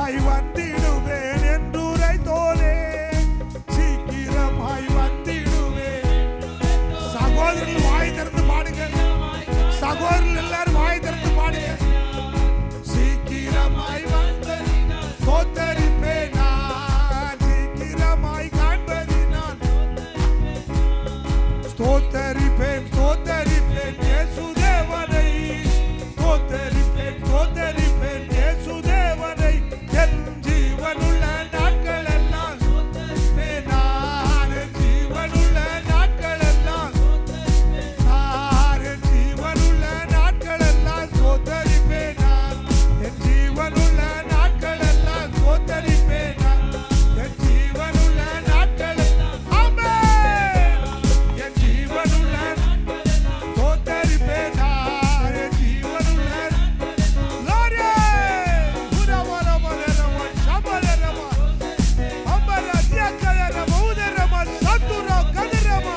சீக்கிரமாய் வந்திடுவேன் என்றுரைத்தோனே, சீக்கிரமாய் வந்திடுவேன். சகோதரர்கள் வாய் திறந்து பாடுங்க, சகோதரர்கள் எல்லாரும் வாய் திறந்து பாடுங்க. சீக்கிரமாய் வந்து தோத்தரிப்பேன் நான், சீக்கிரமாய் காண்பதினால் ஸ்தோத்தரிப்பேன் ஸ்தோத்தரிப்பேன் இயேசுதேவனை, ஸ்தோத்தரிப்பேன் ஸ்தோத்தரிப்பேன் இயேசுதேவனை. என் ஜீவனுள்ள நாட்கள் எல்லாம் ஸ்தோத்தரிப்பேன் நான், என் ஜீவனுள்ள நாட்கள் எல்லாம், நான் என் ஜீவனுள்ள நாட்கள் எல்லாம் ஸ்தோத்தரிப்பேன் நான், என் ஜீவனுள்ள நாட்கள் எல்லாம் ஸ்தோத்தரிப்பேன் நான், என் ஜீவனுள்ள நாட்கள் எல்லாம். ஆமென். என் ஜீவனுள்ள ஸ்தோத்தரிப்பேன் நான், என் ஜீவனுள்ள glory. உரவரவரவ சபலரவ அம்பர தியக்கலரவ உதரவ சத்துர கதரவ.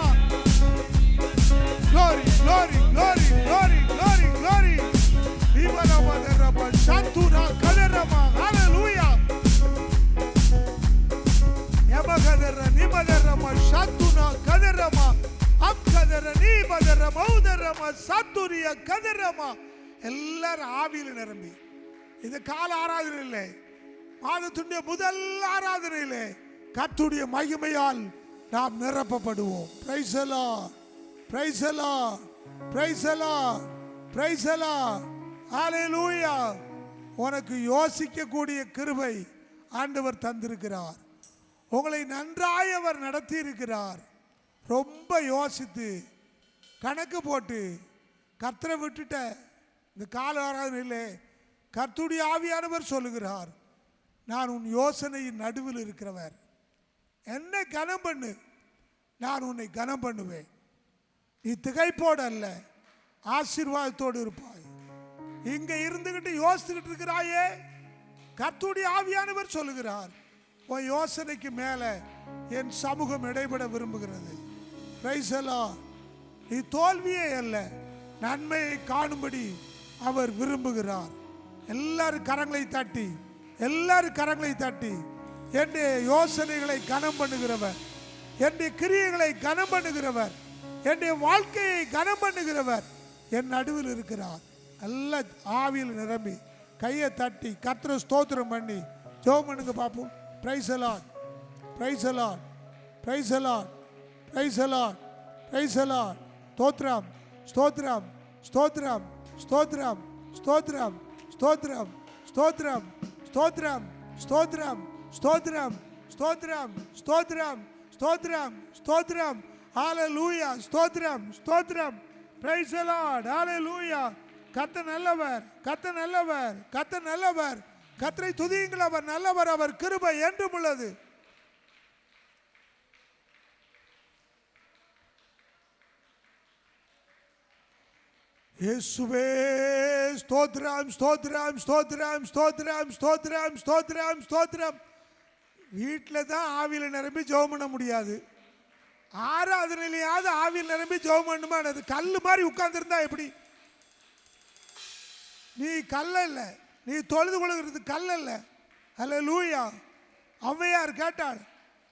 Glory, glory, glory, glory, glory, glory. Ibarabadரவ சத்துர கதரவ. Hallelujah. யமகதர நிமதரவ சத்துர கதரவ. அம்கதர நீபதரவ உதரவ சத்துரிய கதரவ. எல்லாரும் ஆவியில நிரம்பி, இது கால ஆராதனையிலே, மாதத்துடைய முதல் ஆராதனையிலே கர்த்தருடைய மகிமையால் நாம் நிரப்பப்படுவோம். Praise the Lord, praise the Lord, praise the Lord, praise the Lord. ஹalleluya. உனக்கு யோசிக்கக்கூடிய கிருபை ஆண்டவர் தந்திருக்கிறார். உங்களை நன்றாய் அவர் நடத்தி இருக்கிறார். ரொம்ப யோசித்து கணக்கு போட்டு கர்த்தரை விட்டுட்ட இந்த கால ஆராதனையிலே கர்த்தருடைய ஆவியானவர் சொல்லுகிறார், நான் உன் யோசனையின் நடுவில் இருக்கிறவர், என்னை கனம் பண்ணு, நான் உன்னை கனம் பண்ணுவேன். நீ திகைப்போடு அல்ல, ஆசீர்வாதத்தோடு இருப்பாய். இங்க இருந்துகிட்டு யோசித்துக்கிட்டு இருக்கிறாயே, கர்த்தருடைய ஆவியானவர் சொல்லுகிறார், உன் யோசனைக்கு மேல என் சமூகம் இடைபட விரும்புகிறது. Price the Lord. நீ தோல்வியே அல்ல, நன்மையை காணும்படி அவர் விரும்புகிறார். எல்லாரும் கரங்களை தட்டி, எல்லாரும் கரங்களை தட்டி, என்னுடைய யோசனைகளை கனம் பண்ணுகிறவர், என்னுடைய கிரியைகளை கனம் பண்ணுகிறவர், என்னுடைய வாழ்க்கையை கனம் பண்ணுகிறவர் என் நடுவில் இருக்கிறார். நல்ல ஆவியில் நிரம்பி கையை தட்டி கர்த்தரை ஸ்தோத்திரம் பண்ணி ஜெபம் பண்ணுங்க பாப்போம். Price the Lord, praise the Lord, praise the Lord, praise the Lord, praise the Lord. ஸ்தோத்திரம் ஸ்தோத்திரம் ஸ்தோத்திரம் ஸ்தோத்திரம் ஸ்தோத்திரம் ஸ்தோத்திரம் ஸ்தோத்திரம் ஸ்தோத்திரம் ஸ்தோத்திரம் ஸ்தோத்திரம் ஸ்தோத்திரம் ஸ்தோத்திரம் ஸ்தோத்திரம் ஸ்தோத்திரம். ஹalleluya. ஸ்தோத்திரம் ஸ்தோத்திரம். Praise the Lord. ஹalleluya. கர்த்தர் நல்லவர், கர்த்தர் நல்லவர், கர்த்தர் நல்லவர். கர்த்தரை துதியுங்கள், அவர் நல்லவர், அவர் கிருபை என்றும் உள்ளது. இயேசுவே ஸ்தோத்திரம் ஸ்தோத்திரம் ஸ்தோத்திரம் ஸ்தோத்திரம் ஸ்தோத்திரம் ஸ்தோத்திரம் ஸ்தோத்திரம். வீட்டில் தான் ஆவியில் நிரம்பி ஜெபம் பண்ண முடியாது, ஆராதனையிலேயாவது ஆவியில் நிரம்பி ஜெபம் பண்ணுமா? அது கல் மாதிரி உட்கார்ந்துருந்தா எப்படி? நீ கல்ல இல்லை, நீ தொழுது கொள்கிறது கல் அல்ல. ஹல்லேலூயா. ஔவையார் கேட்டாள்,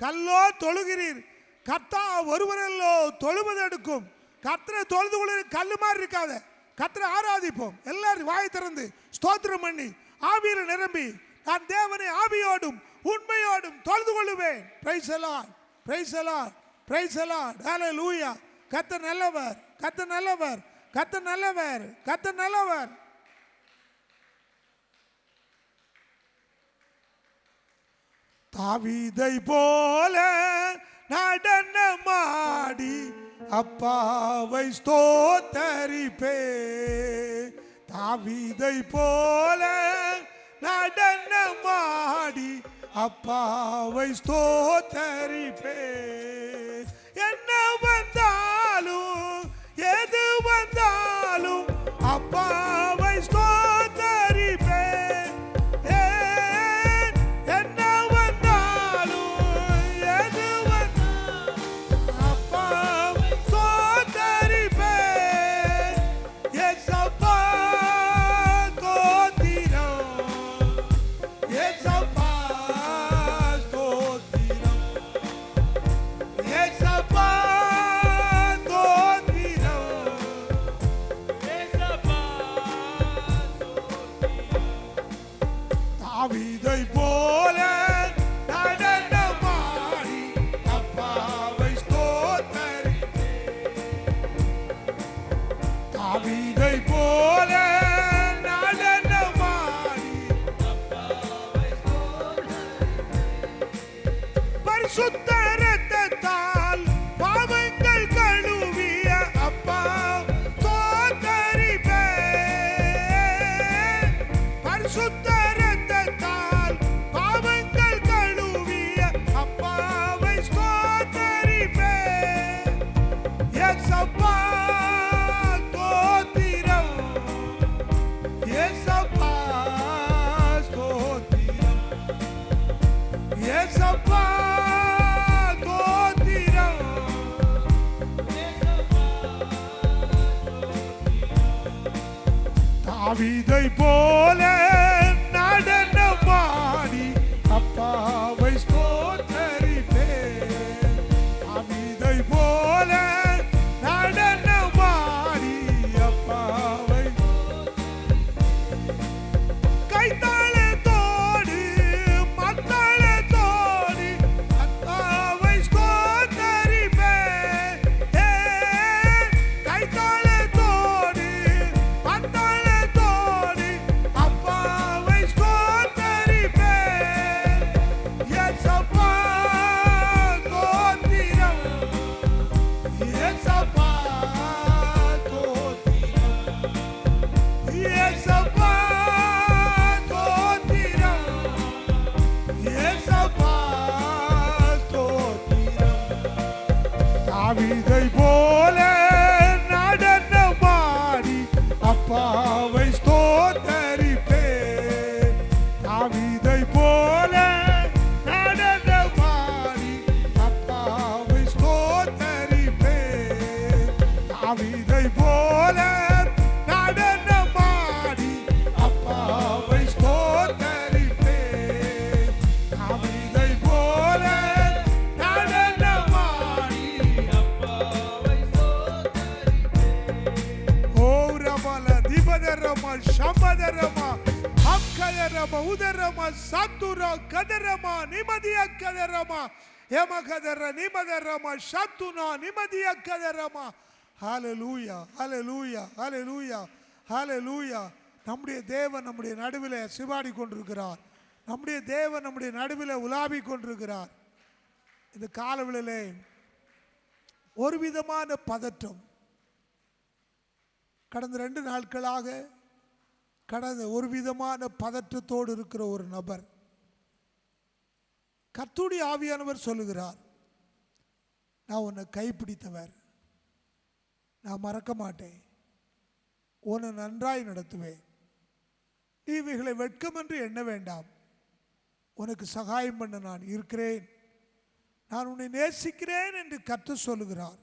கல்லோ தொழுகிறீர், கர்த்தா ஒருவரல்லோ தொழுவதெடுக்கும். கர்த்தரை தொழுது கொள்கிற கல் மாதிரி இருக்காத, கர்த்தரை ஆராதிப்போம். எல்லாரும் வாய் திறந்து ஸ்தோத்திரம் பண்ணி ஆவியில் நிரம்பி, நான் தேவனை ஆவியோடும் உண்மையோடும் தொழுது கொள்ளுவேன். Praise the Lord, praise the Lord, praise the Lord. Hallelujah. கர்த்தர் நல்லவர், கர்த்தர் நல்லவர், கர்த்தர் நல்லவர், கர்த்தர் நல்லவர். தாவீதை போல நடனமாடி அப்பாவை ஸ்தோத்தரிப்பே. தாவீதை போல நடனமாடி அப்பாவை ஸ்தோத்தரிப்பே. என்ன வந்தாலும் எது வந்தாலும் அப்பாவை ஸ்தோத்தரிப்பே. It's a தாவீதை போல நடனமாடி அப்பாவை ஸ்தோத்தரிப்பேன். தாவீதை போல நடனமாடி அப்பாவை ஸ்தோத்தரிப்பேன். பரிசுத்த இரத்தத்தால் பாவங்கள் கழுவிய அப்பா ஸ்தோத்தரிப்பேன். பரிசுத்த இரத்தத்தால் பாவங்கள் கழுவிய அப்பாவை ஸ்தோத்தரிப்பேன். ஏசப்பா ஸ்தோத்திரம், ஏசப்பா ஸ்தோத்திரம், ஏசப்பா ஸ்தோத்திரம், தாவீதை போல நடனமாடி அப்பாவை ஸ்தோத்தரிப்பேன். தாவீதை போல நடனமாடி அப்பாவை கைத்தாளத்தோடு மத்தாளத்தோடு அப்பாவை ஸ்தோத்தரிப்பேன். கைத்தாளத்தோடு மத்தாளத்தோடு அப்பாவை ஸ்தோத்தரிப்பேன். ஏசப்பா ஸ்தோத்திரம், ஏசப்பா ஸ்தோத்திரம், ஏசப்பா ஸ்தோத்திரம், ஏசப்பா ஸ்தோத்திரம். தாவீதை போல நடனமாடி அப்பாவை ஸ்தோத்தரிப்பேன். தாவீதை போல நடனமாடி அப்பாவை ஸ்தோத்தரிப்பேன். தாவீதை போல நடனமாடி அப்பாவை ஸ்தோத்தரிப்பேன். தாவீதை போல நடனமாடி அப்பாவை ஸ்தோத்தரிப்பேன். ஓ ரமல திபதரம ஷமதரம அக்கதரம உதரம சத்துர கதரம நிமதிய கதரம யமகதர நிமதரம சத்துனா நிமதிய கதரம. ஹalleluya ஹalleluya ஹalleluya ஹalleluya. நம்முடைய தேவன் நம்முடைய நடுவில் சிவாடி கொண்டிருக்கிறார். நம்முடைய தேவன் நம்முடைய நடுவில் உலாவி கொண்டிருக்கிறார். இந்த காலவெளியிலே ஒரு விதமான பதற்றம் கடந்த 2 நாட்களாக கடந்த ஒரு விதமான பதற்றத்தோடு இருக்கிற ஒரு நபர். கர்த்தருடைய ஆவியானவர் சொல்லுகிறார், நான் உன்னை கைப்பிடித்தவர், நான் மறக்க மாட்டேன், உன்னை நன்றாய் நடத்துவேன், நீ இவைகளை வெட்கம் என்று எண்ண வேண்டாம், உனக்கு சகாயம் பண்ண நான் இருக்கிறேன், நான் உன்னை நேசிக்கிறேன் என்று கர்த்தர் சொல்லுகிறார்.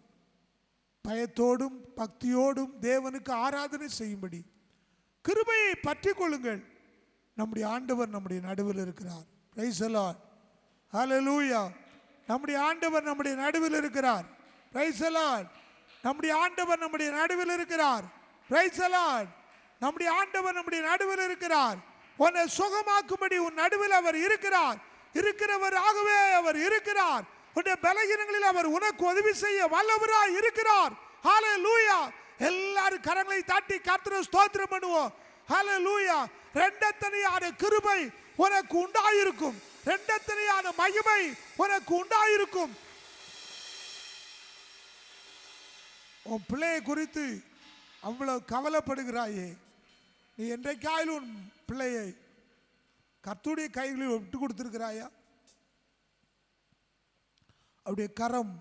பயத்தோடும் பக்தியோடும் தேவனுக்கு ஆராதனை செய்யும்படி கிருபையை பற்றி கொள்ளுங்கள். நம்முடைய ஆண்டவர் நம்முடைய நடுவில் இருக்கிறார். பிரைஸ் தி லார்ட், ஹalleluya. நம்முடைய ஆண்டவர் நம்முடைய நடுவில் இருக்கிறார். Price the Lord. நம்முடைய ஆண்டவர் நம்முடைய நடுவில் இருக்கிறார். Price the Lord. நம்முடைய ஆண்டவர் நம்முடைய நடுவில் இருக்கிறார். உன்னை சுகமாக்கும்படி உன் நடுவில் அவர் இருக்கிறார். இருக்கிறவராகவே அவர் இருக்கிறார். உன்னுடைய பலகீனங்களில் அவர் உனக்கு உதவி செய்ய வல்லவராய் இருக்கிறார். ஹalleluya. எல்லாரும் கரங்களை தட்டி கர்த்தரை ஸ்தோத்திரம் பண்ணுவோம். ஹalleluya. இரண்டத்தனையான கிருபை உனக்கு உண்டாயிருக்கும். இரண்டத்தனையான மகிமை உனக்கு உண்டாயிருக்கும். உன் பிள்ளையை குறித்து அவ்வளவு கவலைப்படுகிறாயே, நீ என்றைக்காயிலும் உன் பிள்ளையை கர்த்தருடைய கைகளில் விட்டு கொடுத்திருக்கிறாயா? அவருடைய கரம்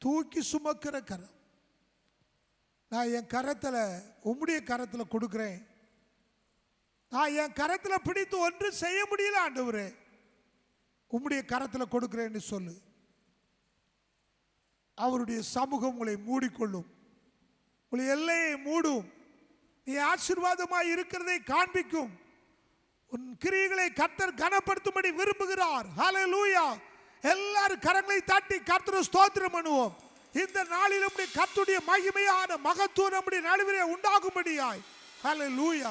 தூக்கி சுமக்கிற கரம். நான் என் கரத்தில் உம்முடைய கரத்தில் கொடுக்கிறேன். நான் என் கரத்தில் பிடித்து ஒன்று செய்ய முடியல ஆண்டவரே, உம்முடைய கரத்தில் கொடுக்கிறேன்னு சொல்லு. அவருடைய சமூகம் உங்களை மூடிக்கொள்ளும், உங்களை எல்லையை மூடும். நீ ஆசீர்வாதமாய் இருக்கிறதை காண்பிக்கும். உன் கிரியைகளை கர்த்தர் கனப்படுத்தும்படி விரும்புகிறார். ஹalleluya. எல்லாரும் கரங்களை தட்டி கர்த்தரை ஸ்தோத்திரம் பண்ணுவோம். இந்த நாளில் நம்முடைய கர்த்தருடைய மகிமையான மகத்துவம் நம்முடைய நடுவிலே உண்டாகும்படியாய். ஹalleluya.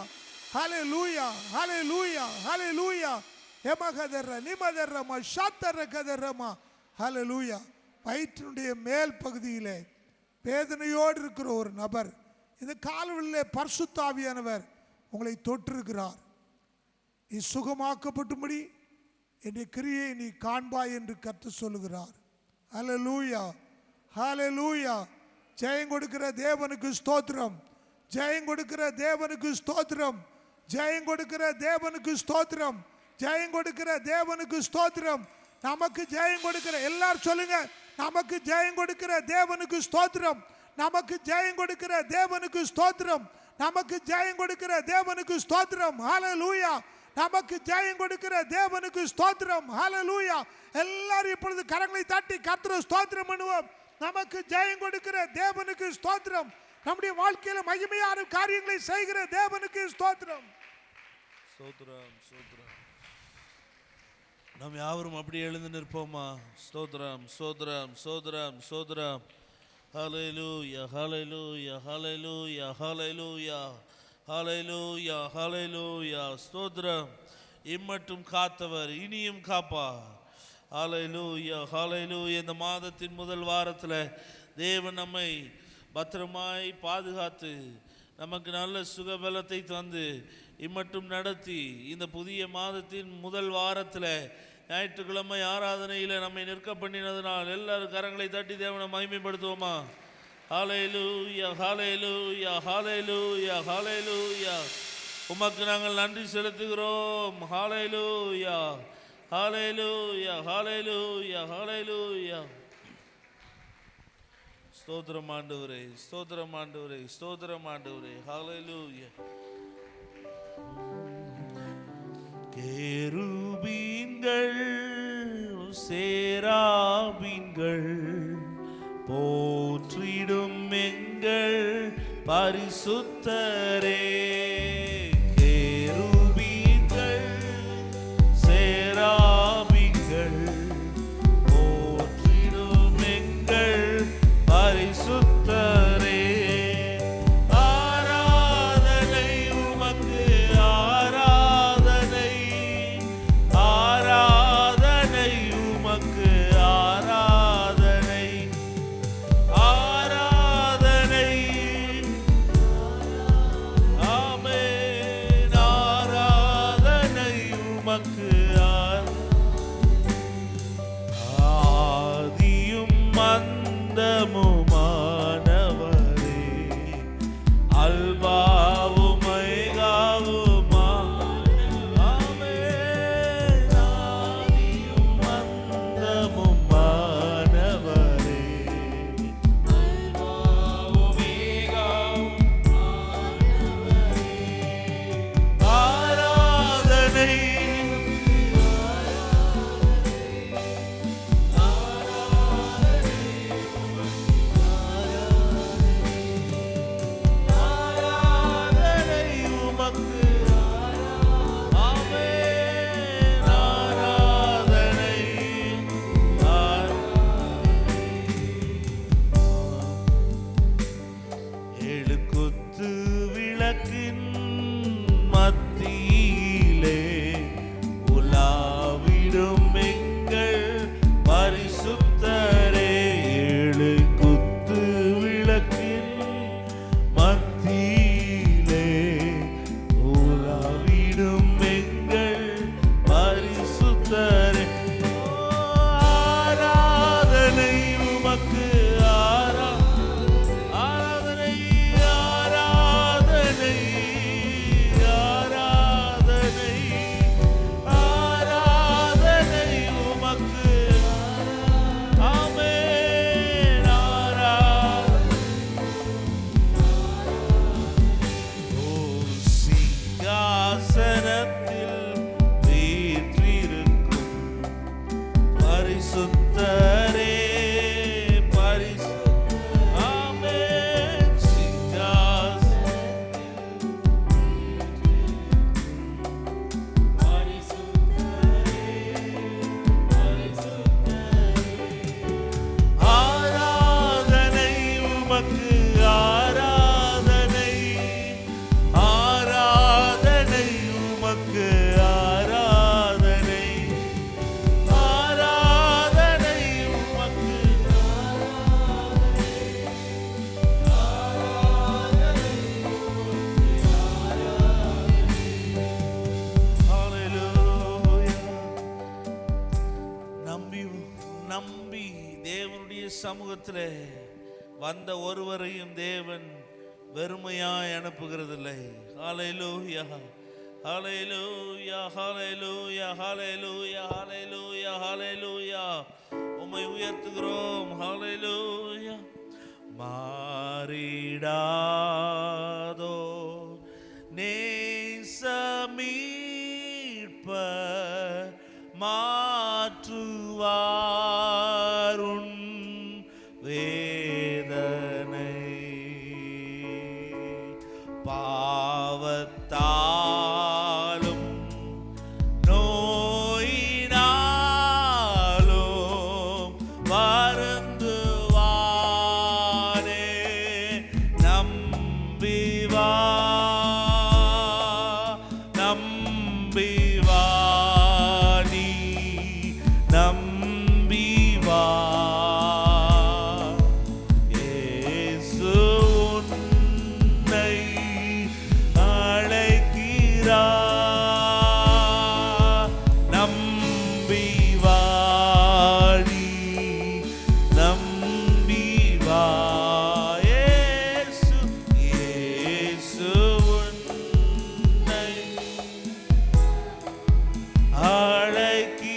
ஹalleluya ஹalleluya ஹalleluya எமகதர நிமதரமா ஷாத்தர கதரமா ஹalleluya. வயிற்றினுடைய மேல் பகுதியிலே வேதனையோடு இருக்கிற ஒரு நபர் இந்த கால்களிலே பரிசுத்த ஆவியானவர் உங்களை தொட்டிருக்கிறார். நீ சுகமாக்கப்பட்டும்படி என்னுடைய கிரியை நீ காண்பாய் என்று கர்த்தர் சொல்லுகிறார். ஹalleluya ஹalleluya. ஜெயம் கொடுக்கிற தேவனுக்கு ஸ்தோத்திரம், ஜெயம் கொடுக்கிற தேவனுக்கு ஸ்தோத்திரம், ஜெயம் கொடுக்கிற தேவனுக்கு ஸ்தோத்திரம், ஜெயம் கொடுக்கிற தேவனுக்கு ஸ்தோத்திரம். நமக்கு ஜெயம் கொடுக்கிற எல்லாரும் சொல்லுங்க, நமக்கு ஜெயம் கொடுக்கிற தேவனுக்கு ஸ்தோத்திரம், நமக்கு ஜெயம் கொடுக்கிற தேவனுக்கு ஸ்தோத்திரம், நமக்கு ஜெயம் கொடுக்கிற தேவனுக்கு ஸ்தோத்திரம். ஹalleluya. நமக்கு ஜெயம் கொடுக்கிற தேவனுக்கு ஸ்தோத்திரம். ஹalleluya. எல்லாரும் இப்பொழுது கரங்களை தட்டி கர்த்தரை ஸ்தோத்திரம் பண்ணுவோம். நமக்கு ஜெயம் கொடுக்கிற தேவனுக்கு ஸ்தோத்திரம். நம்முடைய வாழ்க்கையில மகிமையான காரியங்களை செய்கிற தேவனுக்கு ஸ்தோத்திரம். ஸ்தோத்திரம் ஸ்தோத்திரம். நாம் யாவரும் அப்படியே எழுந்து நிற்போமா? ஸ்தோத்திரம் ஸ்தோத்திரம் ஸ்தோத்திரம் ஸ்தோத்திரம். ஹalleluya ஹalleluya ஹalleluya ஹalleluya ஹalleluya ஹalleluya. ஸ்தோத்திரம். இம்மட்டும் காத்தவர் இனியும் காப்பார். ஹalleluya ஹalleluya. இந்த மாதத்தின் முதல் வாரத்தில் தேவன் நம்மை பத்திரமாய் பாதுகாத்து நமக்கு நல்ல சுகபலத்தை தந்து இம்மட்டும் நடத்தி இந்த புதிய மாதத்தின் முதல் வாரத்தில் ஞாயிற்றுக்கிழமை ஆராதனையில் நம்மை நிற்க பண்ணினதுனால் எல்லாரும் கரங்களை தட்டி தேவனை மகிமைப்படுத்துவோமா? ஹalleluya ஹalleluya ஹalleluya ஹalleluya. உமக்கு நாங்கள் நன்றி செலுத்துகிறோம். ஹalleluya ஹalleluya ஹalleluya ஹalleluya. ஸ்தோத்திரம் ஆண்டவரே, ஸ்தோத்திரம் ஆண்டவரே, ஸ்தோத்திரம் ஆண்டவரே. ஹalleluya. கேருபீன்கள் சேராபீன்கள் போற்றிடும் எங்கள் பரிசுத்தரே. கேருபீன்கள் சேராபீன்கள் போற்றிடும் எங்கள் பரிசுத்தரே. ஆராதனை உமக்கு ஆராதனை, ஆராதனை உமக்கு ஆராதனை, ஆராதனை உமக்கு ஆராதனை, ஆராதனை உமக்கு, நம்பி தேவனுடைய சமூகத்திலே வந்த ஒருவரையும் தேவன் வெறுமையாய் அனுப்புகிறதில்லை. ஹல்லேலூயா, ஹல்லேலூயா, ஹல்லேலூயா, ஹல்லேலூயா, ஹல்லேலூயா, ஹல்லேலூயா. உம்மை உயர்த்துகிறோம். ஹல்லேலூயா. மாறிடாதோ நேசமீட்பர் மாற்றுவாருன் வேதனை, பாவத்தாலும் நோயினாலும் வருந்துவானே, நம்பிவா நம்பிவா நீ நம்பிவா. இயேசு உன்னை அழைக்கிறார், நம்பிவா நீ நம்பிவா. இயேசு இயேசு உன்னை அழைக்கிறார்.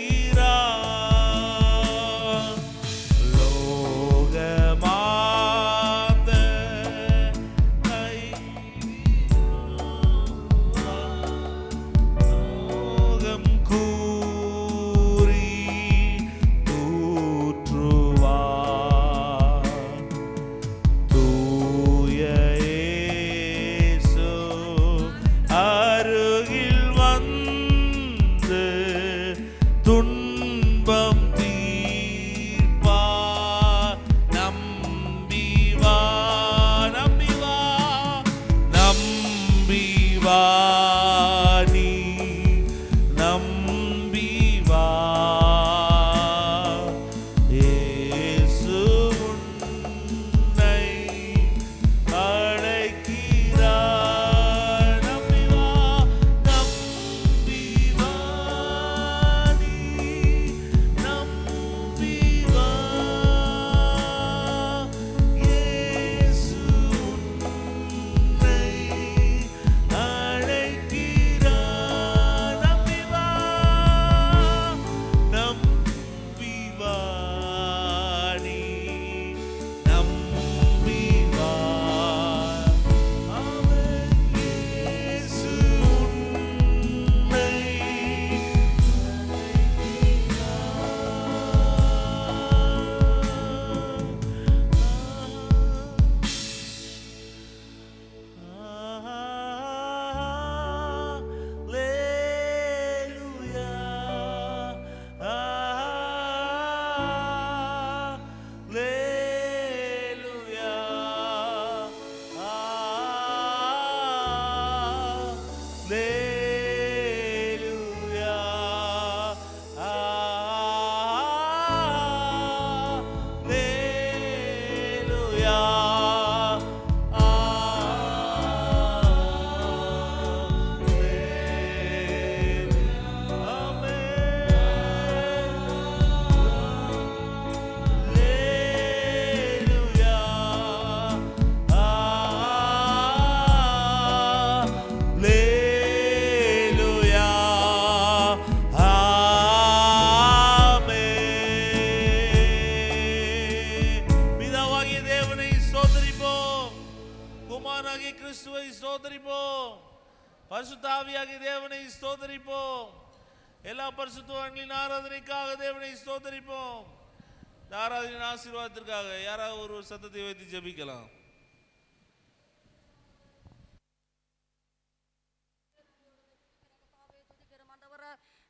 லோகமாந்த லோகம் கூறி தூற்றுவார், தூய இயேசு அருகில் வந்து துன்பம் தீர்ப்பார், நம்பிவா நம்பிவா நம்பிவா நீ நம்பிவா. இயேசு உன்னை அழைக்கிறார், நம்பிவா நம்பிவா நீ நம்பிவா. இயேசு உன்னை அழைக்கிறார், நம்பிவா நம்பிவா நீ நம்பிவா. ஆமென். இயேசு உன்னை குமாரனாகிய கிறிஸ்துவை ஸ்தோத்திரிப்போம். பரிசுத்த ஆவியாகிய தேவனை ஸ்தோத்திரிப்போம். எல்லா பரிசுத்தவான்களின் ஆராதனைக்காக தேவனை ஸ்தோத்திரிப்போம். இந்த ஆராதனையின் ஆசீர்வாதத்திற்காக யாராவது ஒரு சத்தத்தை வைத்து ஜெபிக்கலாம்.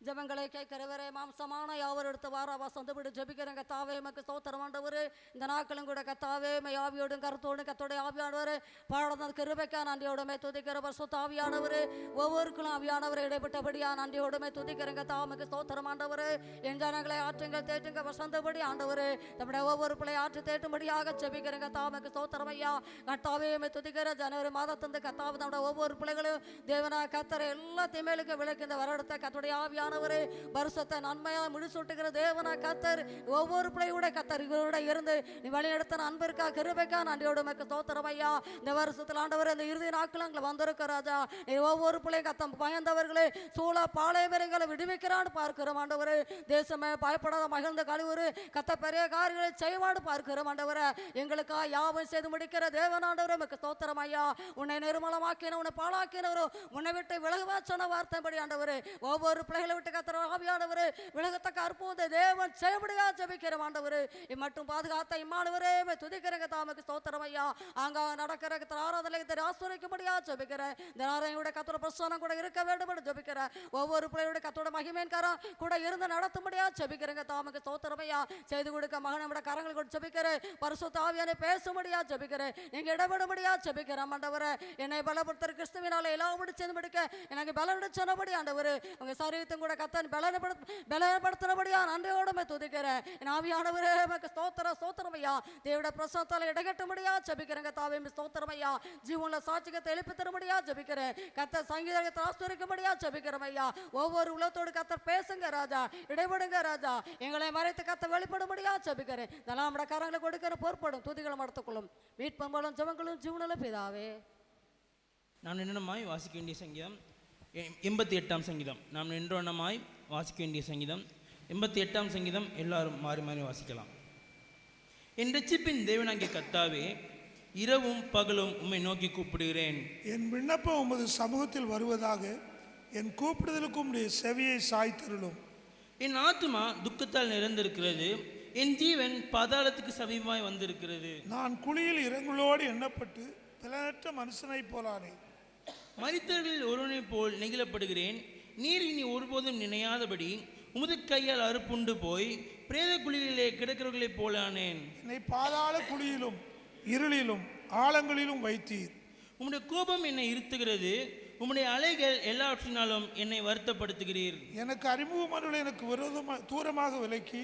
ஜெபங்களை கேட்கிறவரே, மாம்சமான யாவர் எடுத்து வாராவா சொந்த விடு ஜெபிக்கிறேன் கத்தாவே. எமக்கு ஸ்தோத்திரம் ஆண்டவரே. இந்த நாட்களும் கூட கத்தாவே ஆவியோடும் கருத்தோடும் கத்தோடைய ஆவியானவரே பாடந்த கிருபைக்கா நன்றியோடுமே துதிக்கிற பரிசுத்த ஆவியானவரே. ஒவ்வொருக்கும் ஆவியானவரை இடைப்பட்டபடியா நன்றியோடுமே துதிக்கிறேன் கத்தாவே. எமக்கு ஸ்தோத்திரம் ஆண்டவரே. என் ஜனங்களை ஆற்றுங்கள் தேற்றுங்க வசந்தபடி ஆண்டவரே. நம்முடைய ஒவ்வொரு பிள்ளை ஆற்று தேட்டும்படியாக ஜெபிக்கிறேன் கத்தாவே. எமக்கு ஸ்தோத்திரம் ஐயா. கத்தாவே எம்மை துதிக்கிற ஜனவரி மாதத்தந்து கத்தாவே நம்முடைய ஒவ்வொரு பிள்ளைகளும் தேவனா கத்தரை எல்லாத்தையும் மேலுக்கு விளக்கு இந்த வருடத்தை கத்தோடைய ஆவியான வருஷத்தை நன்மையா முடிசூட்டுகிற தேவனா கத்தர் ஒவ்வொரு பிள்ளையோட கத்தர் இவரோட இருந்து நீ வழிநடத்த அன்பிற்கா கிருபைக்கா நன்றியோடு உமக்கு ஸ்தோத்திரம் ஐயா. இந்த வருஷத்தில் ஆண்டவர் இந்த இறுதி நாட்கள் வந்திருக்க ராஜா. நீ ஒவ்வொரு பிள்ளை கத்தம் பயந்தவர்களே சூழ பாளையவரைகளை விடுவிக்கிறான்னு பார்க்கிறோம் ஆண்டவரே. தேசமே பயப்படாத மகிழ்ந்த கழிவுறு கத்த பெரிய காரியங்களை செய்வான்னு பார்க்கிறோம் ஆண்டவரே. எங்களுக்கா யாவும் செய்து முடிக்கிற தேவனாண்டவரே உமக்கு ஸ்தோத்திரம் ஐயா. உன்னை நிர்மலமாக்கின உன்னை பாழாக்கினவரோ உன்னை விட்டு விலகுவா சொன்ன வார்த்தைப்படி ஆண்டவரே. ஒவ்வொரு பிள்ளைகளை விட்டு கத்தர் ஆவியானவரே விலகத்தக்க அற்புத தேவன் செய்யபடியா ஜெபிக்கிற ஆண்டவரே. மட்டும் பாதுகாத்த இம்மானவரே துதிக்கிறங்க தாமக்கு ஸ்தோத்திரம் ஐயா. அங்க நடக்கிற ஆராதனை ஆஸ்வதிக்கும்படியா ஜெபிக்கிறேன். இந்த நாராயணோட கத்தோட பிரசன்னம் கூட இருக்க வேண்டும் என்று ஜெபிக்கிறேன். ஒவ்வொரு பிள்ளையோட கத்தோட மகிமேன்காரா கூட இருந்து நடத்தும்படியா ஜெபிக்கிறங்க தாமக்கு ஸ்தோத்திரம் ஐயா. செய்து கொடுக்க மகனோட கரங்கள் கொண்டு ஜெபிக்கிறேன். பரிசுத்த ஆவியானே பேசும்படியா ஜெபிக்கிறேன். நீங்க இடபடும்படியா ஜெபிக்கிறேன் ஆண்டவரே. என்னை பலப்படுத்துற கிறிஸ்துவினால எல்லாம் முடிச்சு முடிக்க எனக்கு பலன் சொன்னபடி ஆண்டவரே. உங்க சரீரத்தும் கூட கத்தன் பலப்படுத்தினபடியா நன்றியோடுமே துதிக்கிறேன். என் ஆவியானவரே உமக்கு ஸ்தோத்திரம் ஸ்தோத்திரம் ஐயா. தேவனுடைய பிரசன்னத்தால இடகட்டும்படியா ஜெபிக்கிறேங்க தாவே ஸ்தோத்திரம் ஐயா. ஜீவன்ல சாட்சியத்தை எழுப்பி தரும்படியா ஜெபிக்கிறேன். கத்தர் சங்கீதத்தை ஆஸ்வதிக்கும்படியா ஜெபிக்கிறோம் ஐயா. ஒவ்வொரு உலகத்தோடு கத்தர் பேசுங்க ராஜா. இடைபடுங்க ராஜா. எங்களை மறைத்து கத்த வெளிப்படும்படியா ஜெபிக்கிறேன். இதெல்லாம் நம்முடைய கரங்களை கொடுக்கிற பொறுப்படும் துதிகளும் நடத்துக்கொள்ளும் மீட்பங்களும் ஜெபங்களும் ஜீவனுள்ள பிதாவே. நாம் நின்றமாய் வாசிக்க வேண்டிய சங்கீதம் 88ஆம் சங்கீதம். நாம் நின்றவண்ணமாய் வாசிக்க வேண்டிய சங்கீதம் 88ஆம் சங்கீதம். எல்லாரும் மாறி மாறி வாசிக்கலாம். என் ரட்சிப்பின் தேவனாகிய கர்த்தாவே, இரவும் பகலும் உம்மை நோக்கி கூப்பிடுகிறேன். என் விண்ணப்பம் உமது சமூகத்தில் வருவதாக என் கூப்பிடுதலுக்கு உம்முடைய செவியை சாய்த்தருளும். என் ஆத்துமா துக்கத்தால் நிறைந்திருக்கிறது. என் ஜீவன் பாதாளத்துக்கு சமீபமாய் வந்திருக்கிறது. நான் குழியில் இறங்குகளோடு எண்ணப்பட்டு பலனற்ற மனுஷனை போலானே. மரித்தவர்களில் ஒருவனைப் போல் நெகிழப்படுகிறேன். நீர் இனி ஒருபோதும் நினையாதபடி உமது கையால் அறுப்புண்டு போய் பிரேத குழியிலே கிடக்கிறவர்களைப் போலானேன். என்னை பாதாள குழியிலும் இருளிலும் ஆழங்களிலும் வைத்தீர். உம்முடைய கோபம் என்னை இருத்துகிறது. உம்முடைய அலைகள் எல்லாவற்றினாலும் என்னை வருத்தப்படுத்துகிறீர். எனக்கு அறிமுகமானவர்களை எனக்கு விரோதமாக தூரமாக விலக்கி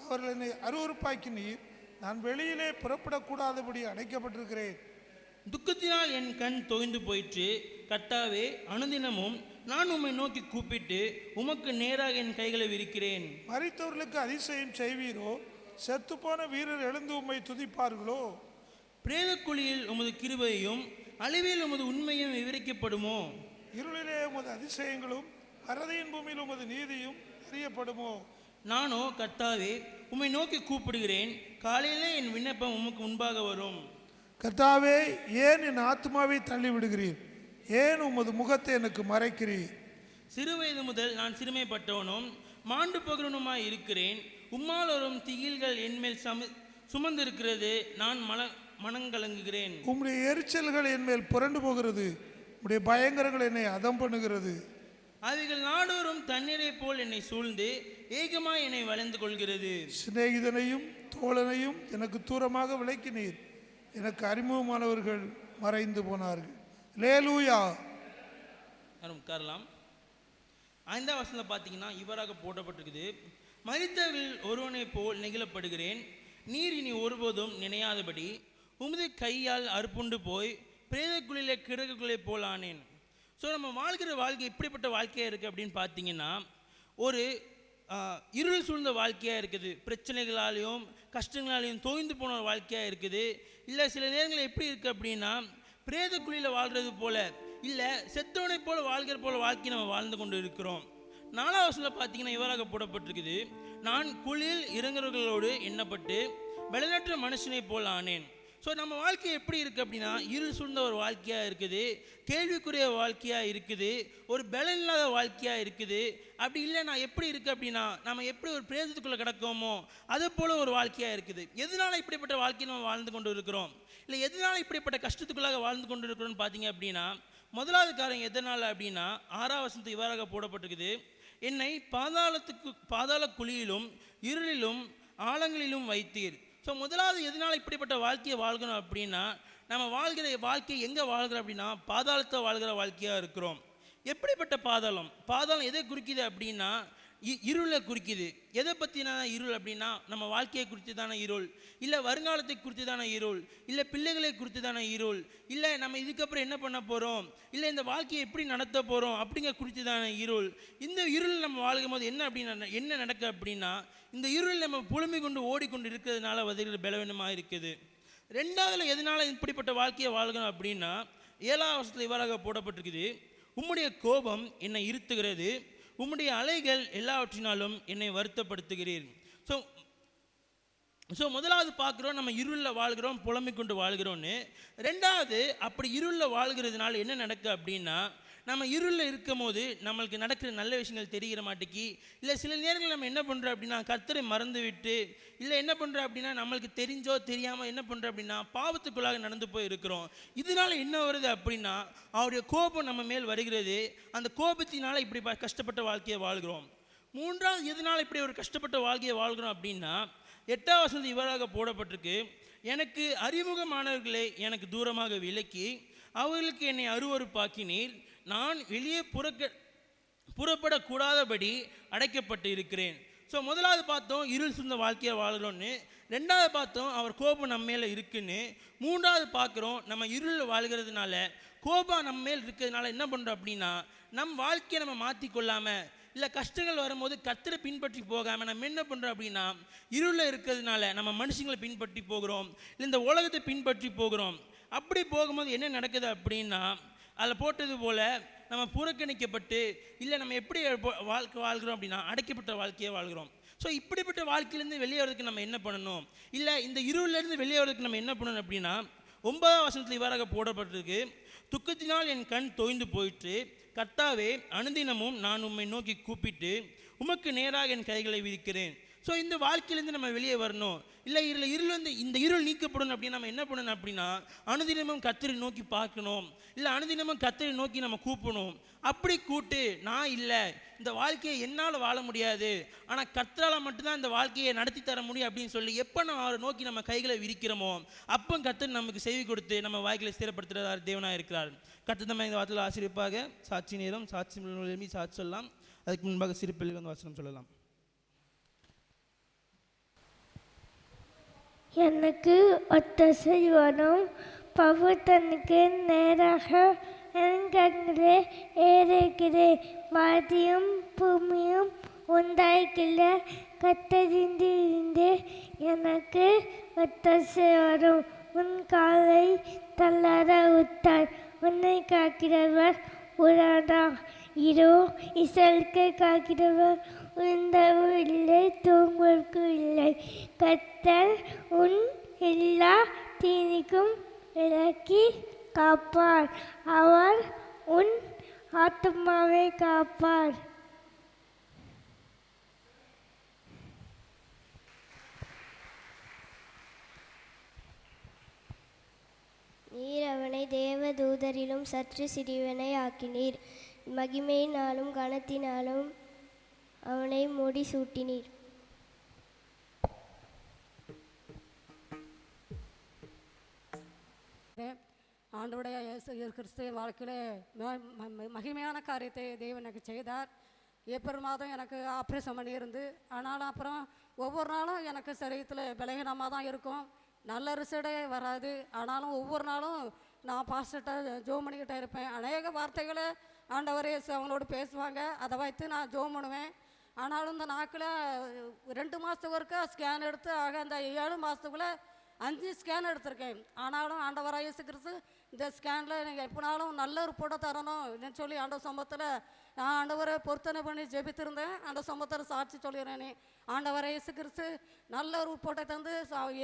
அவர்கள் என்னை அருவருப்பாக்கினீர். நான் வெளியிலே புறப்படக்கூடாதபடி அடைக்கப்பட்டிருக்கிறேன். துக்கத்தினால் என் கண் தொய்ந்து போயிற்று. கர்த்தாவே, அனுதினமும் நான் உம்மை நோக்கி கூப்பிட்டு உமக்கு நேராக என் கைகளை விரிக்கிறேன். மரித்தவர்களுக்கு அதிசயம் செய்வீரோ? செத்துப்போன வீரர் எழுந்து உம்மை துதிப்பார்களோ? பிரேதக்குழியில் உமது கிருபையும் அழிவில் உமது உண்மையும் விவரிக்கப்படுமோ? இருளிலே உமது அதிசயங்களும் அரதியின் பூமியில் உமது நீதியும் அறியப்படுமோ? நானோ கர்த்தாவே உம்மை நோக்கி கூப்பிடுகிறேன். காலையிலே என் விண்ணப்பம் உமக்கு முன்பாக வரும். கர்த்தாவே, ஏன் என் ஆத்மாவை தள்ளி விடுகிறீர்? ஏன் உமது முகத்தை எனக்கு மறைக்கிறீர்? சிறுவயது முதல் நான் சிறுமைப்பட்டவனும் மாண்டு போகிறவனுமாய் இருக்கிறேன். உம்மால் வரும் திகில்கள் என்மேல் சுமந்திருக்கிறது. நான் மனங்கலங்குகிறேன். உம்முடைய எரிச்சல்கள் என்மேல் புரண்டு போகிறது. உம்முடைய பயங்கரங்கள் என்னை அதம் பண்ணுகிறது. அவைகள் நாடோறும் தண்ணீரை போல் என்னை சூழ்ந்து ஏகமாய் என்னை வளைந்து கொள்கிறது. சிநேகிதனையும் தோழனையும் எனக்கு தூரமாக விலக்கினீர். எனக்கு அறிமுகமானவர்கள் மறைந்து போனார்கள். லேலூயா. உட்காரலாம். 5ஆம் வசனத்தில் பார்த்தீங்கன்னா இவராக போடப்பட்டிருக்குது. மரித்தவர்களில் ஒருவனை போல் நெகிழப்படுகிறேன். நீர் இனி ஒருபோதும் நினையாதபடி உமது கையால் அறுப்புண்டு போய் பிரேதக்குழியிலே கிடக்குள்ளே போலானேன். ஸோ நம்ம வாழ்கிற வாழ்க்கை இப்படிப்பட்ட வாழ்க்கையாக இருக்குது அப்படின்னு பார்த்தீங்கன்னா, ஒரு இருள் சூழ்ந்த வாழ்க்கையாக இருக்குது. பிரச்சனைகளாலையும் கஷ்டங்களாலையும் தோய்ந்து போன ஒரு வாழ்க்கையாக இருக்குது. இல்லை சில நேரங்களில் எப்படி இருக்குது அப்படின்னா, பிரேத குழியில் வாழ்கிறது போல, இல்லை செத்தவனை போல வாழ்கிற போல வாழ்க்கை நம்ம வாழ்ந்து கொண்டு இருக்கிறோம். 4ஆம் வசனத்தில் பார்த்தீங்கன்னா இவராக போடப்பட்டிருக்குது. நான் குழியில் இறங்குறவர்களோடு எண்ணப்பட்டு பலனற்ற மனுஷனை போல் ஆனேன். ஸோ நம்ம வாழ்க்கை எப்படி இருக்குது அப்படின்னா, இருள் சூழ்ந்த ஒரு வாழ்க்கையாக இருக்குது, கேள்விக்குரிய வாழ்க்கையாக இருக்குது, ஒரு பலன் இல்லாத வாழ்க்கையாக இருக்குது. அப்படி இல்லை நான் எப்படி இருக்குது அப்படின்னா, நம்ம எப்படி ஒரு பிரேதத்துக்குள்ளே கிடக்கோமோ அது போல் ஒரு வாழ்க்கையாக இருக்குது. எதனால் இப்படிப்பட்ட வாழ்க்கையை நம்ம வாழ்ந்து கொண்டு இருக்கிறோம், இல்லை எதனால் இப்படிப்பட்ட கஷ்டத்துக்குள்ளாக வாழ்ந்து கொண்டு இருக்கிறோம்னு பார்த்தீங்க அப்படின்னா, முதலாவது காரியம் எதனால் அப்படின்னா 6ஆம் வசனத்தில் இவ்வாறாக போடப்பட்டிருக்குது, என்னை பாதாள குழியிலும் இருளிலும் ஆழங்களிலும் வைத்தீர். ஸோ முதலாவது எதனால் இப்படிப்பட்ட வாழ்க்கையை வாழ்கிறோம் அப்படின்னா, நம்ம வாழ்கிற வாழ்க்கை எங்கே வாழ்கிறோம் அப்படின்னா பாதாளத்தை வாழ்கிற வாழ்க்கையாக இருக்கிறோம். எப்படிப்பட்ட பாதாளம்? பாதாளம் எதை குறிக்குது அப்படின்னா இருளை குறிக்குது. எதை பற்றினா இருள் அப்படின்னா நம்ம வாழ்க்கையை குறித்து தானே இருள், இல்லை வருங்காலத்தை குறித்து தானே இருள், இல்லை பிள்ளைகளை குறித்து தானே இருள், இல்லை நம்ம இதுக்கப்புறம் என்ன பண்ண போகிறோம், இல்லை இந்த வாழ்க்கையை எப்படி நடத்த போகிறோம் அப்படிங்கிற குறித்து தானே இருள். இந்த இருள் நம்ம வாழ்கும் போது என்ன அப்படின்னா என்ன நடக்க அப்படின்னா இந்த இருள் நம்ம புலம்பிக் கொண்டு ஓடிக்கொண்டு இருக்கிறதுனால வருகிற பலவீனமாக இருக்குது. ரெண்டாவதுல எதனால் இப்படிப்பட்ட வாழ்க்கையை வாழ்கணும் அப்படின்னா 7ஆம் வசனத்தில் இவ்வாறாக போடப்பட்டிருக்குது, உம்முடைய கோபம் என்னை இருத்துகிறது, உம்முடைய அலைகள் எல்லாவற்றினாலும் என்னை வருத்தப்படுத்துகிறீர். ஸோ முதலாவது பார்க்குறோம் நம்ம இருளில் வாழ்கிறோம், புலம்பிக் கொண்டு வாழ்கிறோன்னு. ரெண்டாவது அப்படி இருளில் வாழ்கிறதுனால என்ன நடக்கு அப்படின்னா நம்ம இருளில் இருக்கும் போது நம்மளுக்கு நடக்கிற நல்ல விஷயங்கள் தெரிகிற மாட்டேக்கி, இல்லை சில நேரங்கள் நம்ம என்ன பண்ணுறோம் அப்படின்னா கர்த்தரை மறந்து விட்டு, இல்லை என்ன பண்ணுறோம் அப்படின்னா நம்மளுக்கு தெரிஞ்சோ தெரியாமல் என்ன பண்ணுறோம் அப்படின்னா பாவத்துக்குள்ளாக நடந்து போய் இருக்கிறோம். இதனால் என்ன வருது அப்படின்னா அவருடைய கோபம் நம்ம மேல் வருகிறது. அந்த கோபத்தினால இப்படி கஷ்டப்பட்ட வாழ்க்கையை வாழ்கிறோம். மூன்றாவது எதனால் இப்படி ஒரு கஷ்டப்பட்ட வாழ்க்கையை வாழ்கிறோம் அப்படின்னா 8ஆம் வசனத்தில் இவ்வாறாக போடப்பட்டிருக்கு, எனக்கு அறிமுகமானவர்களை எனக்கு தூரமாக விலக்கி அவர்களுக்கு என்னை அருவருப்பாக்கினீர், நான் வெளியே புறப்படக்கூடாதபடி அடைக்கப்பட்டு இருக்கிறேன். ஸோ முதலாவது பார்த்தோம் இருள் சூழ்ந்த வாழ்க்கையை வாழ்கிறோன்னு, ரெண்டாவது பார்த்தோம் அவர் கோபம் நம்ம மேலே இருக்குன்னு, மூன்றாவது பார்க்குறோம் நம்ம இருளில் வாழ்கிறதுனால கோபம் நம்ம மேல் இருக்கிறதுனால என்ன பண்ணுறோம் அப்படின்னா நம் வாழ்க்கையை நம்ம மாற்றிக்கொள்ளாமல், இல்லை கஷ்டங்கள் வரும்போது கர்த்தரை பின்பற்றி போகாமல் நம்ம என்ன பண்ணுறோம் அப்படின்னா இருளில் இருக்கிறதுனால நம்ம மனுஷங்களை பின்பற்றி போகிறோம், இல்லை இந்த உலகத்தை பின்பற்றி போகிறோம். அப்படி போகும்போது என்ன நடக்குது அப்படின்னா அதில் போட்டது போல் நம்ம புறக்கணிக்கப்பட்டு, இல்லை நம்ம எப்படி வாழ்க்கை வாழ்கிறோம் அப்படின்னா அடைக்கப்பட்ட வாழ்க்கையை வாழ்கிறோம். ஸோ இப்படிப்பட்ட வாழ்க்கையிலேருந்து வெளியே வரதுக்கு நம்ம என்ன பண்ணணும், இல்லை இந்த இருளிலேருந்து வெளியே வரதுக்கு நம்ம என்ன பண்ணணும் அப்படின்னா 9ஆம் வசனத்தில் இவ்வாறாக போடப்பட்டிருக்கு, துக்கத்தினால் என் கண் தோய்ந்து போயிற்று, கர்த்தாவே அனுதினமும் நான் உம்மை நோக்கி கூப்பிட்டு உமக்கு நேராக என் கைகளை விரிக்கிறேன். ஸோ இந்த வாழ்க்கையிலேருந்து நம்ம வெளியே வரணும், இல்லை இந்த இருள் நீக்கப்படணும் அப்படின்னா நம்ம என்ன பண்ணணும் அப்படின்னா அனுதினமும் கர்த்தரை நோக்கி பார்க்கணும், இல்லை அனுதினமும் கர்த்தரை நோக்கி நம்ம கூப்பிடணும். அப்படி கூட்டு நான் இல்லை இந்த வாழ்க்கையை என்னால் வாழ முடியாது, ஆனால் கர்த்தரால் மட்டும்தான் இந்த வாழ்க்கையை நடத்தி தர முடியும் அப்படின்னு சொல்லி எப்போ நம்ம அவரை நோக்கி நம்ம கைகளை விரிக்கிறோமோ அப்போ கர்த்தர் நமக்கு செய்தி கொடுத்து நம்ம வாழ்க்கையை ஸ்திரப்படுத்துகிறார் தேவனாக இருக்கிறார். கர்த்தர் நம்ம இந்த வார்த்தையில் ஆசிரியப்பாக சாட்சி நேரம் சாட்சி சாட்சி சொல்லலாம். அதுக்கு முன்பாக சிறு பிள்ளைகள் வந்து வசனம் சொல்லலாம். எனக்கு ஒத்தசை வரும் பவுத்தனுக்கு நேராக என்கிறே ஏறுகிறே, வாதியும் பூமியும் உண்டாய்கிற கத்தறிந்து எனக்கு ஒத்தசை வரும். உன் காலை தள்ளாத உத்தார், உன்னை காக்கிறவர் உராதா. இதோ இஸ்ரவேலுக்கு காக்கிறவர் உயர்ந்தவும் இல்லை தூங்குவதற்கும் இல்லை. கர்த்தர் உன் எல்லா தீனிக்கும் விலக்கி காப்பார், அவர் உன் ஆத்துமாவை காப்பார். நீர் அவனை தேவ தூதரிலும் சற்று சிறியவனை ஆக்கினீர், மகிமையினாலும் கனத்தினாலும் அவனை முடிசூட்டினீர். ஆண்டவருடைய இயேசு கிறிஸ்துவின் வாழ்க்கையிலே மகிமையான காரியத்தை தேவன் எனக்கு செய்தார். ஏப்ரல் மாதம் எனக்கு ஆப்ரேஷன் பண்ணியிருந்து, ஆனாலும் அப்புறம் ஒவ்வொரு நாளும் எனக்கு சரீரத்தில் பலகீனமாக தான் இருக்கும், நல்ல ரிசல்ட்டே வராது. ஆனாலும் ஒவ்வொரு நாளும் நான் பாஸ்டர்கிட்ட ஜோம் பண்ணிக்கிட்டே இருப்பேன். அநேக வார்த்தைகளை ஆண்டவர் இயேசு அவங்களோடு பேசுவாங்க, அதை வைத்து நான் ஜோம் பண்ணுவேன். ஆனாலும் இந்த நாக்கில் 2 மாதத்துக்கு ஒருக்கா ஸ்கேன் எடுத்து ஆக அந்த 7 மாதத்துக்குள்ளே 5 ஸ்கேன் எடுத்திருக்கேன். ஆனாலும் ஆண்டவராக இயேசு கிறிஸ்து இந்த ஸ்கேனில் நீங்கள் எப்படினாலும் நல்ல ரிப்போர்ட்டை தரணும் சொல்லி ஆண்டவர் சமூகத்தில் நான் ஆண்டவரை பொருத்தனை பண்ணி ஜெபித்திருந்தேன். அந்த சமூகத்தில் சாட்சி சொல்லிடுறேனே, ஆண்டவரை இயேசு கிறிஸ்து நல்ல ரிப்போர்ட்டை தந்து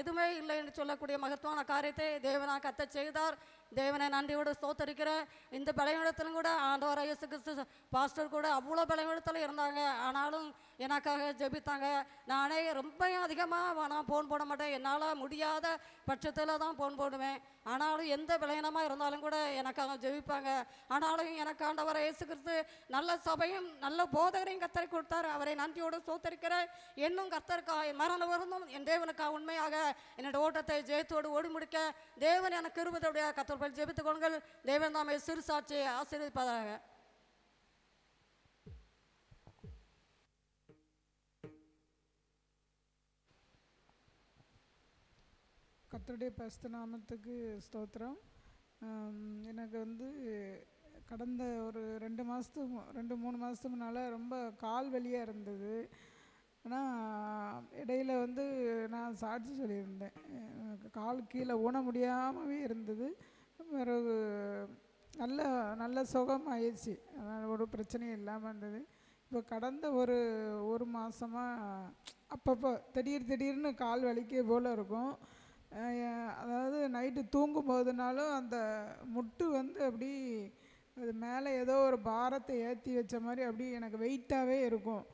எதுவுமே இல்லைன்னு சொல்லக்கூடிய மகத்துவமான காரியத்தை தேவனாக கத்த செய்தார். தேவனை நன்றியோடு ஸ்தோத்தரிக்கிறேன். இந்த பலவீனத்திலும் கூட ஆண்டவராகிய இயேசு கிறிஸ்து பாஸ்டர் கூட அவ்வளோ பலவீனத்தில் இருந்தாங்க. ஆனாலும் எனக்காக ஜெபித்தாங்க. நானே ரொம்ப அதிகமாக நான் ஃபோன் போட மாட்டேன். என்னால் முடியாத பட்சத்தில் தான் ஃபோன் போடுவேன். ஆனாலும் எந்த பலவீனமாக இருந்தாலும் கூட எனக்காக ஜெபிப்பாங்க. ஆனாலும் எனக்கு ஆண்டவராகிய இயேசு கிறிஸ்து நல்ல சபையும் நல்ல போதகரையும் கர்த்தர் கொடுத்தார். அவரை நன்றியோடு ஸ்தோத்தரிக்கிறேன். இன்னும் கர்த்தருக்காக மரணம் வருந்தும் என் தேவனுக்காக உண்மையாக என்னோட ஓட்டத்தை ஜெயத்தோடு ஓடி முடிக்க தேவன் எனக்கு கிருபையுடைய கர்த்தர் ஜெபித்துக் கொள்ளுங்கள். தேவன் தாமே சிறு சாட்சியை ஆசீர்வதிப்பதாக. கர்த்தருடைய பரிசுத்த நாமத்துக்கு ஸ்தோத்திரம். எனக்கு கடந்த ஒரு 2-3 மாதத்துக்கு முன்னால் ரொம்ப கால் வலியாக இருந்தது. ஆனால் இடையில் நான் சாட்சி சொல்லியிருந்தேன். எனக்கு கால் கீழே ஊன முடியாமவே இருந்தது. பிறகு நல்ல சுகமாயிடுச்சு. அதனால் ஒரு பிரச்சனையும் இல்லாமல் இருந்தது. இப்போ கடந்த ஒரு மாதமாக அப்பப்போ திடீர்னு கால் வலிக்க போல் இருக்கும். அதாவது நைட்டு தூங்கும் போதுனாலும் அந்த முட்டு அப்படி அது மேலே ஏதோ ஒரு பாரத்தை ஏற்றி வச்ச மாதிரி அப்படி எனக்கு வெயிட்டாகவே இருக்கும்.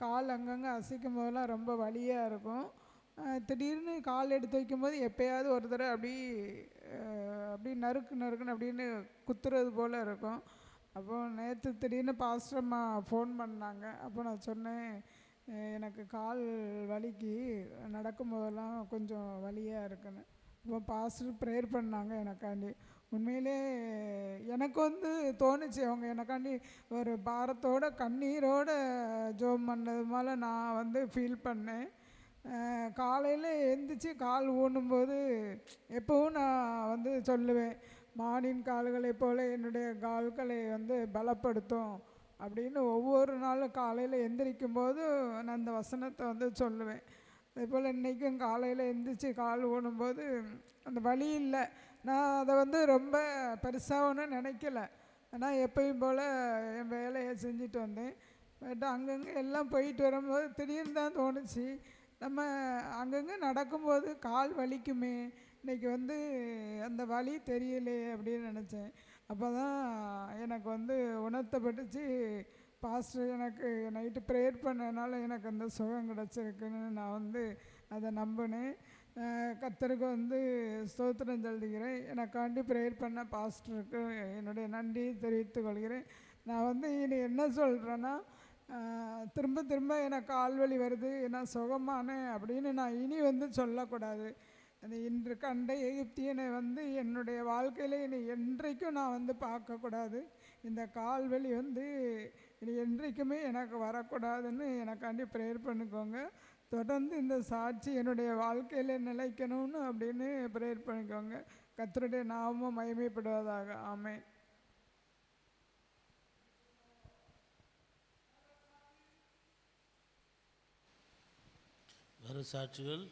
கால் அங்கங்கே அசைக்கும் போதெல்லாம் ரொம்ப வலியாக இருக்கும். திடீர்னு கால் எடுத்து வைக்கும்போது எப்போயாவது ஒரு தடவை அப்படி நறுக்குன்னு அப்படின்னு குத்துறது போல் இருக்கும். அப்போது நேற்று திடீர்னு பாஸ்டர்மா ஃபோன் பண்ணாங்க. அப்போ நான் சொன்னேன், எனக்கு கால் வலிக்கு நடக்கும்போதெல்லாம் கொஞ்சம் வலியாக இருக்குன்னு. இப்போ பாஸ்டர் ப்ரேயர் பண்ணாங்க எனக்காண்டி. உண்மையிலே எனக்கு தோணுச்சு, அவங்க எனக்காண்டி ஒரு பாரத்தோட கண்ணீரோடு ஜெபம் பண்ணது மேலே நான் ஃபீல் பண்ணேன். காலையில் எழுந்திரிச்சு கால் ஊனும்போது எப்போவும் நான் சொல்லுவேன், மானின் கால்களை போல் என்னுடைய கால்களை பலப்படுத்தும் அப்படின்னு ஒவ்வொரு நாளும் காலையில் எந்திரிக்கும் போது நான் அந்த வசனத்தை சொல்லுவேன். அதே போல் இன்றைக்கும் காலையில் எந்திரிச்சு கால் ஊனும்போது அந்த வலி இல்லை. நான் அதை ரொம்ப பெருசாக ஒன்றும் நினைக்கல. ஆனால் எப்பயும் போல் என் வேலையை செஞ்சுட்டு வந்தேன். பட் அங்கங்கே எல்லாம் போயிட்டு வரும்போது திடீர்னு தான் தோணுச்சு, நம்ம அங்கங்கே நடக்கும்போது கால் வலிக்குமே, இன்றைக்கி அந்த வலி தெரியலையே அப்படின்னு நினச்சேன். அப்போ தான் எனக்கு உணர்த்தப்பட்டுச்சு, பாஸ்டர் எனக்கு நைட்டு ப்ரேயர் பண்ணதுனால எனக்கு அந்த சுகம் கிடச்சிருக்குன்னு நான் அதை நம்பினேன். கர்த்தருக்கு ஸ்தோத்திரம் சொல்லுகிறேன். எனக்காண்டி ப்ரேயர் பண்ண பாஸ்டருக்கு என்னுடைய நன்றியை தெரிவித்துக் கொள்கிறேன். நான் இனி என்ன சொல்கிறேன்னா, திரும்ப எனக்கு கால்வலி வருது, நான் சுகமானேன் அப்படின்னு நான் இனி சொல்லக்கூடாது. அந்த இன்று கண்ட எகிப்தியனை என்னுடைய வாழ்க்கையில் இனி என்றைக்கும் நான் பார்க்கக்கூடாது. இந்த கால்வலி இனி என்றைக்குமே எனக்கு வரக்கூடாதுன்னு எனக்காண்டி ப்ரேயர் பண்ணிக்கோங்க. தொடர்ந்து இந்த சாட்சி என்னுடைய வாழ்க்கையில் நிலைக்கணும்னு அப்படின்னு ப்ரேயர் பண்ணிக்கோங்க. கர்த்தருடைய நாமம் மகிமைப்படுவதாக. ஆமென். வேறு சாட்சிகள்?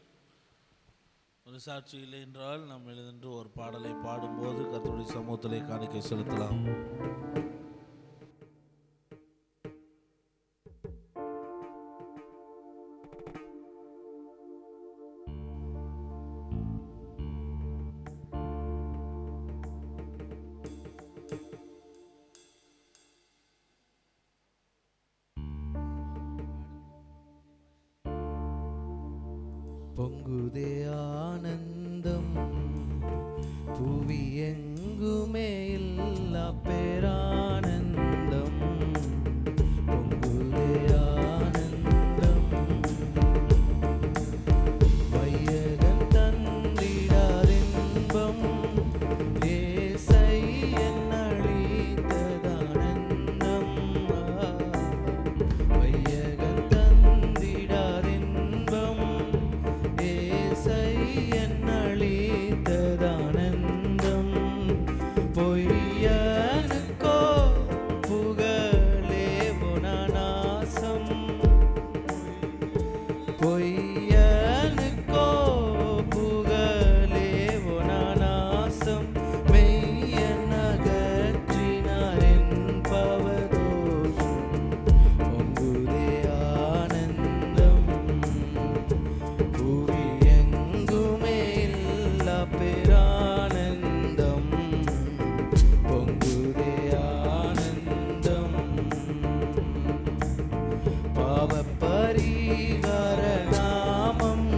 ஒரு சாட்சி இல்லை என்றால் நாம் எழுதின்று ஒரு பாடலை பாடும்போது கர்த்தருடைய சமூகத்திலே காணிக்கை செலுத்தலாம். பொங்குதே ஆனந்தம் புவி எங்குமே இல்லா பேரானந்தம். பொங்குதே ஆனந்தம் வையகன் தந்திடாதின்பம் ஏசையன் அளித்ததானந்தம். வையகன் தந்திடாதின்பம் ஏசையன் அளித்ததானந்தம் பொய்யா பாவப்பரிகார நாமம்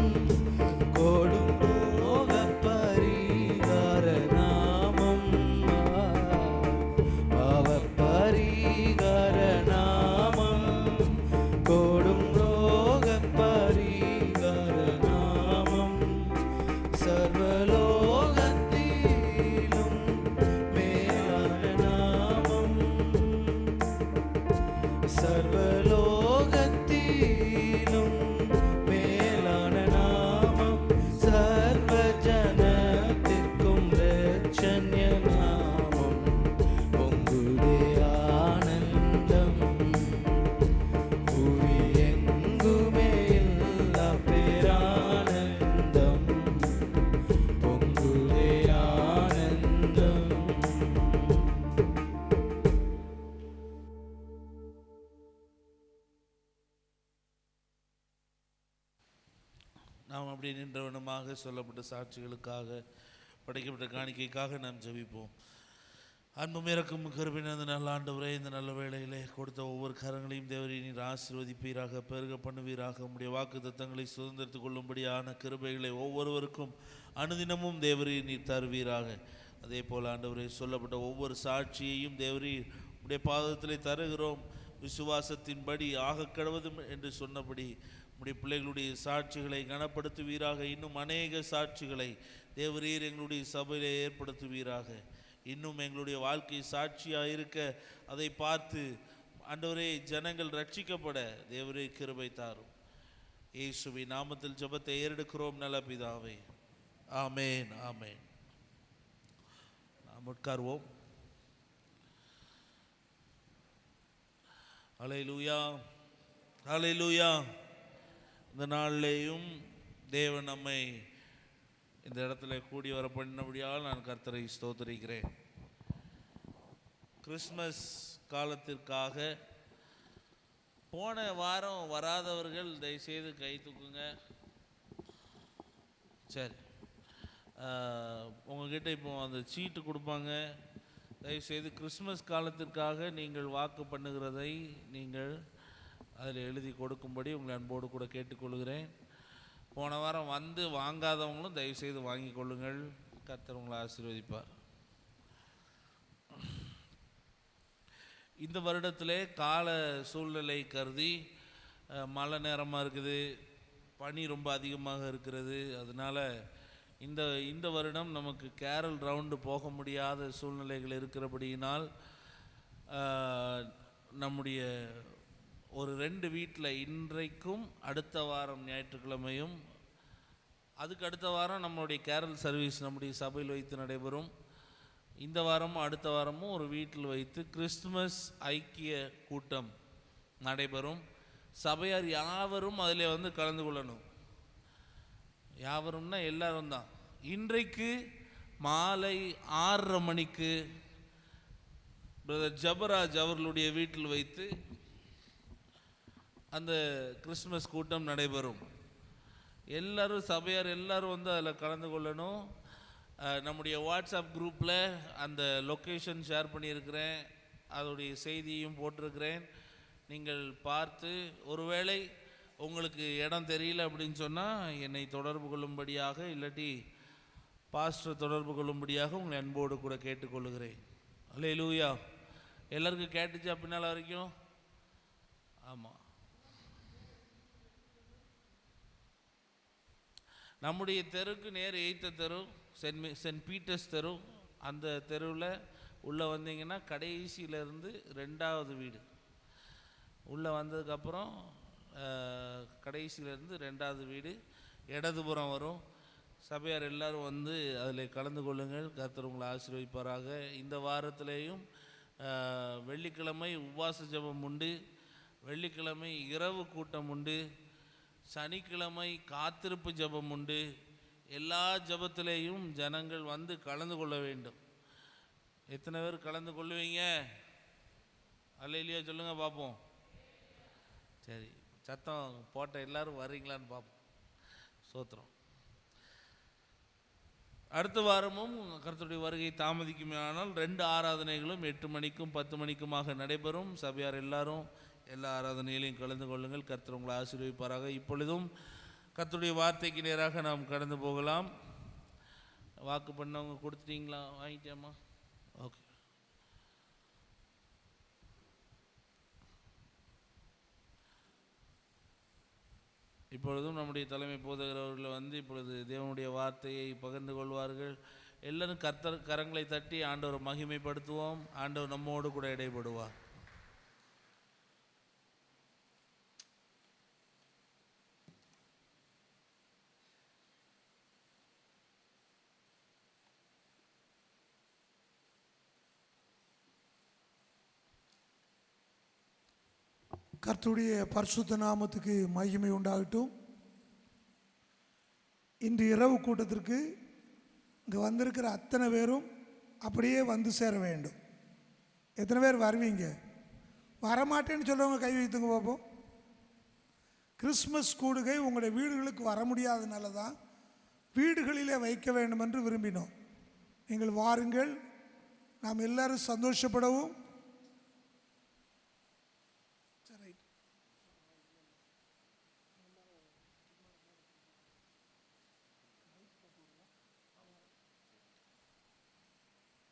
கோடும் ரோகப்பரிகார நாமம் பாவப்பரிகார நாமம் கோடும் ரோகப்பரிகார நாமம் சர்வலோகத்திலும் மேலான நாமம் சர்வலோகத்திலும் மேலான நாமம் சர்வ ஜனத்திற்கும் ரட்சண்ய நாமம் பொங்குதே ஆனந்தம் புவி எங்குமே எல்லா பேரானந்தம் பொங்குதே ஆனந்தம். நாம் அப்படி நின்றவனமாக சொல்லப்பட்ட சாட்சிகளுக்காக படைக்கப்பட்ட காணிக்கைக்காக நாம் ஜெபிப்போம். அன்பும் இறக்கும் கருவின் அந்த நல்ல ஆண்டவரே, இந்த நல்ல வேளையிலே கொடுத்த ஒவ்வொரு கரங்களையும் தேவரே நீர் ஆசீர்வதிப்பீராக, பெருக பண்ணுவீராக. உம்முடைய வாக்கு தத்தங்களை சுதந்திரத்துக் கொள்ளும்படியான கிருபைகளை ஒவ்வொருவருக்கும் அனுதினமும் தேவரே நீர் தருவீராக. அதே போல் ஆண்டவரே சொல்லப்பட்ட ஒவ்வொரு சாட்சியையும் தேவரே உடைய பாதத்திலே தருகிறோம். விசுவாசத்தின்படி ஆக கடவுதும் என்று சொன்னபடி உடைய பிள்ளைகளுடைய சாட்சிகளை கனப்படுத்துவீராக. இன்னும் அநேக சாட்சிகளை தேவரீர் எங்களுடைய சபையிலே ஏற்படுத்துவீராக. இன்னும் எங்களுடைய வாழ்க்கை சாட்சியாக இருக்க அதை பார்த்து ஆண்டவரே ஜனங்கள் ரட்சிக்கப்பட தேவரே கிருபை தாரும். இயேசுவின் நாமத்தில் ஜெபத்தை ஏறெடுக்கிறோம் நல்ல பிதாவே, ஆமேன் ஆமேன். நாம் உட்கார்வோம். ஹல்லேலூயா ஹல்லேலூயா. இந்த நாளிலேயும் தேவன் நம்மை இந்த இடத்துல கூடி வர பண்ணினபடியால் நான் கர்த்தரை ஸ்தோத்திரிக்கிறேன். கிறிஸ்மஸ் காலத்திற்காக போன வாரம் வராதவர்கள் தயவுசெய்து கை தூக்குங்க. சரி, உங்ககிட்ட இப்போ அந்த சீட்டு கொடுப்பாங்க. தயவுசெய்து கிறிஸ்மஸ் காலத்திற்காக நீங்கள் வாக்கு பண்ணுகிறதை நீங்கள் அதில் எழுதி கொடுக்கும்படி உங்களை அன்போடு கூட கேட்டுக்கொள்கிறேன். போன வாரம் வந்து வாங்காதவங்களும் தயவுசெய்து வாங்கி கொள்ளுங்கள். கர்த்தர் உங்களை ஆசீர்வதிப்பார். இந்த வருடத்திலே கால சூழ்நிலை கருதி மழை நேரமாக இருக்குது, பனி ரொம்ப அதிகமாக இருக்கிறது. அதனால் இந்த வருடம் நமக்கு கேரல் ரவுண்டு போக முடியாத சூழ்நிலைகள் இருக்கிறபடியினால் நம்முடைய ஒரு 2 வீட்டில் இன்றைக்கும் அடுத்த வாரம் ஞாயிற்றுக்கிழமையும் அதுக்கு அடுத்த வாரம் நம்மளுடைய கேரல் சர்வீஸ் நம்முடைய சபையில் வைத்து நடைபெறும். இந்த வாரமும் அடுத்த வாரமும் ஒரு வீட்டில் வைத்து கிறிஸ்துமஸ் ஐக்கிய கூட்டம் நடைபெறும். சபையார் யாவரும் அதில் வந்து கலந்து கொள்ளணும். யாவரும்னா எல்லாரும் தான். இன்றைக்கு மாலை 6:30 மணிக்கு பிரதர் ஜபராஜ் அவர்களுடைய வீட்டில் வைத்து அந்த கிறிஸ்மஸ் கூட்டம் நடைபெறும். எல்லோரும் சபையார் எல்லோரும் வந்து அதில் கலந்து கொள்ளணும். நம்முடைய வாட்ஸ்அப் குரூப்பில் அந்த லொக்கேஷன் ஷேர் பண்ணியிருக்கிறேன், அதோடைய செய்தியும் போட்டிருக்கிறேன். நீங்கள் பார்த்து ஒருவேளை உங்களுக்கு இடம் தெரியல அப்படின்னு சொன்னால் என்னை தொடர்பு கொள்ளும்படியாக, இல்லாட்டி பாஸ்டர் தொடர்பு கொள்ளும்படியாக உங்களை அன்போடு கூட கேட்டுக்கொள்ளுகிறேன். அல்லேலூயா. எல்லாருக்கும் கேட்டுச்சா பின்னால் வரைக்கும்? ஆமாம். நம்முடைய தெருக்கு நேர் எய்த்த தெரு சென்ட் பீட்டர்ஸ் தெரு. அந்த தெருவில் உள்ளே வந்தீங்கன்னா கடைசியிலேருந்து 2வது வீடு. உள்ளே வந்ததுக்கப்புறம் கடைசியிலேருந்து 2வது வீடு இடதுபுறம் வரும். சபையார் எல்லோரும் வந்து அதில் கலந்து கொள்ளுங்கள். கர்த்தர் உங்களை ஆசீர்வதிப்பாராக. இந்த வாரத்திலேயும் வெள்ளிக்கிழமை உபவாச ஜெபம் உண்டு, வெள்ளிக்கிழமை இரவு கூட்டம் உண்டு, சனிக்கிழமை காத்திருப்பு ஜெபம் உண்டு. எல்லா ஜெபத்திலேயும் ஜனங்கள் வந்து கலந்து கொள்ள வேண்டும். எத்தனை பேர் கலந்து கொள்ளுவீங்க? அல்லேலூயா சொல்லுங்க பார்ப்போம். சரி, சத்தம் போட்ட எல்லாரும் வர்றீங்களான்னு பார்ப்போம். சோத்திரம். அடுத்த வாரமும் கர்த்தருடைய வருகை தாமதிக்குமே ஆனால் 2 ஆராதனைகளும் 8 மணிக்கும் 10 மணிக்குமாக நடைபெறும். சபையார் எல்லாரும் எல்லா ஆராதனையிலையும் கலந்து கொள்ளுங்கள். கர்த்தர் உங்களை ஆசீர்வதிப்பாராக. இப்பொழுதும் கர்த்தருடைய வார்த்தைக்கு நேராக நாம் கடந்து போகலாம். வாக்கு பண்ணவங்க கொடுத்துட்டீங்களா? வாங்கிட்டேம்மா. ஓகே. இப்பொழுதும் நம்முடைய தலைமை போதகர் அவர்கள் இப்பொழுது தேவனுடைய வார்த்தையை பகிர்ந்து கொள்வார்கள். எல்லாரும் கர்த்தர் கரங்களை தட்டி ஆண்டவர் மகிமைப்படுத்துவோம். ஆண்டவர் நம்மோடு கூட இடைப்படுவார். கர்த்தருடைய பரிசுத்த நாமத்துக்கு மகிமை உண்டாகட்டும். இன்று இரவு கூட்டத்திற்கு இங்கே வந்திருக்கிற அத்தனை பேரும் அப்படியே வந்து சேர வேண்டும். எத்தனை பேர் வருவீங்க? வரமாட்டேன்னு சொல்கிறவங்க கை வைத்துங்க பார்ப்போம். கிறிஸ்மஸ் கூடுகை உங்களுடைய வீடுகளுக்கு வர முடியாதனால தான் வீடுகளிலே வைக்க வேண்டும் என்று விரும்பினோம். நீங்கள் வாருங்கள், நாம் எல்லாரும் சந்தோஷப்படவும்.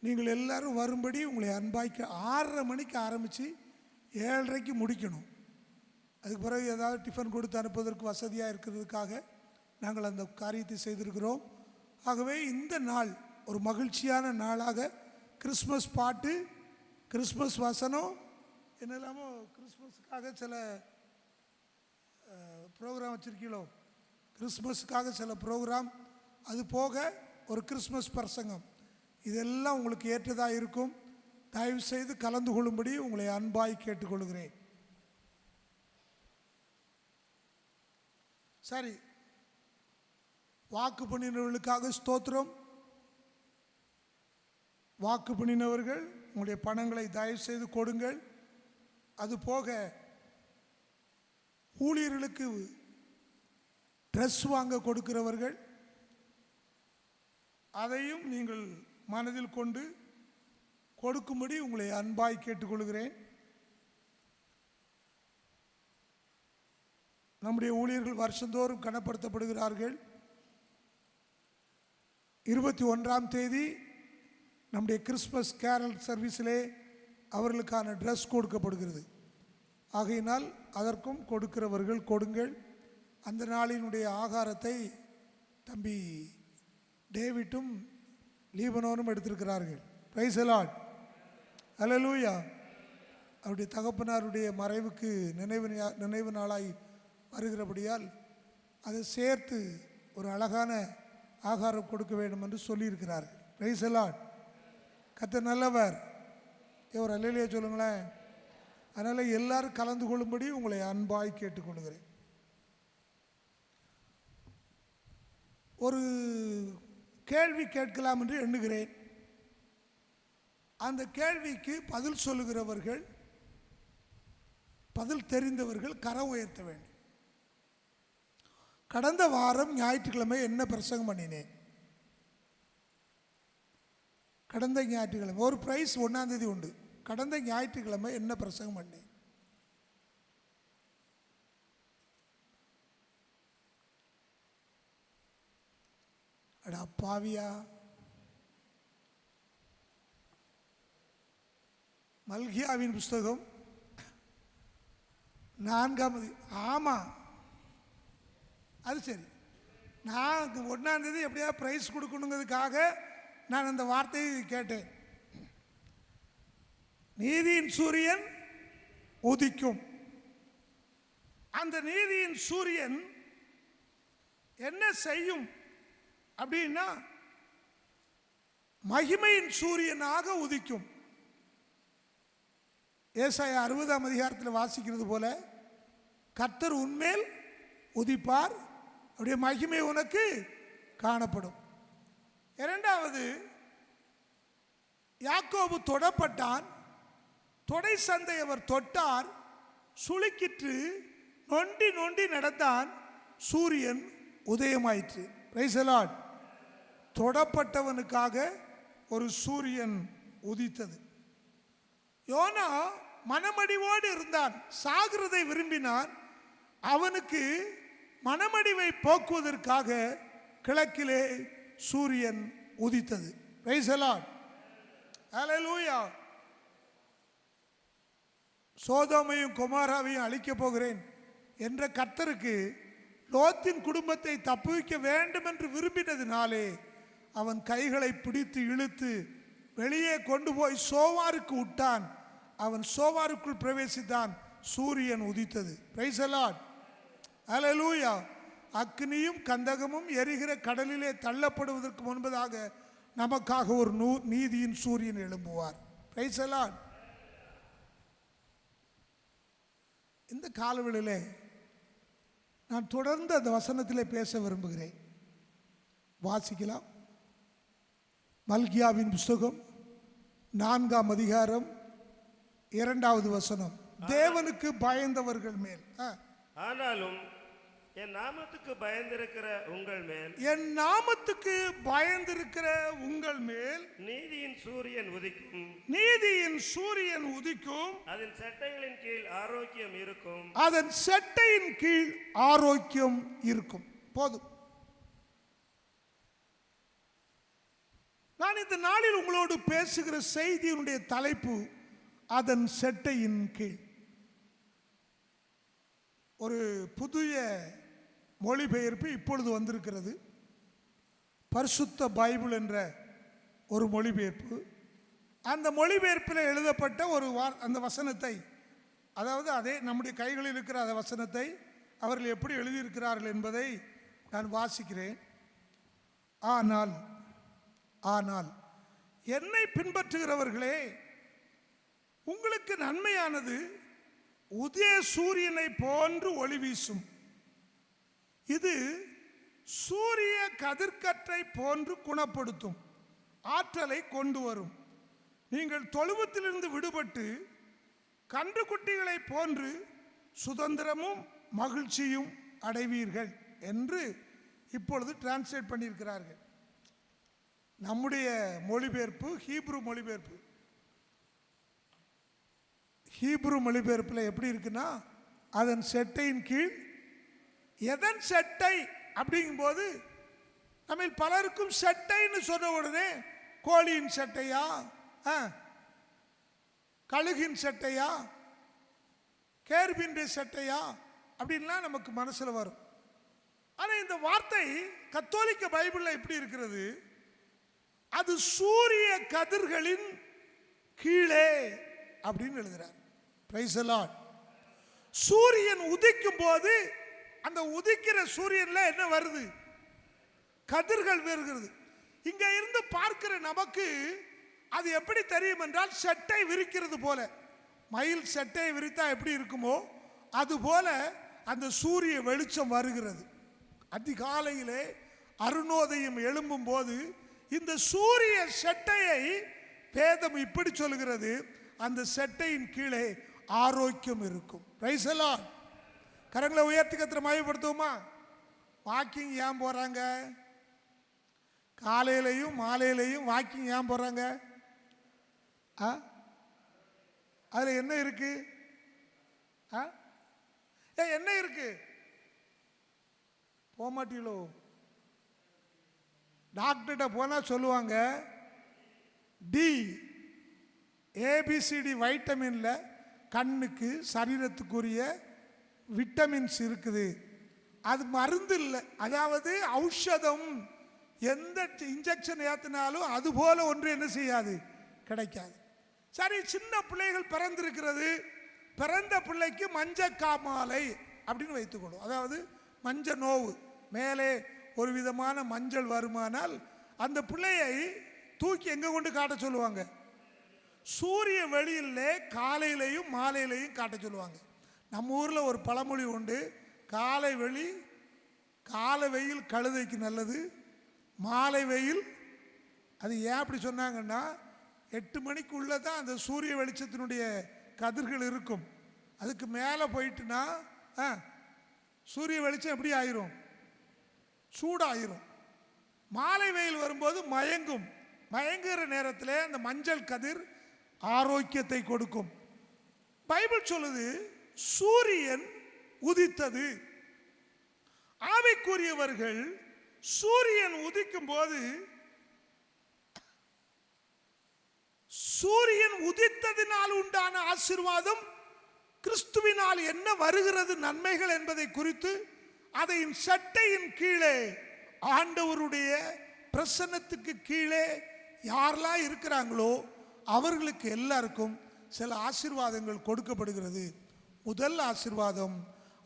நீங்கள் எல்லாரும் வரும்படி உங்களை அன்பாய்க்க 6:30 மணிக்கு ஆரம்பித்து 7:30க்கு முடிக்கணும். அதுக்கு பிறகு ஏதாவது டிஃபன் கொடுத்து அனுப்புவதற்கு வசதியாக இருக்கிறதுக்காக நாங்கள் அந்த காரியத்தை செய்திருக்கிறோம். ஆகவே இந்த நாள் ஒரு மகிழ்ச்சியான நாளாக கிறிஸ்மஸ் பாட்டு, கிறிஸ்மஸ் வசனம், என்னெல்லாமோ கிறிஸ்மஸுக்காக சில ப்ரோக்ராம் வச்சுருக்கீங்களோ, கிறிஸ்மஸுக்காக சில ப்ரோக்ராம், அது போக ஒரு கிறிஸ்மஸ் பிரசங்கம், இதெல்லாம் உங்களுக்கு ஏற்றதாக இருக்கும். தயவு செய்து கலந்து கொள்ளும்படி உங்களை அன்பாய் கேட்டுக்கொள்கிறேன். சரி, வாக்கு பண்ணினவர்களுக்காக ஸ்தோத்திரம். வாக்கு பண்ணினவர்கள் உங்களுடைய பணங்களை தயவு செய்து கொடுங்கள். அது போக ஊழியர்களுக்கு ட்ரெஸ் வாங்க கொடுக்கிறவர்கள், அதையும் நீங்கள் மனதில் கொண்டு கொடுக்கும்படி உங்களை அன்பாய் கேட்டுக்கொள்கிறேன். நம்முடைய ஊழியர்கள் வருஷந்தோறும் கனப்படுத்தப்படுகிறார்கள். 21ஆம் தேதி நம்முடைய கிறிஸ்மஸ் கேரல் சர்வீஸிலே அவர்களுக்கான ட்ரெஸ் கொடுக்கப்படுகிறது. ஆகையினால் அதற்கும் கொடுக்கிறவர்கள் கொடுங்கள். அந்த நாளினுடைய ஆகாரத்தை தம்பி டேவிட்டும் லீபனோனும் எடுத்திருக்கிறார்கள். பிரைஸ் தி லார்ட், ஹல்லேலூயா. அவருடைய தகப்பனாருடைய மறைவுக்கு நினைவு நாளாய் வருகிறபடியால் அதை சேர்த்து ஒரு அழகான ஆகாரம் கொடுக்க வேண்டும் என்று சொல்லியிருக்கிறார்கள். Price the Lord. கர்த்தர் நல்லவர். ஒரு அல்லேலூயா சொல்லுங்களேன். அதனால் எல்லாரும் கலந்து கொள்ளும்படி உங்களை அன்பாய் கேட்டுக்கொள்கிறேன். ஒரு கேள்வி கேட்கலாம் என்று எண்ணுகிறேன். அந்த கேள்விக்கு பதில் சொல்லுகிறவர்கள், பதில் தெரிந்தவர்கள் கரம் உயர்த்த வேண்டும். கடந்த வாரம் ஞாயிற்றுக்கிழமை என்ன பிரசங்கம் பண்ணினேன்? கடந்த ஞாயிற்றுக்கிழமை ஒரு பிரைஸ் 1ஆம் தேதி உண்டு. கடந்த ஞாயிற்றுக்கிழமை என்ன பிரசங்கம் பண்ணேன்? அடா பாவியா, மல்கியாவின் புஸ்தகம் 4ஆம். ஆமாம், அது சரி. நான் 1ஆம் தேதி எப்படியா ப்ரைஸ் கொடுக்கணுங்கிறதுக்காக நான் அந்த வார்த்தையை கேட்டேன். நீதியின் சூரியன் உதிக்கும். அந்த நீதியின் சூரியன் என்ன செய்யும் அப்படின்னா, மகிமையின் சூரியனாக உதிக்கும். ஏசாயா 60ஆம் அதிகாரத்தில் வாசிக்கிறது போல, கர்த்தர் உன்மேல் உதிப்பார், அவருடைய மகிமை உனக்கு காணப்படும். இரண்டாவது, யாக்கோபு தொடப்பட்டான், தொடை சந்தை அவர் தொட்டார், சுளுக்கிற்று, நொண்டி நொண்டி நடந்தான், சூரியன் உதயமாயிற்று. Price the Lord. தொடப்பட்டவனுக்காக ஒரு சூரியன் உதித்தது. யோனா மனமடிவோடு இருந்தான், சாகிறதை விரும்பினான். அவனுக்கு மனமடிவை போக்குவதற்காக கிழக்கிலே சூரியன் உதித்தது. Praise the Lord. ஹல்லேலூயா. சோதோமையும் கொமாராவையும் அழிக்கப் போகிறேன் என்ற கர்த்தருக்கு லோத்தின் குடும்பத்தை தப்புவிக்க வேண்டும் என்று விரும்பினதினாலே அவன் கைகளை பிடித்து இழுத்து வெளியே கொண்டு போய் சோவாருக்கு விட்டான். அவன் சோவாருக்குள் பிரவேசித்தான். சூரியன் உதித்தது. Praise the Lord. ஹல்லேலூயா. அக்னியும் கந்தகமும் எரிகிற கடலிலே தள்ளப்படுவதற்கு முன்பதாக நமக்காக ஒரு நீதியின் சூரியன் எழும்புவார். Price the Lord. இந்த காலவெளியிலே நான் தொடர்ந்து அந்த வசனத்திலே பேச விரும்புகிறேன். வாசிக்கலாம். மல்கியாவின் புஸ்தகம் 4ஆம் அதிகாரம் 2வது வசனம். தேவனுக்கு பயந்தவர்கள் மேல், ஆனாலும் என் நாமத்துக்கு பயந்திருக்கிற உங்கள் மேல், என் நாமத்துக்கு பயந்திருக்கிற உங்கள் மேல் நீதியின் சூரியன் உதிக்கும், நீதியின் சூரியன் உதிக்கும், அதன் சட்டைகளின் கீழ் ஆரோக்கியம் இருக்கும், அதன் சட்டையின் கீழ் ஆரோக்கியம் இருக்கும். போதும். நான் இந்த நாளில் உங்களோடு பேசுகிற செய்தியினுடைய தலைப்பு அதன் சட்டையின் கீழ். ஒரு புதிய மொழிபெயர்ப்பு இப்பொழுது வந்திருக்கிறது. பரிசுத்த பைபிள் என்ற ஒரு மொழிபெயர்ப்பு. அந்த மொழிபெயர்ப்பில் எழுதப்பட்ட அந்த வசனத்தை, அதாவது அதே நம்முடைய கைகளில் இருக்கிற அந்த வசனத்தை அவர்கள் எப்படி எழுதியிருக்கிறார்கள் என்பதை நான் வாசிக்கிறேன். ஆனால் என்னை பின்பற்றுகிறவர்களே, உங்களுக்கு நன்மையானது உதய சூரியனை போன்று ஒளி வீசும். இது சூரிய கதிர்க்கற்றை போன்று குணப்படுத்தும், ஆற்றலை கொண்டு வரும். நீங்கள் தொழுவத்திலிருந்து விடுபட்டு கன்றுக்குட்டிகளை போன்று சுதந்திரமும் மகிழ்ச்சியும் அடைவீர்கள் என்று இப்பொழுது டிரான்ஸ்லேட் பண்ணியிருக்கிறார்கள். நம்முடைய மொழிபெயர்ப்பு ஹீப்ரு மொழிபெயர்ப்பு. ஹீப்ரு மொழிபெயர்ப்பில் எப்படி இருக்குன்னா, அதன் செட்டையின் கீழ். எதன் செட்டை அப்படிங்கும்போது நம்ம பலருக்கும் செட்டைன்னு சொன்ன உடனே கோழியின் செட்டையா, கழுகின் செட்டையா, கேர்பின் செட்டையா அப்படின்லாம் நமக்கு மனசில் வரும். ஆனால் இந்த வார்த்தை கத்தோலிக்க பைபிளில் எப்படி இருக்கிறது? அது சூரிய கதிர்களின் கீழே அப்படின்னு எழுதுறார். Price the Lord. சூரியன் உதிக்கும் போது அந்த உதிக்கிற சூரியன்ல என்ன வருது? கதிர்கள் வருகிறது. இங்க இருந்து பார்க்கிற நமக்கு அது எப்படி தெரியும் என்றால், செட்டை விரிக்கிறது போல, மயில் செட்டையை விரித்தா எப்படி இருக்குமோ அது போல அந்த சூரிய வெளிச்சம் வருகிறது. அதிகாலையிலே அருணோதயம் எழும்பும் போது இந்த சூரிய செட்டையை வேதம் இப்படி சொல்கிறது, அந்த செட்டையின் கீழே ஆரோக்கியம் இருக்கும். Price the Lord. கரங்களை உயர்த்தி கத்திர மகிமைப்படுத்துவோமா? வாக்கிங் ஏன் போறாங்க? காலையிலையும் மாலையிலையும் வாக்கிங் ஏன் போறாங்க? அதுல என்ன இருக்கு? என்ன இருக்கு? போக மாட்டீங்களோ? டாக்டர்கிட்ட போனால் சொல்லுவாங்க, டி ஏபிசிடி வைட்டமினில் கண்ணுக்கு சரீரத்துக்குரிய விட்டமின்ஸ் இருக்குது. அது மருந்து இல்லை, அதாவது ஔஷதம். எந்த இன்ஜெக்ஷன் ஏற்றினாலும் அது போல ஒன்று என்ன செய்யாது, கிடைக்காது. சரி, சின்ன பிள்ளைகள் பிறந்திருக்கிறது, பிறந்த பிள்ளைக்கு மஞ்சள் காமாலை அப்படின்னு வைத்துக்கொள்ளும். அதாவது மஞ்சள் நோவு, மேலே ஒரு விதமான மஞ்சள் வருமானால் அந்த பிள்ளையை தூக்கி எங்கே கொண்டு காட்ட சொல்லுவாங்க? சூரிய வெளியிலே காலையிலையும் மாலையிலையும் காட்ட சொல்லுவாங்க. நம்ம ஊரில் ஒரு பழமொழி உண்டு, காலை வெயில் கழுதைக்கு நல்லது, மாலை வெயில். அது ஏன் அப்படி சொன்னாங்கன்னா, 8 மணிக்குள்ளே தான் அந்த சூரிய வெளிச்சத்தினுடைய கதிர்கள் இருக்கும். அதுக்கு மேலே போயிட்டுனா சூரிய வெளிச்சம் எப்படி ஆயிரும்? சூடாயிரும். மாலை வெயில் வரும்போது மயங்குகிற நேரத்தில் அந்த மஞ்சள் கதிர் ஆரோக்கியத்தை கொடுக்கும். பைபிள் சொல்லுது சூரியன் உதித்தது. ஆவிக்குரியவர்கள் சூரியன் உதிக்கும் போது சூரியன் உதித்ததினால் உண்டான ஆசீர்வாதம், கிறிஸ்துவினால் என்ன வருகிறது நன்மைகள் என்பதை குறித்து அதையின் சட்டையின் கீழே ஆண்டவருடைய பிரசன்னத்துக்கு கீழே யாரெல்லாம் இருக்கிறாங்களோ அவர்களுக்கு எல்லாருக்கும் சில ஆசீர்வாதங்கள் கொடுக்கப்படுகிறது. முதல் ஆசீர்வாதம்,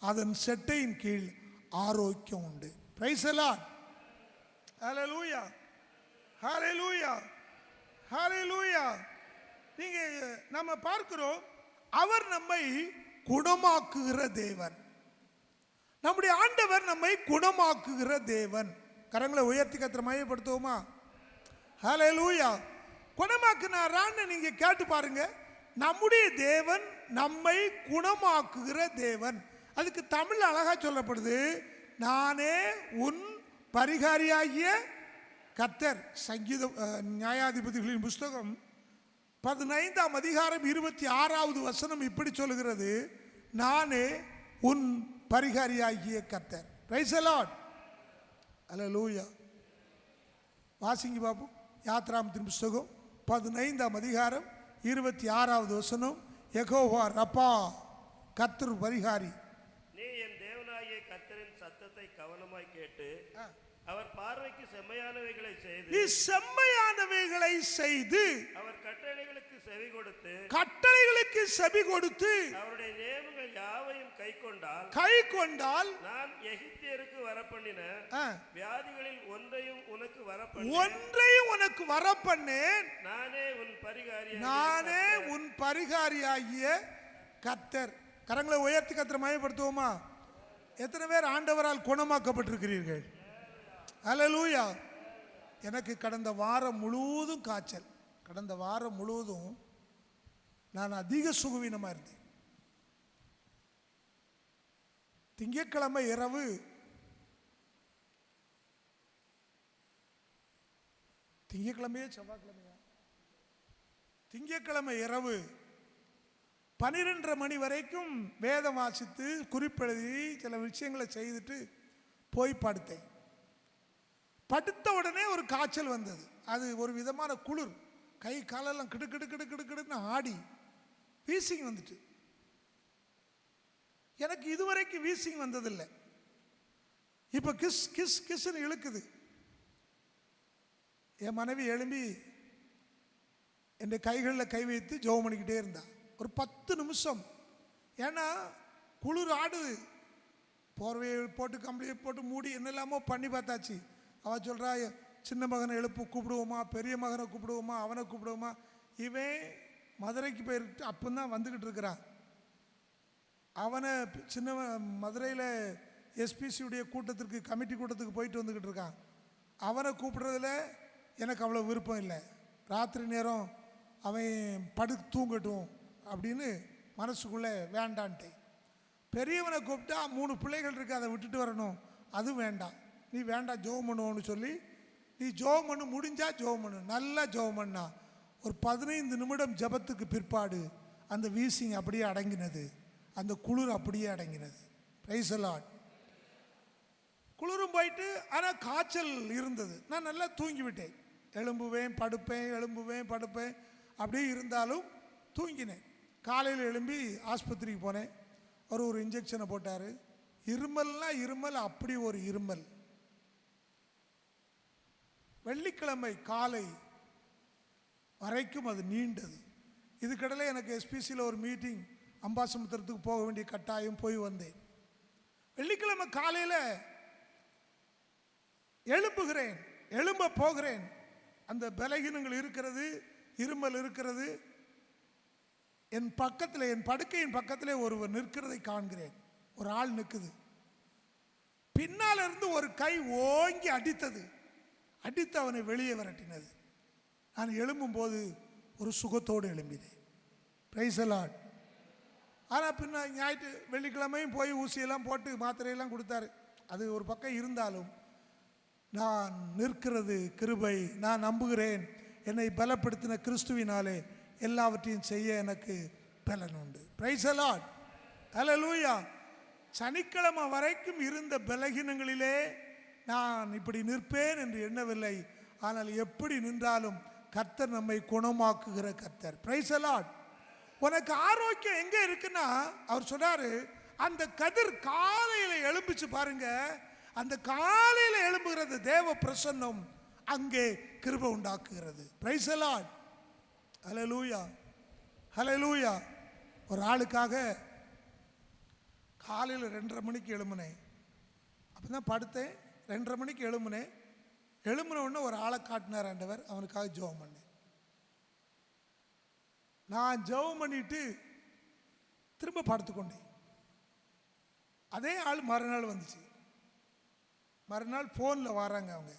அதன் செட்டையின் கீழ் ஆரோக்கியம் உண்டு. Praise the Lord. Hallelujah, hallelujah, hallelujah. நீங்க நம்ம பார்க்கிறோம், அவர் நம்மை குணமாக்குகிற தேவன். நம்முடைய ஆண்டவர் நம்மை குணமாக்குகிற தேவன். கரங்களை உயர்த்தி கர்த்தரை மையப்படுத்துவோமா? ஹல்லேலூயா. குணமாக்குனாரான்னு நீங்க கேட்டு பாருங்க. நம்முடைய தேவன் நம்மை குணமாக்குகிற தேவன். அதுக்கு தமிழ் அழகா சொல்லப்படுது, நானே உன் பரிகாரியாகிய கர்த்தர். சங்கீதம் நியாயாதிபதிகளின் புஸ்தகம் 15ஆம் அதிகாரம் 26வது வசனம் இப்படி சொல்லுகிறது, நானே உன் பரிகாரியாகிய கர்த்தர். Praise the Lord. ஹல்லேலூயா. வாசிங்க பாபு. யாத்ராமத்தின் புஸ்தகம் 15ஆம் அதிகாரம் 26வது வசனம். யெகோவா ரப்பா, கர்த்தர் பரிகாரி. நீ என் தேவனாகிய கர்த்தரின் சத்தத்தை கவனமாய் கேட்டு அவர் பார்வைக்கு செம்மையானவைகளை செய்து, நீ செம்மையானவைகளை செய்து, அவர் கட்டளைகளுக்கு செவி கொடுத்து, கட்டளைகளுக்கு செவி கொடுத்து, அவருடைய நியமங்கள் யாவையும் கை கொண்டால் நான் எகிப்தியருக்கு வரப்பண்ணின வியாதிகளில் ஒன்றையும் உனக்கு வரப்பண்ணேன். நானே உன் பரிகாரியாகிய கர்த்தர். கரங்களை உயர்த்தி கர்த்தரை மயப்படுத்துவோமா? எத்தனை பேர் ஆண்டவரால் குணமாக்கப்பட்டிருக்கிறீர்கள்? ஹல்லேலூயா. எனக்கு கடந்த வாரம் முழுவதும் காய்ச்சல். கடந்த வாரம் முழுவதும் நான் அதிக சுகவீனமாக இருந்தேன். திங்கட்கிழமை இரவு திங்கட்கிழமை இரவு 12:30 மணி வரைக்கும் வேதம் வாசித்து குறிப்பெழுதி சில விஷயங்களை செய்துட்டு போய் படுத்தேன். படுத்த உடனே ஒரு காய்ச்சல் வந்தது. அது ஒரு விதமான குளிர், கை காலெல்லாம் கிடு கிடு கிடு கிடு கிடுன்னு ஆடி வீசிங் வந்துட்டு. எனக்கு இதுவரைக்கும் வீசிங் வந்ததில்லை. இப்போ கிஸ் கிஸ் கிஸ்ன்னு இழுக்குது. என் மனைவி எழும்பி என் கைகளில் கை வைத்து ஜெபம் பண்ணிக்கிட்டே இருந்தா ஒரு 10 நிமிஷம். ஏன்னா குளிர் ஆடுது. போர்வையை போட்டு கம்பளியை போட்டு மூடி என்னெல்லாமோ பண்ணி பார்த்தாச்சு. அவள் சொல்கிறா, சின்ன மகனை எழுப்பு கூப்பிடுவோமா, பெரிய மகனை கூப்பிடுவோமா, அவனை கூப்பிடுவோமா. இவன் மதுரைக்கு போயிட்டு அப்போதான் வந்துக்கிட்டு இருக்கிறான். அவனை சின்ன மதுரையில் எஸ்பிசியுடைய கூட்டத்திற்கு, கமிட்டி கூட்டத்துக்கு போயிட்டு வந்துக்கிட்டு இருக்கான். அவனை கூப்பிடுறதுல எனக்கு அவ்வளோ விருப்பம் இல்லை. ராத்திரி நேரம் அவன் படுத்து தூங்கட்டும் அப்படின்னு மனசுக்குள்ளே வேண்டான்ட்டேன். பெரியவனை கூப்பிட்டா 3 பிள்ளைகள் இருக்கு, அதை விட்டுட்டு வரணும், அது வேண்டாம், நீ வேண்டாம் ஜெபம் பண்ணுவோன்னு சொல்லி, நீ ஜெபம் பண்ணு, முடிஞ்சா ஜெபம் பண்ணு, நல்லா ஜெபம் பண்ணா. ஒரு 15 நிமிடம் ஜெபத்துக்கு பிற்பாடு அந்த வீசிங் அப்படியே அடங்கினது, அந்த குளிர் அப்படியே அடங்கினது. Price the Lord. குளிரும் போயிட்டு, ஆனால் காய்ச்சல் இருந்தது. நான் நல்லா தூங்கி விட்டேன். எழும்புவேன் படுப்பேன், எழும்புவேன் படுப்பேன், அப்படியே இருந்தாலும் தூங்கினேன். காலையில் எழும்பி ஆஸ்பத்திரிக்கு போனேன். ஒரு இன்ஜெக்ஷனை போட்டார். இருமல்னால் இருமல், அப்படி ஒரு இருமல். வெள்ளிக்கிழமை காலை வரைக்கும் அது நீண்டது. இதுக்கிடையில் எனக்கு எஸ்பிசியில் ஒரு மீட்டிங், அம்பாசமுத்திரத்துக்கு போக வேண்டிய கட்டாயம், போய் வந்தேன். வெள்ளிக்கிழமை காலையில் எழும்புகிறேன், எழும்ப போகிறேன். அந்த பலகீனங்கள் இருக்கிறது, இருமல் இருக்கிறது. என் பக்கத்தில், என் படுக்கையின் பக்கத்தில் ஒருவர் நிற்கிறதை காண்கிறேன். ஒரு ஆள் நிற்குது. பின்னால் இருந்து ஒரு கை ஓங்கி அடித்தது. அடித்து அவனை வெளியே விரட்டினது. நான் எழும்பும்போது ஒரு சுகத்தோடு எழும்பினேன். Price the Lord. ஆனால் பின்ன வெள்ளிக்கிழமையும் போய் ஊசியெல்லாம் போட்டு மாத்திரையெல்லாம் கொடுத்தாரு. அது ஒரு பக்கம் இருந்தாலும் நான் நிற்கிறது கிருபை. நான் நம்புகிறேன், என்னை பலப்படுத்தின கிறிஸ்துவினாலே எல்லாவற்றையும் செய்ய எனக்கு பலன் உண்டு. Praise the Lord. ஹல்லேலூயா. சனிக்கிழமை வரைக்கும் இருந்த பலகீனங்களிலே நான் இப்படி நிற்பேன் என்று எண்ணவில்லை. ஆனால் எப்படி நின்றாலும் கர்த்தர் நம்மை குணமாக்குகிற கர்த்தர். Praise the Lord. உனக்கு ஆரோக்கியம் எங்க இருக்குன்னா அவர் சொன்னாரு, அந்த கதிர் காலையில எழும்பிச்சு பாருங்க, அந்த காலையில எழும்புகிறது தேவ பிரசன்னம் அங்கே கிருபை உண்டாக்குகிறது. Praise the Lord. Hallelujah, hallelujah. ஒரு ஆளுக்காக காலையில் 2:30 மணிக்கு எழும்புனேன். அப்போ தான் படுத்தேன். 2:30 மணிக்கு எழும்புன உடனே ஒரு ஆளை காட்டினார் ஆண்டவர். அவனுக்காக ஜெபம் பண்ணேன். நான் ஜெபம் பண்ணிட்டு திரும்ப படுத்துக்கொண்டேன். அதே ஆள் மறுநாள் வந்துச்சு. மறுநாள் ஃபோனில் வராங்க அவங்க.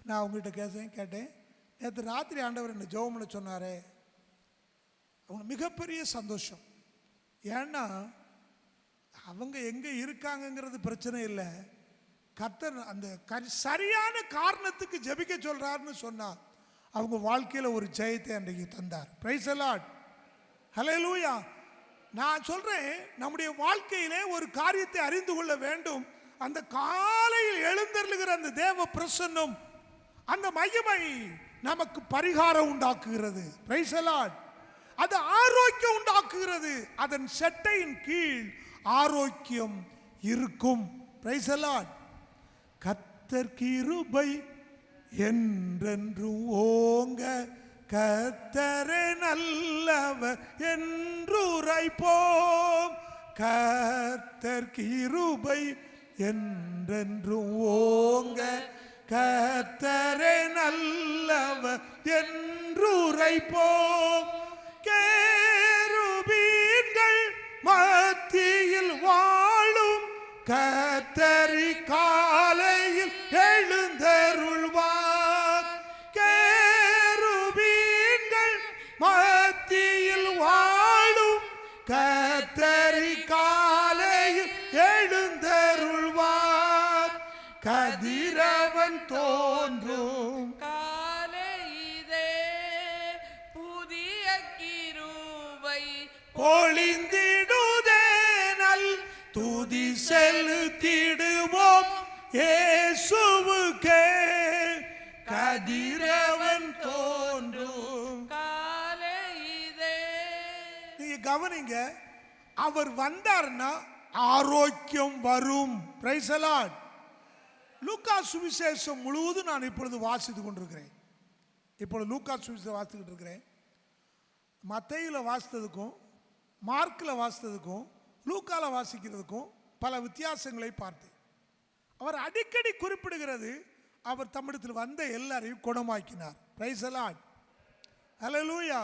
நான் அவங்ககிட்ட கேட்டேன், நேற்று ராத்திரி ஆண்டவர் என்ன ஜெபம் பண்ண சொன்னாரே. அவங்க மிகப்பெரிய சந்தோஷம். ஏன்னா அவங்க எங்கே இருக்காங்கங்கிறது பிரச்சனை இல்லை. கர்த்தர் அந்த சரியான காரணத்துக்கு ஜெபிக்க சொல்கிறாருன்னு சொன்னால் அவங்க வாழ்க்கையில் ஒரு ஜெயத்தை அன்றைக்கு தந்தார். Praise the Lord. ஹல்லேலூயா. நான் சொல்கிறேன், நம்முடைய வாழ்க்கையிலே ஒரு காரியத்தை அறிந்து கொள்ள வேண்டும். அந்த காலையில் எழுந்தருளுகிற அந்த தேவ பிரசன்னம், அந்த மகிமை நமக்கு பரிகாரம் உண்டாக்குகிறது. Praise the Lord. அது ஆரோக்கியம் உண்டாக்குகிறது. அதன் செட்டையின் கீழ் ஆரோக்கியம் இருக்கும். Price the Lord. கர்த்தர் கிருபை என்றென்றும் ஓங்க, கர்த்தரே நல்லவர் என்றுரைப்போம். கர்த்தர் கிருபை என்றென்றும் ஓங்க, கர்த்தரே நல்லவர் என்றுரைப்போம். கேருபீன்கள் மத்தியில் வாழும் கர்த்தரி காலையில் எழுந்தருள்வார். கேருபீன்கள் மத்தியில் வாழும் கர்த்தரி காலையில் எழுந்தருள்வார். கதிரவன் தோன்றும் காலையிலே புதிய கிருபை பொழிந்திடுதே, நல் துதி செலுத்திடுவோம் இயேசுவுக்கே. கதிரவன் தோன்றும் காலையிலே. நீங்க கவனிங்க, அவர் வந்தார்னா ஆரோக்கியம் வரும். Price the Lord. லூக்கா சுவிசேஷம் முழுவதும் நான் இப்பொழுது வாசித்து கொண்டிருக்கிறேன். இப்பொழுது லூக்கா சுவிசேஷம் வாசித்துக்கிட்டு இருக்கிறேன். மத்தேயுல வாசித்ததுக்கும் மார்க்கில் வாசித்ததுக்கும் லூக்கால வாசிக்கிறதுக்கும் பல வித்தியாசங்களை பார்த்தேன். அவர் அடிக்கடி குறிப்பிடுகிறது, அவர் தம்மிடத்தில் வந்த எல்லாரையும் குணமாக்கினார். Price the Lord. ஹல்லேலூயா.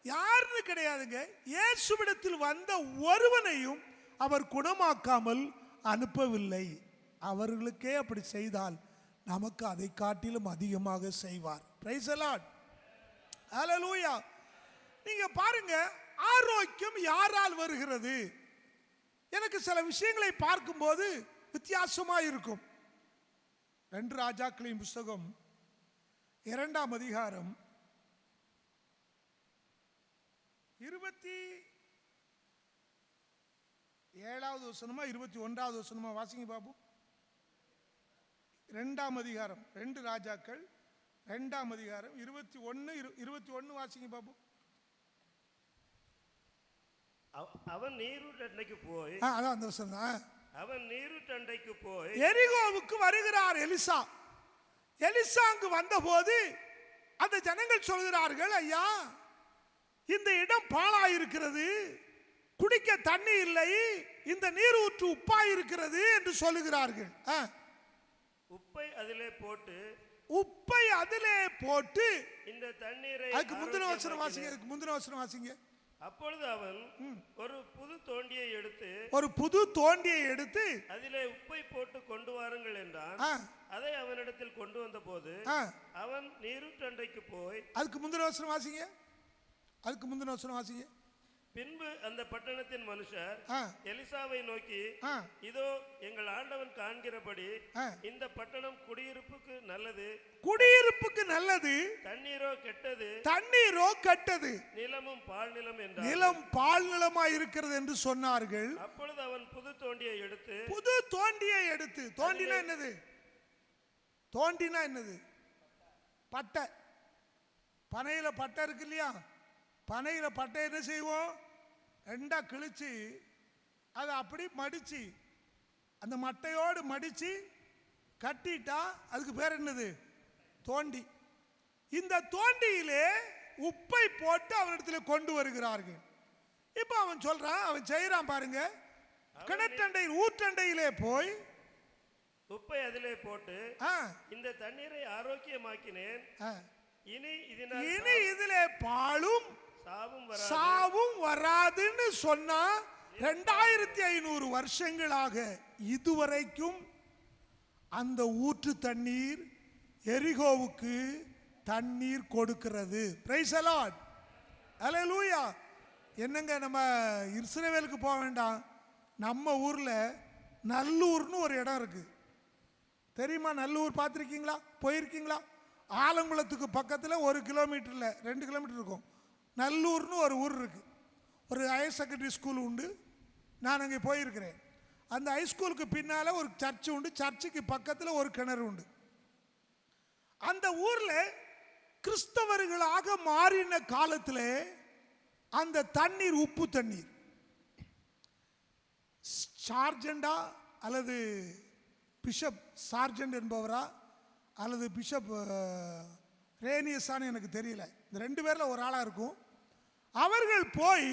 யாருன்னு கிடையாதுங்க, இயேசுவிடத்தில் வந்த ஒருவனையும் அவர் குணமாக்காமல் அனுப்பவில்லை. அவர்களுக்கே அப்படி செய்தால் நமக்கு அதை காட்டிலும் அதிகமாக செய்வார். Praise the Lord. ஹல்லேலூயா. நீங்க பாருங்க, ஆரோக்கியம் யாரால் வருகிறது? எனக்கு சில விஷயங்களை பார்க்கும்போது வித்தியாசமா இருக்கும். 2 ராஜாக்களின் புஸ்தகம் 2ஆம் அதிகாரம் 27வது வசனமா 21வது வசனமா வாசிங்க பாபு. 2ஆம் அதிகாரம் 2 ராஜாக்கள் 2ஆம் அதிகாரம் 21 வாசிங்க பாபு. அவன் நீருட்டண்டைக்கு போய் அதான் அந்த வசனம் தான். அவன் நீருட்டண்டைக்கு போய் எரிகோவுக்கு வருகிறார் எலிசா. எலிசா அங்கு வந்தபோது அந்த ஜனங்கள் சொல்கிறார்கள், ஐயா இந்த இடம் பாழாயிருக்கிறது, குடிக்க தண்ணி இல்லை, இந்த நீர் ஊற்று உப்பாயிருக்கிறது என்று சொல்லுகிறார்கள். உப்பை அதிலே போட்டு இந்த தண்ணீரை அதுக்கு முந்தின வசனம் வாசிங்க. அதுக்கு முந்தின வசனம் வாசிங்க. அப்பொழுது அவன் ஒரு புது தோண்டியை எடுத்து அதிலே உப்பை போட்டு கொண்டு வாருங்கள் என்றான். அதை அவனிடத்தில் கொண்டு வந்த போது அவன் நீருட்டண்டைக்கு போய் அதுக்கு முந்தின வசனம் வாசிங்க. அதுக்கு முந்தின வசனம் வாசிங்க. பின்பு அந்த பட்டணத்தின் மனுஷர் ஆ. எலிசாவை நோக்கி, ஆ. இதோ எங்கள் ஆண்டவன் காண்கிறபடி இந்த பட்டணம் குடியிருப்புக்கு நல்லது, குடியிருப்புக்கு நல்லது, தண்ணீரோ கெட்டது, தண்ணீரோ கெட்டது, நிலமும் பால் நிலம் என்றார். நிலம் பால் நிலமாய் இருக்கிறது என்று சொன்னார்கள். அப்பொழுது அவன் புது தோண்டியை எடுத்து தோண்டினா என்னது? தோண்டினா என்னது? பட்டை. பனையில பட்டை இருக்கு இல்லையா? பனையில பட்டை என்ன செய்வோம்? ரெண்டா கிழிச்சு அதை அப்படி மடிச்சு அந்த மட்டையோடு மடிச்சு கட்டிட்டா அதுக்கு பேர் என்னது? தோண்டி. இந்த தோண்டியிலே உப்பை போட்டு அவனிடத்துல கொண்டு வருகிறார்கள். இப்ப அவன் சொல்றான், அவன் செய்யறான் பாருங்க. கிணற்றண்டை ஊற்றண்டையிலே போய் உப்பை அதிலே போட்டு இந்த தண்ணீரை ஆரோக்கியமாக்கினேன், இனி இதிலே பாலும் சாவும் வராதுன்னு சொன்னா 2500 வருஷங்களாக இதுவரைக்கும் அந்த ஊற்று தண்ணீர் எரிகோவுக்கு தண்ணீர் கொடுக்கிறது. பிரைஸ் தி லார்ட், ஹல்லேலூயா. என்னங்க, நம்ம இஸ்ரவேலுக்கு போக வேண்டாம், நம்ம ஊர்ல நல்லூர்னு ஒரு இடம் இருக்கு. தெரியுமா? நல்லூர் பார்த்துருக்கீங்களா? போயிருக்கீங்களா? ஆலங்குளத்துக்கு பக்கத்தில் 1 கிலோமீட்டரில் 2 கிலோமீட்டர் இருக்கும். நல்லூர்னு ஒரு ஊர் இருக்கு. ஒரு ஹையர் செகண்டரி ஸ்கூல் உண்டு. நான் அங்கே போயிருக்கிறேன். அந்த ஹைஸ்கூலுக்கு பின்னால் ஒரு சர்ச்சு உண்டு. சர்ச்சுக்கு பக்கத்தில் ஒரு கிணறு உண்டு. அந்த ஊரில் கிறிஸ்தவர்களாக மாறின காலத்தில் அந்த தண்ணீர் உப்பு தண்ணீர் சார்ஜெண்டா அல்லது பிஷப் சார்ஜெண்ட் என்பவரா அல்லது பிஷப் ரேனியஸான்னு எனக்கு தெரியல. இந்த 2 பேரில் ஒரு ஆளாக இருக்கும். அவர்கள் போய்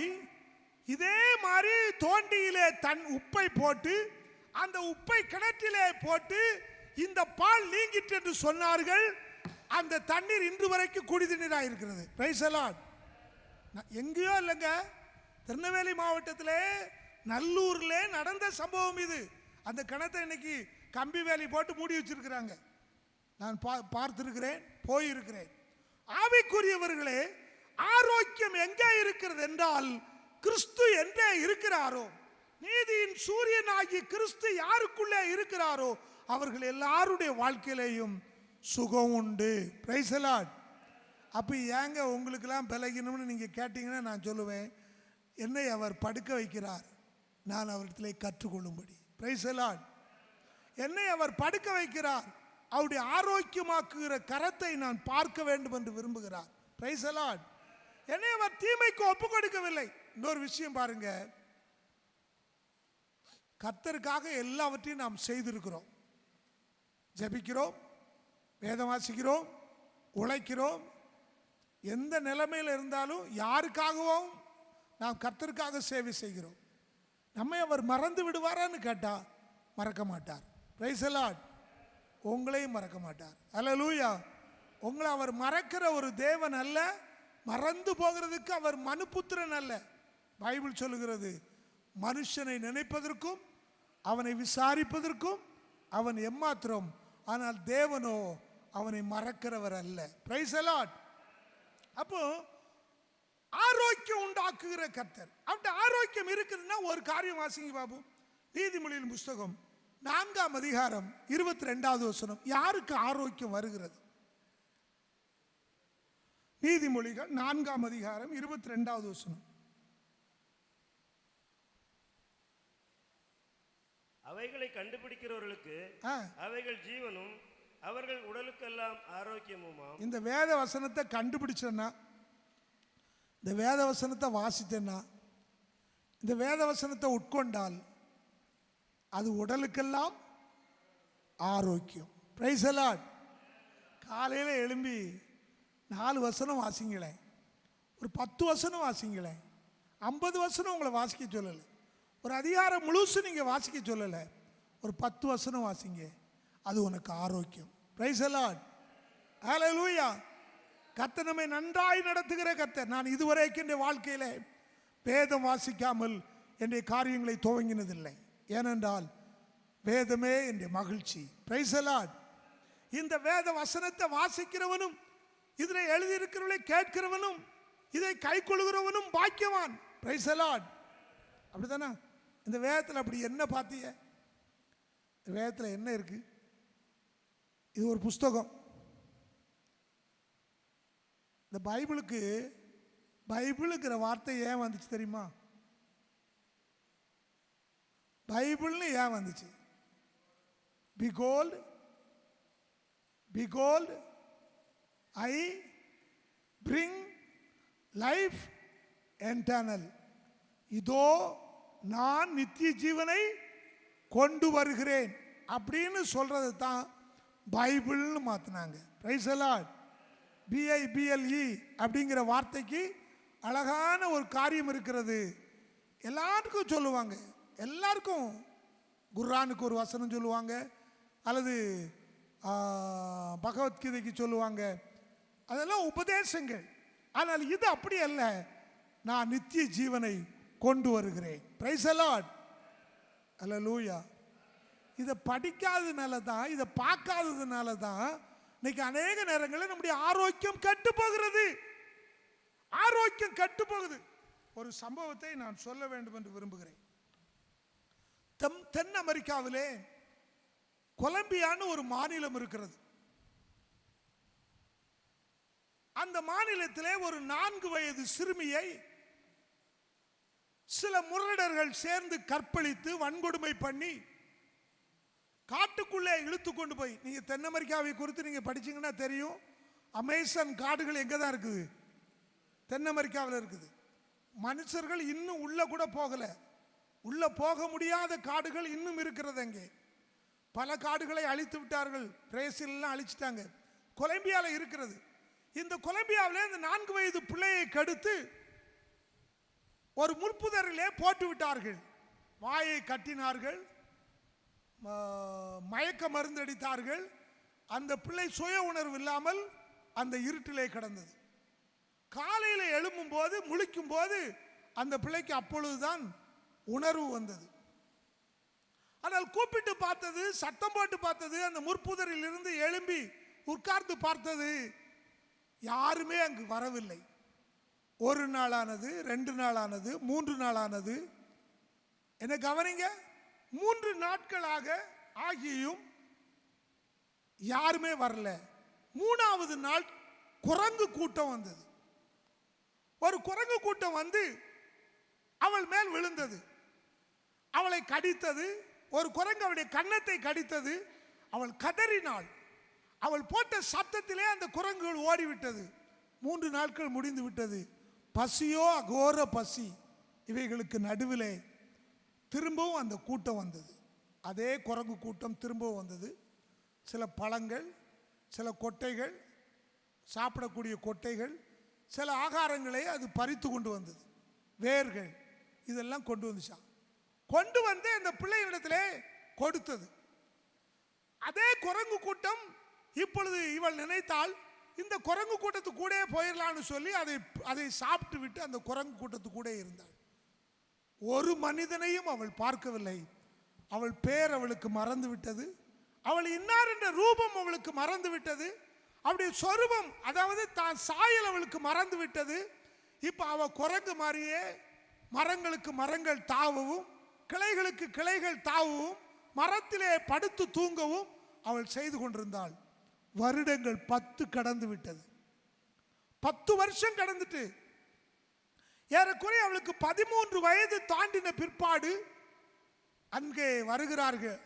இதே மாதிரி தோண்டியிலே உப்பை போட்டு அந்த உப்பை கிணற்றிலே போட்டு இந்த பால் நீங்கிட்டு என்று சொன்னார்கள். அந்த தண்ணீர் இன்று வரைக்கும் குடி தண்ணீராக இருக்கிறது. Price the Lord. எங்கேயோ இல்லைங்க, திருநெல்வேலி மாவட்டத்தில் நல்லூர்ல நடந்த சம்பவம் இது. அந்த கிணத்தை இன்னைக்கு கம்பி வேலி போட்டு மூடி வச்சிருக்கிறாங்க. நான் பார்த்திருக்கிறேன், போயிருக்கிறேன். ஆவிக்குரியவர்களே, ஆரோக்கியம் எங்கே இருக்கிறது என்றால் கிறிஸ்து எங்கே இருக்கிறாரோ, நீதியின் சூரியனாகிய கிறிஸ்து யாருக்குள்ளே இருக்கிறாரோ அவர்கள் எல்லாருடைய வாழ்க்கையிலையும் சுகம் உண்டு. Praise the Lord. அப்போ ஏங்க உங்களுக்கெல்லாம் பலகீனம்னு நீங்கள் கேட்டீங்கன்னா நான் சொல்லுவேன், என்னை அவர் படுக்க வைக்கிறார், நான் அவரிடத்திலே கற்றுக்கொள்ளும்படி. Price the Lord. என்னை அவர் படுக்க வைக்கிறார், அவருடைய ஆரோக்கியமாக்குகிற கரத்தை நான் பார்க்க வேண்டும் என்று விரும்புகிறார். Price the Lord. என்னை அவர் தீமைக்கு ஒப்பு கொடுக்கவில்லை. இன்னொரு விஷயம் பாருங்க, கர்த்தருக்காக எல்லாவற்றையும் நாம் செய்திருக்கிறோம். ஜெபிக்கிறோம், வேதம் வாசிக்கிறோம், உழைக்கிறோம். எந்த நிலைமையில் இருந்தாலும் யாருக்காகவும் நாம் கர்த்தருக்காக சேவை செய்கிறோம். நம்மை அவர் மறந்து விடுவாரான்னு கேட்டா மறக்க மாட்டார். Price the Lord. உங்களையும் மறக்க மாட்டார். ஹல்லேலூயா. உங்களை அவர் மறக்கிற ஒரு தேவன் அல்ல, மறந்து போகிறதுக்கு அவர் மனுபுத்திரன் அல்ல. பைபிள் சொல்லுகிறது, மனுஷனை நினைப்பதற்கும் அவனை விசாரிப்பதற்கும் அவன் எம்மாத்திரம், ஆனால் தேவனோ அவனை மறக்கிறவர் அல்ல. Price the Lord. அப்போ ஆரோக்கியம் உண்டாக்குகிற கர்த்தர். அவன் ஆரோக்கியம் இருக்குதுன்னா ஒரு காரியம் வாசிங்க பாபு. நீதிமொழியின் புஸ்தகம் 4ஆம் அதிகாரம் 22வது வசனம். யாருக்கு ஆரோக்கியம் வருகிறது? நீதிமொழிகள் 4ஆம் அதிகாரம் 22வது வசனம். அவைகளை கண்டுபிடிக்கிறவர்களுக்கு அவைகள் ஜீவனும் அவர்கள் உடலுக்கெல்லாம் ஆரோக்கியமுமாம். இந்த வேத வசனத்தை கண்டுபிடிச்சேன்னா, இந்த வேத வசனத்தை வாசித்தேன்னா, இந்த வேத வசனத்தை உட்கொண்டால் அது உடலுக்கெல்லாம் ஆரோக்கியம். Praise the Lord. காலையில் எழும்பி 4 வசனம் வாசிங்களேன், ஒரு 10 வசனம் வாசிங்களேன். 50 வசனம் உங்களை வாசிக்க சொல்லலை, ஒரு அதிகாரம் முழுசு நீங்கள் வாசிக்க சொல்லலை, ஒரு 10 வசனம் வாசிங்க, அது உனக்கு ஆரோக்கியம். Praise the Lord. ஹல்லேலூயா. கர்த்தர் நம்மை நன்றாய் நடத்துகிற கர்த்தர். நான் இதுவரைக்கும் என் வாழ்க்கையில் வேதம் வாசிக்காமல் என்னுடைய காரியங்களை துவங்கினதில்லை. ஏனென்றால் வேதமே என்னுடைய மகிழ்ச்சி. Price the Lord. இந்த வேத வசனத்தை வாசிக்கிறவனும் இதில் எழுதியிருக்கிறவர்களை கேட்கிறவனும் இதை கை கொள்கிறவனும் பாக்கியவான். Price the Lord. அப்படிதானே? இந்த வேதத்தில் அப்படி என்ன பார்த்தீங்க? வேதத்தில் என்ன இருக்கு? இது ஒரு புஸ்தகம். இந்த பைபிளுங்கிற வார்த்தை ஏன் வந்துச்சு தெரியுமா? பைபிள்னு ஏன் வந்துச்சு? Behold, I bring life eternal. இதோ நான் நித்திய ஜீவனை கொண்டு வருகிறேன் அப்படின்னு சொல்றது தான் பைபிள்னு மாத்தினாங்க. Praise the Lord. BIBLE அப்படிங்கிற வார்த்தைக்கு அழகான ஒரு காரியம் இருக்கிறது. எல்லாருக்கும் சொல்லுவாங்க, எல்லாருக்கும் குர்ஆனுக்கு ஒரு வசனம் சொல்லுவாங்க, அல்லது பகவத்கீதைக்கு சொல்லுவாங்க. அதெல்லாம் உபதேசங்கள். ஆனால் இது அப்படி அல்ல. நான் நித்திய ஜீவனை கொண்டு வருகிறேன். Praise the Lord. அல்லேலூயா. இதை படிக்காததுனால தான், இதை பார்க்காததுனால தான் இன்னைக்கு அநேக நேரங்களில் நம்முடைய ஆரோக்கியம் கெட்டு போகிறது. ஆரோக்கியம் கெட்டு போகுது. ஒரு சம்பவத்தை நான் சொல்ல வேண்டும் என்று விரும்புகிறேன். தென் அமெரிக்காவிலே கொலம்பியான்னு ஒரு மாநிலம் இருக்கிறது. அந்த மாநிலத்திலே ஒரு 4 வயது சிறுமியை சில முரடர்கள் சேர்ந்து கற்பழித்து வன்கொடுமை பண்ணி காட்டுக்குள்ளே இழுத்து கொண்டு போய், நீங்க தென் அமெரிக்காவை குறித்து நீங்க படிச்சீங்கன்னா தெரியும், அமேசான் காடுகள் எங்க தான் இருக்குது? தென் அமெரிக்காவில் இருக்குது. மனுஷர்கள் இன்னும் உள்ள கூட போகல. உள்ள போக முடியாத காடுகள் இன்னும் இருக்கிறது. அங்கே பல காடுகளை அழித்து விட்டார்கள். பிரேசில்லாம் அழிச்சிட்டாங்க. கொலம்பியாவில் இருக்கிறது. இந்த கொலம்பியாவில் இந்த 4 வயது பிள்ளையை கடுத்து ஒரு முள்புதரிலே போட்டு விட்டார்கள். வாயை கட்டினார்கள், மயக்க மருந்து அடித்தார்கள். அந்த பிள்ளை சுய உணர்வு இல்லாமல் அந்த இருட்டிலே கிடந்தது. காலையில் எழும்பும் போது, முழிக்கும் போது அந்த பிள்ளைக்கு அப்பொழுதுதான் உணர்வு வந்தது. ஆனால் கூப்பிட்டு பார்த்தது, சத்தம் போட்டு பார்த்தது, அந்த முற்புதரில் இருந்து எழும்பி உட்கார்ந்து பார்த்தது, யாருமே அங்கு வரவில்லை. 1 நாளானது, 2 நாளானது, 3 நாளானது. என்ன கவனிங்க, 3 நாட்களாக ஆகியும் யாருமே வரல. 3வது நாள் குரங்கு கூட்டம் வந்தது. ஒரு குரங்கு கூட்டம் வந்து அவள் மேல் விழுந்தது, அவளை கடித்தது. ஒரு குரங்கு அவளுடைய கன்னத்தை கடித்தது. அவள் கதறினாள். அவள் போட்ட சத்தத்திலே அந்த குரங்குகள் ஓடிவிட்டது. 3 நாட்கள் முடிந்து விட்டது. பசியோ அகோர பசி. இவைகளுக்கு நடுவிலே திரும்பவும் அந்த கூட்டம் வந்தது. அதே குரங்கு கூட்டம் திரும்பவும் வந்தது. சில பழங்கள், சில கொட்டைகள், சாப்பிடக்கூடிய கொட்டைகள், சில ஆகாரங்களை அது பறித்து கொண்டு வந்தது. வேர்கள் இதெல்லாம் கொண்டு வந்துச்சான். கொண்டு வந்து அந்த பிள்ளைகளிடத்திலே கொடுத்தது. அதே குரங்கு கூட்டம் இப்பொழுது இவள் நினைத்தால் இந்த குரங்கு கூட்டத்துக்கு கூட போயிடலான்னு சொல்லி அதை சாப்பிட்டு விட்டு அந்த குரங்கு கூட்டத்துக்கு கூட இருந்தாள். ஒரு மனிதனையும் அவள் பார்க்கவில்லை. அவள் பேர் அவளுக்கு மறந்து விட்டது. அவள் இன்னார் என்ற ரூபம் அவளுக்கு மறந்து விட்டது. அவளுடைய சொரூபம், அதாவது தான் சாயல் அவளுக்கு மறந்து விட்டது. இப்போ அவள் குரங்கு மாதிரியே மரங்களுக்கு மரங்கள் தாவவும், கிளைகளுக்கு கிளைகள் தாவவும், மரத்திலே படுத்து தூங்கவும் அவள் செய்து கொண்டிருந்தாள். வருடங்கள் 10 கடந்து விட்டது. 10 வருஷம் கடந்துட்டு ஏறக்குறைய அவளுக்கு 13 வயது தாண்டின பிற்பாடு அங்கே வருகிறார்கள்.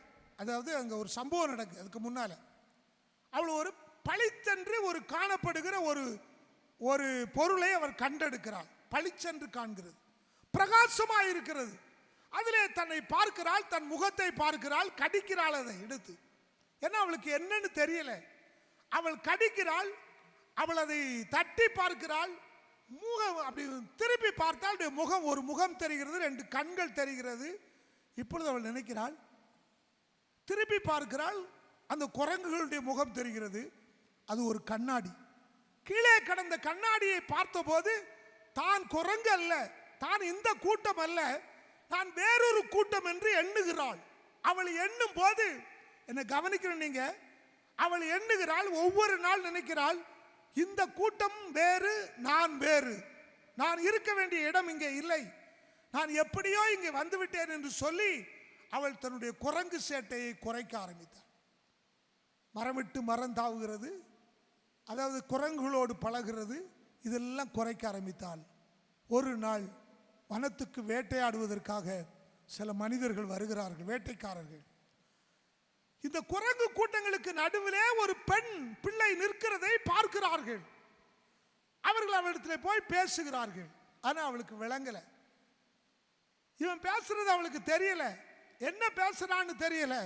அதாவது அங்கே ஒரு சம்பவம் நடக்குது. அதுக்கு முன்னால அவள் ஒரு பளிச்சென்று ஒரு காணப்படுகிற ஒரு பொருளை அவர் கண்டெடுக்கிறாள். பளிச்சென்று காண்கிறது, பிரகாசமாக இருக்கிறது. அதிலே தன்னை பார்க்கிறாள், தன் முகத்தை பார்க்கிறாள், கடிக்கிறாள் அதை எடுத்து. ஏன்னா அவளுக்கு என்னன்னு தெரியல. அவள் கடிக்கிறாள், அவள் அதை தட்டி பார்க்கிறாள். முகம் அப்படி திருப்பி பார்த்தால் முகம், ஒரு முகம் தெரிகிறது, 2 கண்கள் தெரிகிறது. இப்பொழுது அவள் நினைக்கிறாள், திருப்பி பார்க்கிறாள், அந்த குரங்குகளுடைய முகம் தெரிகிறது. அது ஒரு கண்ணாடி. கீழே கடந்த கண்ணாடியை பார்த்தபோது தான் குரங்கு அல்ல, தான் இந்த கூட்டம் அல்ல, தான் வேறொரு கூட்டம் என்று எண்ணுகிறாள். அவள் எண்ணும் போது என்ன கவனிக்கிறேன் நீங்க, அவள் எண்ணுகிறாள். ஒவ்வொரு நாள் நினைக்கிறாள், இந்த கூட்டம் வேறு, நான் வேறு, நான் இருக்க வேண்டிய இடம் இங்கே இல்லை, நான் எப்படியோ இங்கே வந்துவிட்டேன் என்று சொல்லி அவள் தன்னுடைய குரங்கு சேட்டையை குறைக்க ஆரம்பித்தாள். மரமிட்டு மரம் தாவுகிறது, அதாவது குரங்குகளோடு பழகிறது, இதெல்லாம் குறைக்க ஆரம்பித்தாள். ஒரு நாள் வனத்துக்கு வேட்டையாடுவதற்காக சில மனிதர்கள் வருகிறார்கள், வேட்டைக்காரர்கள். இந்த குரங்கு கூட்டங்களுக்கு நடுவிலே ஒரு பெண் பிள்ளை நிற்கிறதை பார்க்கிறார்கள். அவர்கள் அவளிடத்தில் போய் பேசுகிறார்கள். ஆனால் அவளுக்கு விளங்கலை. இவன் பேசுறது அவளுக்கு தெரியல, என்ன பேசுறான்னு தெரியல.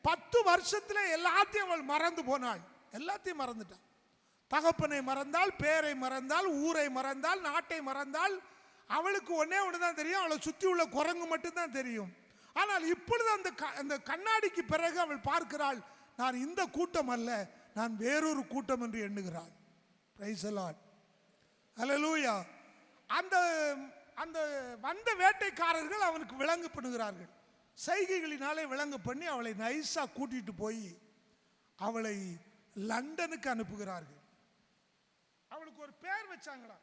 10 வருஷத்துல எல்லாத்தையும் அவள் மறந்து போனாள். எல்லாத்தையும் மறந்துட்டாள். தகப்பனை மறந்தாள், பேரை மறந்தாள், ஊரை மறந்தாள், நாட்டை மறந்தாள். அவளுக்கு ஒன்னே ஒன்று தான் தெரியும், அவளை சுற்றி உள்ள குரங்கு மட்டும்தான் தெரியும். ஆனால் இப்பொழுது அந்த கண்ணாடிக்கு பிறகு அவள் பார்க்கிறாள், நான் இந்த கூட்டம் அல்ல, நான் வேறொரு கூட்டம் என்று எண்ணுகிறாள். பிரைஸ் தி லார்ட், ஹல்லேலூயா. அந்த அந்த வந்த வேட்டைக்காரர்கள் அவனுக்கு விளங்கு பண்ணுகிறார்கள். செய்கைகளினாலே விளங்கு பண்ணி அவளை நைஸா கூட்டிட்டு போய் அவளை லண்டனுக்கு அனுப்புகிறார்கள். அவளுக்கு ஒரு பேர் வச்சாங்களா,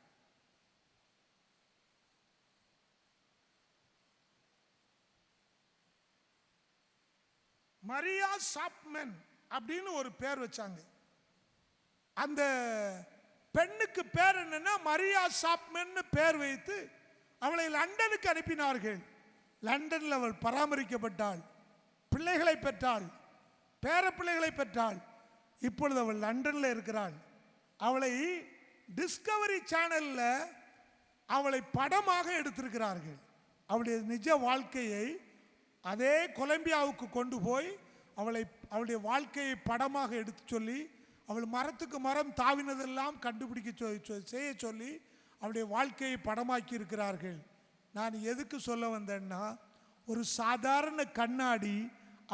மரியா சாப்மன் அப்படின்னு ஒரு பேர் வச்சாங்க. அந்த பெண்ணுக்கு பேர் என்னன்னா மரியா சாப்மன் பேர் வைத்து அவளை லண்டனுக்கு அனுப்பினார்கள். லண்டனில் அவள் பராமரிக்கப்பட்டாள், பிள்ளைகளை பெற்றாள், பேர பிள்ளைகளை பெற்றாள். இப்பொழுது அவள் லண்டனில் இருக்கிறாள். அவளை டிஸ்கவரி சேனலில் அவளை படமாக எடுத்திருக்கிறார்கள். அவளுடைய நிஜ வாழ்க்கையை அதே கொலம்பியாவுக்கு கொண்டு போய் அவளுடைய வாழ்க்கையை படமாக எடுத்து சொல்லி, அவள் மரத்துக்கு மரம் தாவினதெல்லாம் கண்டுபிடிக்க செய்ய சொல்லி அவளுடைய வாழ்க்கையை படமாக்கி இருக்கிறார்கள். நான் எதுக்கு சொல்ல வந்தேன்னா, ஒரு சாதாரண கண்ணாடி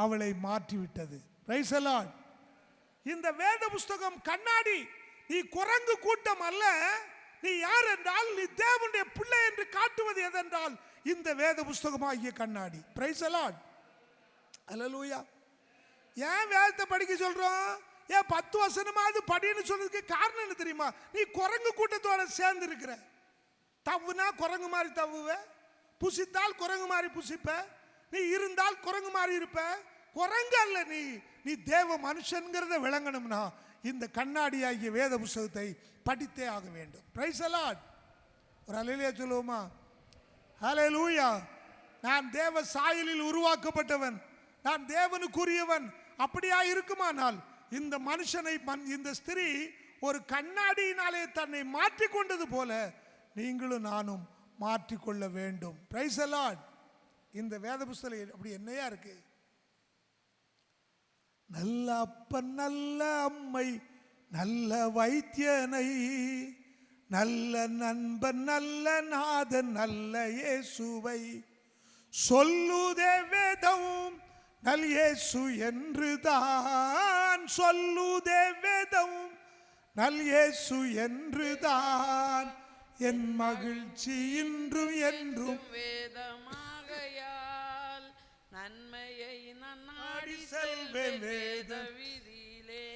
அவளை மாற்றிவிட்டது. Price the Lord. இந்த வேத புஸ்தகம் கண்ணாடி. நீ குரங்கு கூட்டம் அல்ல, நீ யார் என்றால் நீ தேவனுடைய பிள்ளை என்று காட்டுவது எதென்றால் இந்த வேத புஸ்தகமாகிய கண்ணாடி. பிரைஸ் தி லார்ட், ஹல்லேலூயா. ஏன் வேதத்தை படிக்க சொல்றோம்? ஏன் 10 வசனமாவது படின்னு சொல்றதுக்கு காரணம் என்ன தெரியுமா? நீ குரங்கு கூட்டத்தோட சேர்ந்து இருக்கிற. தவுனா குரங்கு மாதிரி தவுவ, புசித்தால் குரங்கு மாதிரி புசிப்ப, நீ இருந்தால் குரங்கு மாதிரி இருப்ப. குரங்கு அல்ல நீ, நீ தேவ மனுஷன்கிறத விளங்கணும்னா இந்த கண்ணாடியாகிய வேத புஸ்தகத்தை படித்தே ஆக வேண்டும். Praise the Lord. ஒரு அல்லேலூயா சொல்லுவோமா? ஹல்லேலூயா. நான் தேவ சாயலில் உருவாக்கப்பட்டவன், நான் தேவனுக்குரியவன். அப்படியா இருக்குமானால் இந்த மனுஷனை, இந்த ஸ்திரீ ஒரு கண்ணாடியினாலே தன்னை மாற்றிக்கொண்டது போல நீங்களும் நானும் மாற்றிக்கொள்ள வேண்டும். Praise the Lord. இந்த வேத புஸ்தகம் அப்படி என்னையா இருக்கு? நல்ல அப்பன், நல்ல அம்மை, நல்ல வைத்தியனை, நல்ல நண்பன், நல்ல நாதன், நல்ல இயேசுவை சொல்லுதே வேதம், நல் இயேசு என்று தான் சொல்லுதே வேதம், நல் இயேசு என்று தான் என் மகிழ்ச்சி இன்றும் என்றும் வேதமாகையால் நன்மையை நான் நாடி செல்வேன் வேத விதியிலே.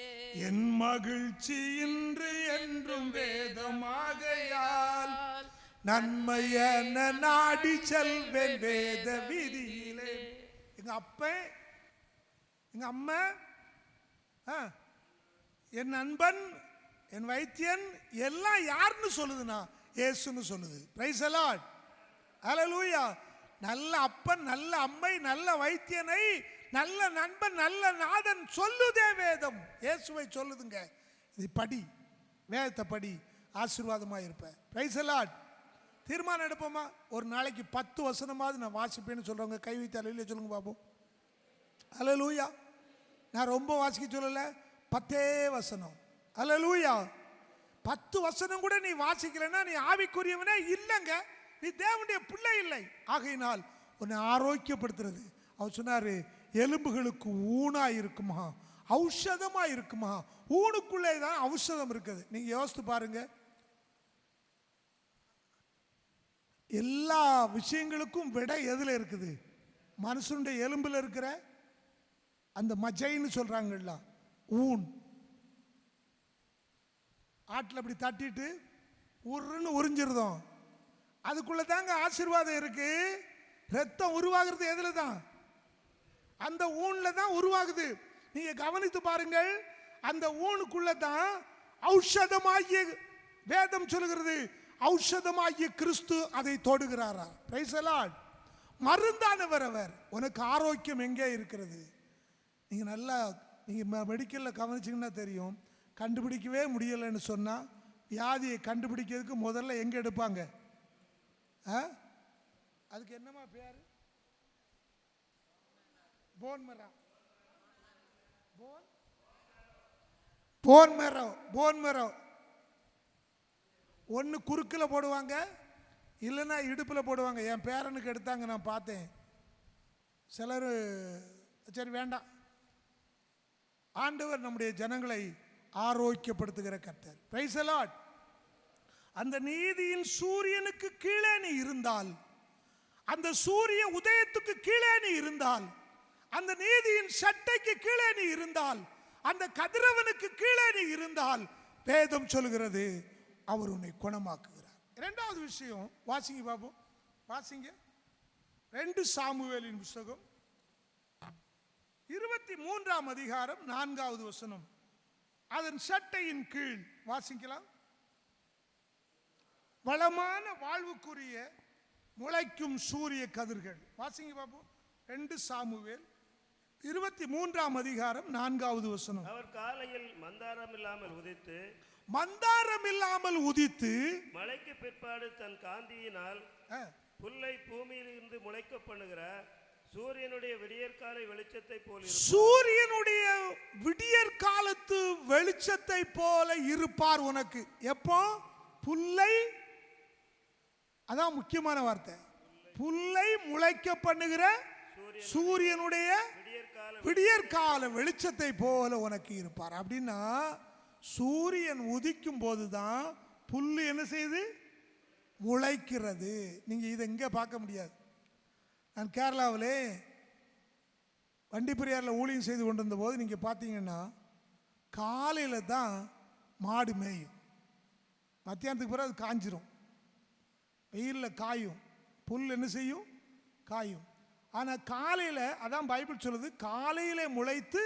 என் மகிழ்ச்சி இன்று என்றும் வேதமாகையால் நன்மையென நாடி செல்வேன் வேத விதியிலே. எங்க அப்பன், எங்க அம்மா, என் நண்பன், என் வைத்தியன் எல்லாம் யாருன்னு சொல்லுதுன்னா இயேசுன்னு சொல்லுது. பிரைஸ் தி லார்ட், ஹல்லேலூயா. நல்ல அப்பன், நல்ல அம்மை, நல்ல வைத்தியனை, நல்ல நண்பன், நல்ல நாதன் சொல்லுதே வேதம். இயேசுவை சொல்லுதுங்க. இது படி, வேதத்தை படி, ஆசீர்வாதமா இருப்ப. Price the Lord. தீர்மானம் எடுப்போமா? ஒரு நாளைக்கு 10 வசனமாவது நான் வாசிப்பேன்னு சொல்றவங்க கை வைத்து அல்லேலூயா சொல்லுங்க பாப்போம். ஹல்லேலூயா. நான் ரொம்ப வாசிக்க சொல்லல, 10 வசனம். ஹல்லேலூயா. 10 வசனம் கூட நீ வாசிக்கலன்னா நீ ஆவிக்குரியவனே இல்லைங்க, நீ தேவனுடைய பிள்ளை இல்லை. ஆகையினால் உன்னை ஆரோக்கியப்படுத்துறது, அவர் சொன்னாரு, எலும்புகளுக்கு ஊனா இருக்குமா, ஔஷதமா இருக்குமா. ஊனுக்குள்ளே தான் ஔஷதம் இருக்குது. நீங்க யோசித்து பாருங்க. எல்லா விஷயங்களுக்கும் விடை எதுல இருக்குது? மனுஷனுடைய எலும்புல இருக்கிற அந்த மஜைன்னு சொல்றாங்கல்ல, ஊன். ஆட்டில் அப்படி தட்டிட்டு உருன்னு உறிஞ்சிருந்தோம். அதுக்குள்ள தாங்க ஆசீர்வாதம் இருக்கு. ரத்தம் உருவாகிறது எதுல தான்? அந்த ஊன்ல தான் உருவாகுது. நீங்க கவனித்து பாருங்கள். அந்த ஊனுக்குள்ள தான் ஔஷதமாகிய, வேதம் சொல்கிறது, ஔஷதமாகிய கிறிஸ்து அதை தொடுகிறாரா. Price the Lord. மருந்தானவர் அவர். உனக்கு ஆரோக்கியம் எங்கே இருக்கிறது? நீங்க நல்லா நீங்க மெடிக்கல்ல கவனிச்சிங்கன்னா தெரியும். கண்டுபிடிக்கவே முடியலைன்னு சொன்னா வியாதியை கண்டுபிடிக்கிறதுக்கு முதல்ல எங்க எடுப்பாங்க? அதுக்கு என்னமா பேரு? போன் மேரோ. போன் மேரோ. போன் மேரோ ஒன்று குறுக்கில் போடுவாங்க, இல்லைன்னா இடுப்பில் போடுவாங்க. என் பேரனுக்கு எடுத்தாங்க, நான் பார்த்தேன். சிலர் சரி வேண்டாம். ஆண்டவர் நம்முடைய ஜனங்களை ஆரோக்கியப்படுத்துகிற கர்த்தர். Praise the Lord. அந்த நீதியின் சூரியனுக்கு கீழே நீ இருந்தால், அந்த சூரிய உதயத்துக்கு கீழே நீ இருந்தால், அந்த நீதியின் சட்டைக்கு கீழே நீ இருந்தால், அந்த கதிரவனுக்கு கீழே நீ இருந்தால், வேதம் சொல்கிறது அவர் உன்னை குணமாக்குகிறார். இரண்டாவது விஷயம் வாசிங்க பாபு, வாசிங்க. 2 சாமுவேலின் புத்தகம் 23ஆம் அதிகாரம் 4வது வசனம். அதன் சட்டையின் கீழ் வாசிக்கலாம். வளமான வாழ்வுக்குரிய முளைக்கும் சூரிய கதிர்கள். வாசிங்க பாபு. 2 சாமுவேல் 23ஆம் அதிகாரம் 4வது வசனம். அவர் காலையில் மந்தாரம் இல்லாமல் உதித்து மழைக்கு பிற்பாடு தன் காந்தியினால் புல்லை பூமியிலிருந்து முளைக்க பண்ணுகிற சூரியனுடைய விடியற்கால வெளிச்சத்தை போல, சூரியனுடைய விடியற்காலத்து வெளிச்சத்தை போல இருப்பார் உனக்கு. எப்போ? புல்லை, அதான் முக்கியமான வார்த்தை, புல்லை முளைக்க பண்ணுகிற சூரியனுடைய விடியற்கால வெளிச்சத்தை போல உனக்கு இருப்பார். அப்படின்னா சூரியன் உதிக்கும் போதுதான் புல்லு என்ன செய்யுது? முளைக்கிறது. நீங்க இதை எங்க பார்க்க முடியாது. நான் கேரளாவிலே வண்டிப்பெரியாரில் ஊழியம் செய்து கொண்டிருந்த போது நீங்க பார்த்தீங்கன்னா காலையில தான் மாடு மேயும், மத்தியானத்துக்கு பிறகு அது காஞ்சிரும், வெயிலில் காயும், புல் என்ன செய்யும்? காயும். ஆனால் காலையில், அதான் பைபிள் சொல்லுது, காலையில் முளைத்து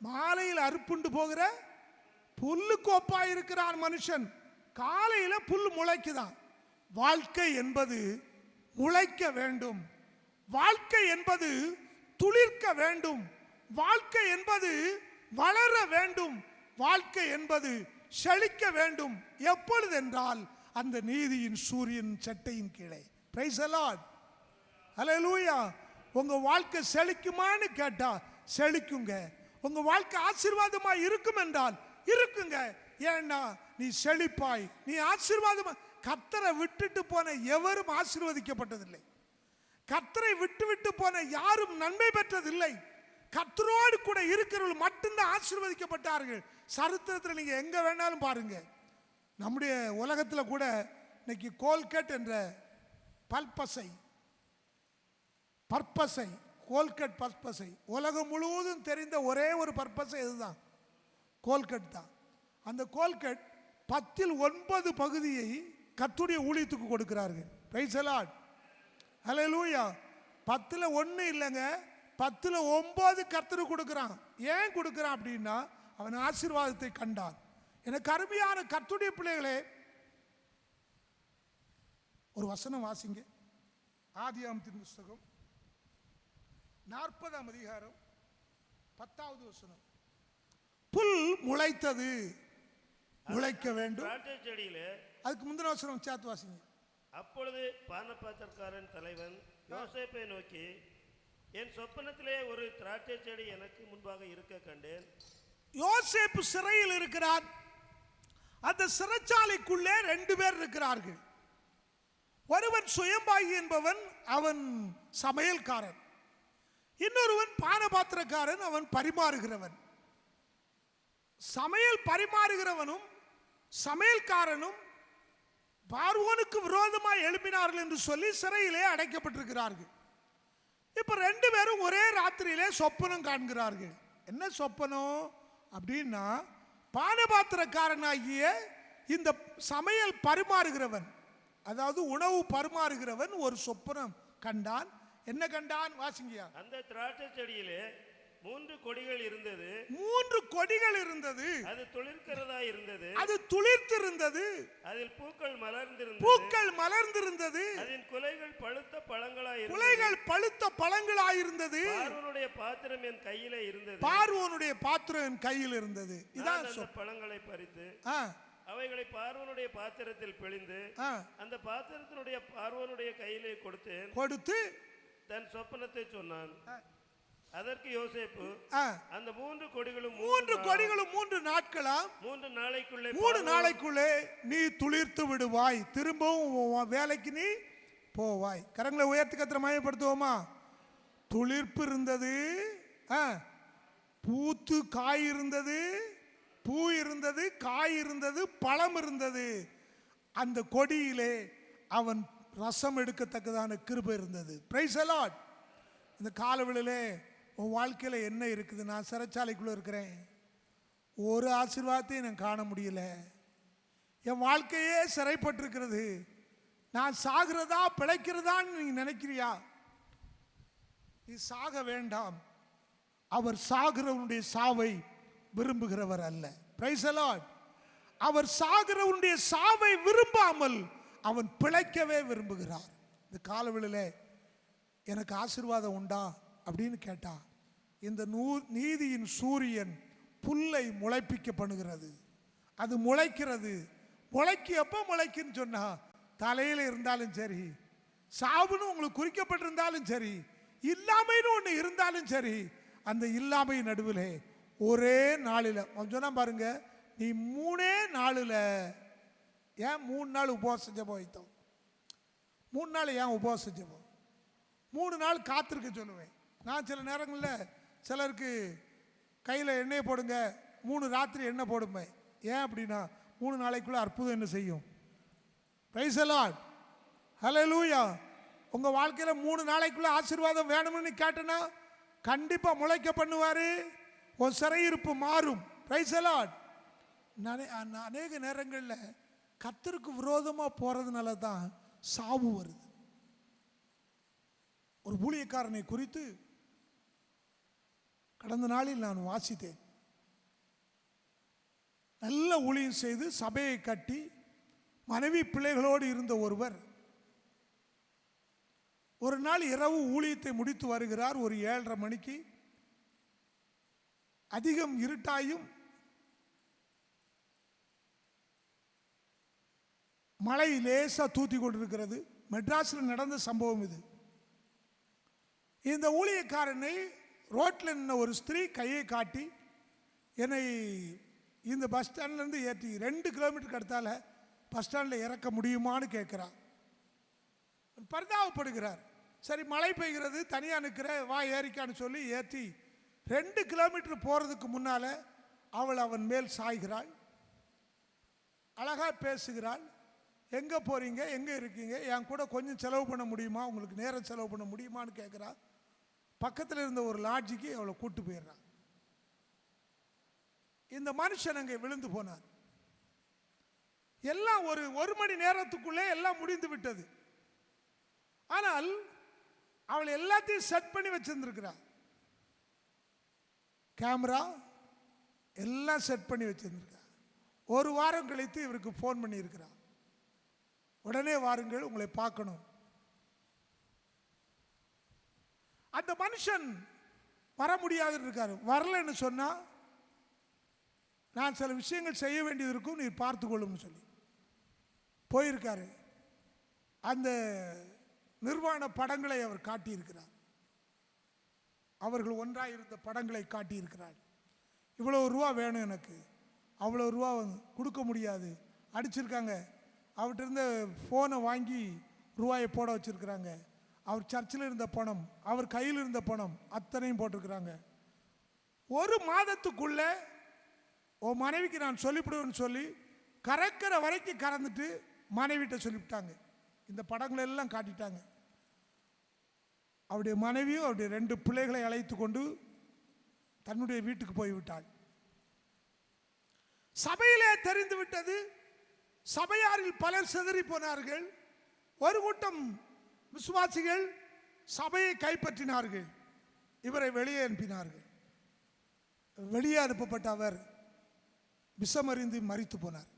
மாலையில் அறுப்புண்டு போகிற புல்லுக்கு ஒப்பா இருக்கிறான் மனுஷன். காலையில் புல் முளைக்குதான். வாழ்க்கை என்பது முளைக்க வேண்டும். வாழ்க்கை என்பது துளிர்க்க வேண்டும். வாழ்க்கை என்பது வளர வேண்டும். வாழ்க்கை என்பது செழிக்க வேண்டும். எப்பொழுது என்றால் அந்த நீதியின் சூரியன் சட்டையின் கீழே. Praise the Lord. ஹல்லேலூயா. உங்க வாழ்க்கை செழிக்குமான்னு கேட்டா செழிக்குங்க. உங்க வாழ்க்கை ஆசீர்வாதமா இருக்கும் என்றால் இருக்குங்க. ஏன்னா நீ செழிப்பாய், நீ ஆசீர்வாதமா. கர்த்தரை விட்டுட்டு போன எவரும் ஆசீர்வதிக்கப்பட்டதில்லை. கர்த்தரை விட்டு போன யாரும் நன்மை பெற்றதில்லை. கர்த்தரோடு கூட இருக்கிறவர்கள் மட்டும்தான் ஆசீர்வதிக்கப்பட்டார்கள். சரித்திரத்தில் நீங்க எங்க வேணாலும் பாருங்க. நம்முடைய உலகத்தில் கூட இன்னைக்கு கோல்கட் என்ற பற்பசை, கோல்கட் பற்பசை, உலகம் முழுவதும் தெரிந்த ஒரே ஒரு பற்பசை இதுதான், கோல்கட் தான். அந்த கோல்கட் 10ல் 9 பகுதியை கர்த்தருடைய ஊழியத்துக்கு கொடுக்கிறார்கள். Price the Lord. ஹல்லேலூயா. 10ல் 1 இல்லைங்க, 10ல் 9 கர்த்தருக்கு கொடுக்கிறான். ஏன் கொடுக்கிறான் அப்படின்னா அவன் ஆசீர்வாதத்தை கண்டான். எனக்கு அருமையான கர்த்தருடைய பிள்ளைகளே, ஒரு வசனம் வாசிங்க. ஆதியாகமத்தின் புத்தகம் 40ஆம் அதிகாரம் 10வது வசனம். புல் முளைத்தது, முளைக்க வேண்டும். அதுக்கு முந்தின வசனம் சேர்த்து வாசிங்க. அப்பொழுது பானபாத்திரக்காரன் தலைவன் யோசேப்பை நோக்கி, என் சொப்பனத்திலே ஒரு திராட்சை செடி எனக்கு முன்பாக இருக்க கண்டேன். யோசேப்பு சிறையில் இருக்கிறார். அந்த சிறைச்சாலைக்குள்ளே 2 பேர் இருக்கிறார்கள். ஒருவன் சுயம்பாகி என்பவன், அவன் சமையல்காரன். இன்னொருவன் பானபாத்திரக்காரன், அவன் பரிமாறுகிறவன். சமையல் பரிமாறுகிறவனும் சமையல்காரனும் பார்வோனுக்கு விரோதமாக எழுப்பினார்கள் என்று சொல்லி சிறையிலே அடைக்கப்பட்டிருக்கிறார்கள். இப்ப 2 பேரும் ஒரே ராத்திரியிலே சொப்பனம் காண்கிறார்கள். என்ன சொப்பனம் அப்படின்னா, பானபாத்திரக்காரனாகிய இந்த சமையல் பரிமாறுகிறவன் அதாவது உணவு பரிமாறுகிறவன் ஒரு சொப்பனம் கண்டான். என்ன கண்டான்? வாசிங்கயா. அந்த திராட்சை செடியிலே 3 கொடிகள் இருந்தது. 3 கொடிகள் இருந்தது. அது துளிர்க்கிறதா இருந்தது. அது துளிர்த்திருந்தது. அதில் பூக்கள் மலர்ந்திருந்தது. பூக்கள் மலர்ந்திருந்தது. அதன் குலைகள் பழுத்த பழங்களாய் இருந்தது. குலைகள் பழுத்த பழங்களாய் இருந்தது. பார்வோனுடைய பாத்திரம் என் கையிலே இருந்தது. பார்வோனுடைய பாத்திரம் என் கையில் இருந்தது. இதான் அந்த பழங்களை பறித்து அவைகளை பார்வோனுடைய பாத்திரத்தில் பிழிந்து அந்த பாத்திரத்தினுடைய பார்வோனுடைய கையிலே கொடுத்து தன் சொப்பனத்தை சொன்னான். அதற்கு யோசேப்பு அந்த 3 கொடிகளும் 3 நாட்களா 3 நாளைக்குள்ளே நீ துளிர்த்து விடுவாய், திரும்பவும் வேலைக்கு நீ போவாய். கரங்களை உயர்த்தி கத்திர மயப்படுத்துவோமா? துளிர்ப்பு இருந்தது, பூத்து காய் இருந்தது, பூ இருந்தது, காய் இருந்தது, பழம் இருந்தது. அந்த கொடியிலே அவன் ரசம் எடுக்கத்தக்கதான கிருபை இருந்தது. Price the Lord. இந்த காலவெளியிலே உன் வாழ்க்கையில் என்ன இருக்குது? நான் சிறைச்சாலைக்குள்ளே இருக்கிறேன், ஒரு ஆசீர்வாதத்தையும் நான் காண முடியல, என் வாழ்க்கையே சிறைப்பட்டிருக்கிறது, நான் சாகிறதா பிழைக்கிறதான்னு நீ நினைக்கிறியா? நீ சாக வேண்டாம். அவர் சாகிறவனுடைய சாவை விரும்புகிறவர் அல்ல. Price the Lord. அவர் சாகிறவனுடைய சாவை விரும்பாமல் அவன் பிழைக்கவே விரும்புகிறார். இந்த காலவெளியிலே எனக்கு ஆசீர்வாதம் உண்டா அப்படின்னு கேட்டா, இந்த நீதியின் சூரியன் புல்லை முளைப்பிக்க பண்ணுகிறது. அது முளைக்கிறது. எப்போ முளைக்குன்னு சொன்னா, தலையில் இருந்தாலும் சரி, சாவுன்னு உங்களுக்கு குறிக்கப்பட்டிருந்தாலும் சரி, இல்லாமைன்னு ஒன்று இருந்தாலும் சரி, அந்த இல்லாமை நடுவில் ஒரே நாளில் சொன்னா பாருங்க, நீ 3 நாளில் ஏன் 3 நாள் உபவாசம் ஜெபம் வைத்தோம்? 3 நாள் ஏன் உபவாசம் ஜெபம்? 3 நாள் காத்திருக்க சொல்லுவேன். நான் சில நேரங்களில் சிலருக்கு கையில் எண்ணெயை போடுங்க, 3 ராத்திரி எண்ணெய் போடுமே. ஏன் அப்படின்னா 3 நாளைக்குள்ளே அற்புதம் என்ன செய்யும்? Praise the Lord. ஹல்லேலூயா. உங்கள் வாழ்க்கையில் 3 நாளைக்குள்ளே ஆசீர்வாதம் வேணும்னு கேட்டனா கண்டிப்பாக முளைக்க பண்ணுவார். உன் சிறையிருப்பு மாறும். Price the Lord. அநேக நேரங்களில் கர்த்தருக்கு விரோதமாக போகிறதுனால தான் சாவு வருது. ஒரு ஊழியக்காரனை குறித்து கடந்த நாளில் நான் வாசித்தேன். நல்ல ஊழியம் செய்து சபையை கட்டி மனைவி பிள்ளைகளோடு இருந்த ஒருவர் ஒரு நாள் இரவு ஊழியத்தை முடித்து வருகிறார். ஒரு 7:30 மணிக்கு அதிகம் இருட்டாயும் மழை லேசா தூத்தி கொண்டிருக்கிறது. மெட்ராஸில் நடந்த சம்பவம் இது. இந்த ஊழியக்காரனை ரோட்டில் நின்ன ஒரு ஸ்திரீ கையை காட்டி என்னை இந்த பஸ் ஸ்டாண்ட்லேருந்து ஏற்றி 2 கிலோமீட்டருக்கு அடுத்தால பஸ் ஸ்டாண்டில் இறக்க முடியுமான்னு கேட்குறார். பரிதாபப்படுகிறார். சரி, மழை பெய்கிறது, தனியாக நிற்கிற, வா ஏறிக்கான்னு சொல்லி ஏற்றி 2 கிலோமீட்டர் போகிறதுக்கு முன்னால் அவன் மேல் சாய்கிறாள். அழகாக பேசுகிறாள். எங்கே போகிறீங்க, எங்கே இருக்கீங்க, என் கூட கொஞ்சம் செலவு பண்ண முடியுமா, உங்களுக்கு நேரம் செலவு பண்ண முடியுமான்னு கேட்குறா. பக்கத்தில் இருந்த ஒரு லாட்ஜுக்கு அவளை கூட்டு போயிடுறான். இந்த மனுஷன் அங்கே விழுந்து போனார். எல்லாம் ஒரு மணி நேரத்துக்குள்ளே எல்லாம் முடிந்து விட்டது. ஆனால் அவள் எல்லாத்தையும் செட் பண்ணி வச்சிருந்திருக்கிறார். கேமரா எல்லாம் செட் பண்ணி வச்சிருந்திருக்கார். 1 வாரம் கழித்து இவருக்கு ஃபோன் பண்ணியிருக்கிறார். உடனே வாருங்கள், உங்களை பார்க்கணும். அந்த மனுஷன் வர முடியாது இருக்காரு. வரலன்னு சொன்னா நான் சில விஷயங்கள் செய்ய வேண்டியது இருக்கும், நீ பார்த்து கொள்ளும்னு சொல்லி போயிருக்காரு. அந்த நிர்வாண படங்களை அவர் காட்டியிருக்கிறார். அவர்கள் ஒன்றாக இருந்த படங்களை காட்டியிருக்கிறார். இவ்வளோ ரூபா வேணும் எனக்கு, அவ்வளோ ரூபா கொடுக்க முடியாது, அடிச்சிருக்காங்க. அவர்கிட்ட இருந்த ஃபோனை வாங்கி ரூபாயை போட வச்சிருக்கிறாங்க. அவர் சர்ச்சில் இருந்த பணம், அவர் கையில் இருந்த பணம் அத்தனையும் போட்டிருக்கிறாங்க. 1 மாதத்துக்குள்ள உன் மனைவிக்கு நான் சொல்லிவிடுவேன்னு சொல்லி கறக்கிற வரைக்கும் கறந்துட்டு மனைவிட்ட சொல்லிவிட்டாங்க. இந்த படங்களை எல்லாம் காட்டிட்டாங்க. அவருடைய மனைவியும் அவருடைய 2 பிள்ளைகளை அழைத்து கொண்டு தன்னுடைய வீட்டுக்கு போய்விட்டாள். சபையிலே தெரிந்து விட்டது. சபையாரில் பலர் சிதறி போனார்கள். ஒரு கூட்டம் விசுவாசிகள் சபையை கைப்பற்றினார்கள், இவரை வெளியே அனுப்பினார்கள். வெளியே அனுப்பப்பட்ட அவர் விஷமறிந்து மரித்து போனார்.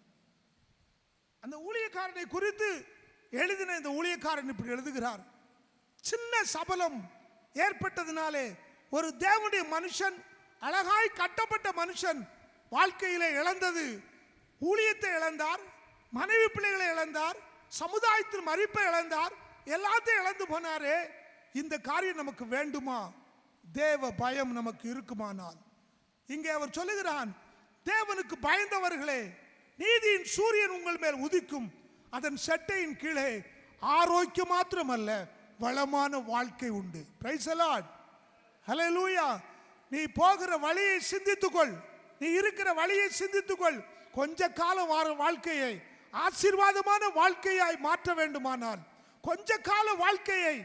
அந்த ஊழியக்காரனை குறித்து எழுதின இந்த ஊழியக்காரன் இப்படி எழுதுகிறார்: சின்ன சபலம் ஏற்பட்டதினாலே ஒரு தேவனுடைய மனுஷன், அழகாய் கட்டப்பட்ட மனுஷன் வாழ்க்கையிலே இழந்தது, ஊழியத்தை இழந்தார், மனைவி பிள்ளைகளை இழந்தார், சமுதாயத்தில் மதிப்பை இழந்தார், எல்லாத்தையும் இழந்து போனாரே. இந்த காரியம் நமக்கு வேண்டுமா? தேவ பயம் நமக்கு இருக்குமானால், இங்கே அவர் சொல்லுகிறான், தேவனுக்கு பயந்தவர்களே, நீதியின் சூரியன் உங்கள் மேல் உதிக்கும், அதன் செட்டையின் கீழே ஆரோக்கியம் மாத்திரமல்ல வளமான வாழ்க்கை உண்டு. Praise the Lord, hallelujah. நீ போகிற வழியை சிந்தித்துக்கொள், நீ இருக்கிற வழியை சிந்தித்துக்கொள். கொஞ்ச காலம் வார வாழ்க்கையை ஆசீர்வாதமான வாழ்க்கையாய் மாற்ற வேண்டுமானால், கொஞ்ச கால வாழ்க்கையை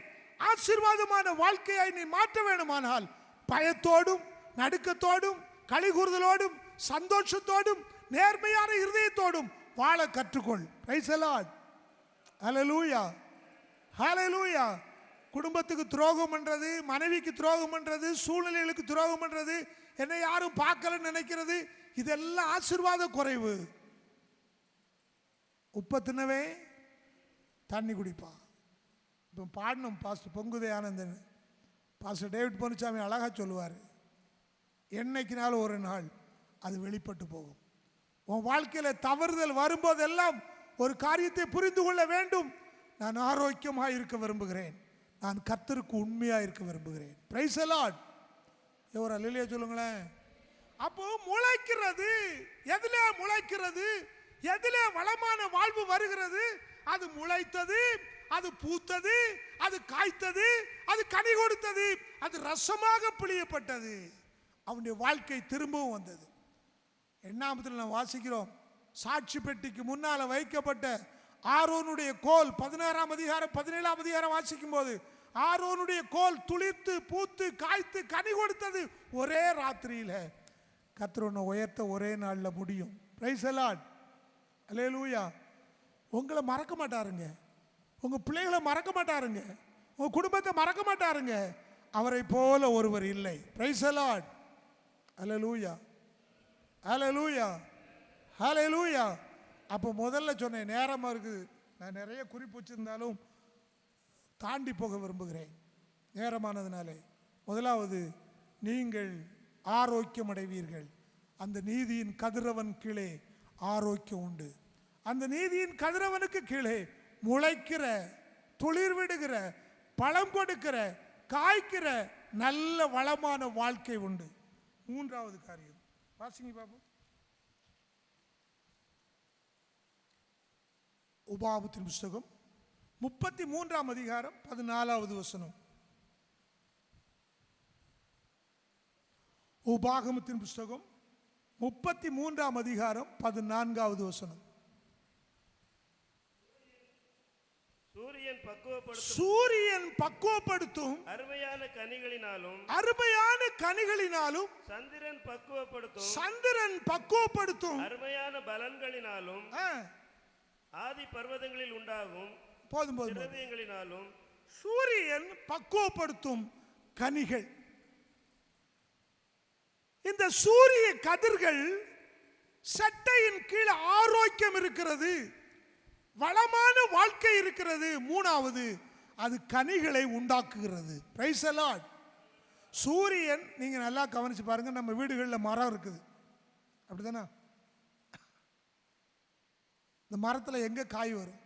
ஆசீர்வாதமான வாழ்க்கையாய் நீ மாற்ற வேண்டுமானால், பயத்தோடும் நடுக்கத்தோடும் கலிகூறுதலோடும் சந்தோஷத்தோடும் நேர்மையான இருதயத்தோடும் வாழ கற்றுக்கொள். பிரைஸ் தி லார்ட், ஹல்லேலூயா, ஹல்லேலூயா. குடும்பத்துக்கு துரோகம் பண்றது, மனைவிக்கு துரோகம் பண்றது, சூழ்நிலைகளுக்கு துரோகம் பண்றது, என்னை யாரும் பார்க்கலன்னு நினைக்கிறது, இதெல்லாம் ஆசீர்வாத குறைவு. உப்ப தின்னவே தண்ணி குடிப்பான். இப்போ பாடணும் பாஸ்டர் பொங்குதே ஆனந்தன், பாஸ்டர் டேவிட் பொன்னுச்சாமி அழகா சொல்லுவார், என்னைக்குனாலும் ஒரு நாள் அது வெளிப்பட்டு போகும். உன் வாழ்க்கையில் தவறுதல் வரும்போதெல்லாம் ஒரு காரியத்தை புரிந்து கொள்ள வேண்டும். நான் ஆரோக்கியமாக இருக்க விரும்புகிறேன், நான் கர்த்தருக்கு உண்மையாக இருக்க விரும்புகிறேன். Price the Lord. ஒரு அல்லேலூயா சொல்லுங்களேன். அப்போ முளைக்கிறது, எதிலே முளைக்கிறது, எதிலே வளமான வாழ்வு வருகிறது? அது முளைத்தது, அது பூத்தது, அது காய்த்தது, அது கனி கொடுத்தது, அது ரசமாக பிழியப்பட்டது. அவனுடைய வாழ்க்கை திரும்பவும் வந்தது. 8ஆம் நாம் வாசிக்கிறோம், சாட்சி பெட்டிக்கு முன்னால் வைக்கப்பட்ட ஆரோனுடைய கோல், 16ஆம் அதிகாரம் 17ஆம் அதிகாரம் வாசிக்கும் போது, ஆரோனுடைய கோல் துளிர்த்து பூத்து காய்த்து கனி கொடுத்தது ஒரே ராத்திரியில். கர்த்தர் உன்னை உயர்த்த ஒரே நாளில் முடியும். பிரைஸ் தி லார்ட், அல்லேலூயா. உங்களை மறக்க மாட்டாருங்க, உங்க பிள்ளைகளை மறக்க மாட்டாருங்க, உங்க குடும்பத்தை மறக்க மாட்டாருங்க. அவரை போல ஒருவர் இல்லை. பிரைஸ் தி லார்ட், அல்லேலூயா, அல்லேலூயா, அல்லேலூயா. அப்போ முதல்ல சொன்னேன், நேரமாக இருக்குது, நான் நிறைய குறிப்பு வச்சிருந்தாலும் தாண்டி போக விரும்புகிறேன் நேரமானதுனாலே. முதலாவது, நீங்கள் ஆரோக்கியம் அடைவீர்கள். அந்த நீதியின் கதிரவன் கீழே ஆரோக்கியம் உண்டு. அந்த நீதியின் கதிரவனுக்கு கீழே முளைக்கிற, துளிர் விடுகிற, பழம் கொடுக்கிற, காய்க்கிற நல்ல வளமான வாழ்க்கை உண்டு. 3வது காரியம் வாசிங்க பாபு. உபாகமத்தின் புஸ்தகம் 33ஆம் அதிகாரம் 14வது வசனம். உபாகமத்தின் புஸ்தகம் 33ஆம் அதிகாரம் 14வது வசனம். சூரியன் பக்குவப்படுத்தும் அருமையான கனிகளினாலும் சந்திரன் பக்குவப்படுத்தும் அருமையான பலன்களினாலும் ஆதி பர்வதங்களில் உண்டாகும் திரவியங்களினாலும் சூரியன் பக்குவப்படுத்தும் கனிகள். இந்த சூரிய கதிர்கள் சட்டையின் கீழ் ஆரோக்கியம் இருக்கிறது, வளமான வாழ்க்கை இருக்கிறது. 3வது, அது கனிகளை உண்டாக்குகிறது. Praise the Lord. சூரியன், நீங்க நல்லா கவனிச்சு பாருங்க, நம்ம வீடுகளில் மரம் இருக்குது, அப்படிதானே? இந்த மரத்தில் எங்க காய் வரும்?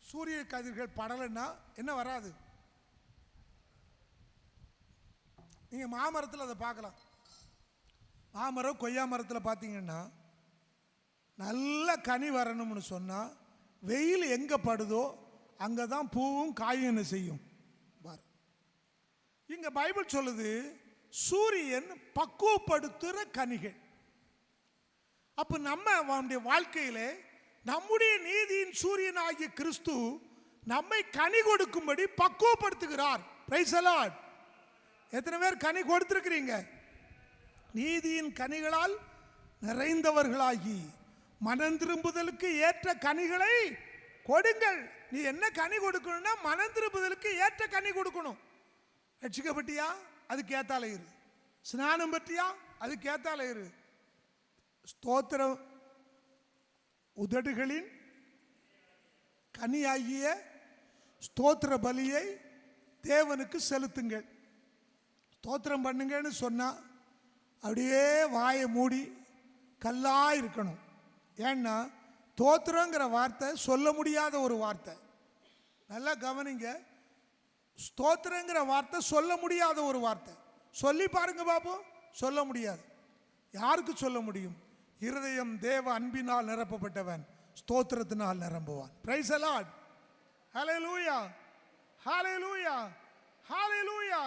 சூரிய கதிர்கள் படலைன்னா என்ன வராது? நீங்க மாமரத்தில் அதை பார்க்கலாம். மாமரம், கொய்யா மரத்தில் பார்த்தீங்கன்னா நல்ல கனி வரணும்னு சொன்னால் வெயில் எங்கே படுதோ அங்கே தான் பூவும் காயும் என்ன செய்யும் பாரு. இங்கே பைபிள் சொல்லுது, சூரியன் பக்குவப்படுத்துகிற கனிகள். அப்போ நம்முடைய வாழ்க்கையில் நம்முடைய நீதியின் சூரியன் ஆகிய கிறிஸ்து நம்மை கனி கொடுக்கும்படி பக்குவப்படுத்துகிறார். Price the Lord. எத்தனை பேர் கனி கொடுத்திருக்கிறீங்க? நீதியின் கனிகளால் நிறைந்தவர்களாகி மனம் திரும்புதலுக்கு ஏற்ற கனிகளை கொடுங்கள். நீ என்ன கனி கொடுக்கணும்னா மனம் திரும்புதலுக்கு ஏற்ற கனி கொடுக்கணும். ரட்சிக்கப்பட்டியா, அதுக்கு ஏத்தால இரு. ஸ்நானம் பற்றியா, அதுக்கு ஏத்தால இரு. ஸ்தோத்திரம் உதடுகளின் கனியாகிய ஸ்தோத்திர பலியை தேவனுக்கு செலுத்துங்கள். ஸ்தோத்திரம் பண்ணுங்கன்னு சொன்னா அப்படியே வாயை மூடி கல்லா இருக்கணும். ஏன்னா ஸ்தோத்திரங்கிற வார்த்தை சொல்ல முடியாத ஒரு வார்த்தை. நல்லா கவனிங்க, ஸ்தோத்திரங்கிற வார்த்தை சொல்ல முடியாத ஒரு வார்த்தை. சொல்லி பாருங்க பாப்போம். சொல்ல முடியாது. யாருக்கு சொல்ல முடியும்? இருதயம் தேவ அன்பினால் நிரப்பப்பட்டவன் ஸ்தோத்திரத்தினால் நிரம்புவான். Price the Lord. Hallelujah, hallelujah, ஹல்லேலூயா.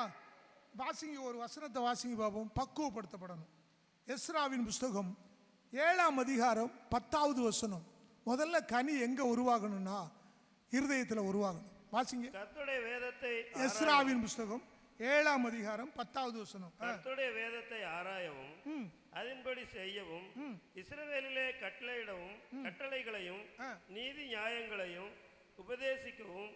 வாசிங்க, ஒரு வசனத்தை வாசிங்க பாப்போம். பக்குவப்படுத்தப்படணும். எஸ்ராவின் புஸ்தகம் 7ஆம் அதிகாரம் 10வது வசனம். முதல்ல கனி எங்க உருவாகணும்னா இருதயத்தில் உருவாகணும். வாசிங்க. கர்த்தருடைய வேதத்தை எஸ்ராவின் புஸ்தகம் 7ஆம் அதிகாரம் 10வது வசனம். கர்த்தருடைய வேதத்தை ஆராயவும் அதன்படி செய்யவும் இஸ்ரவேலிலே கட்டளைகளையும் நீதி நியாயங்களையும் உபதேசிக்கவும்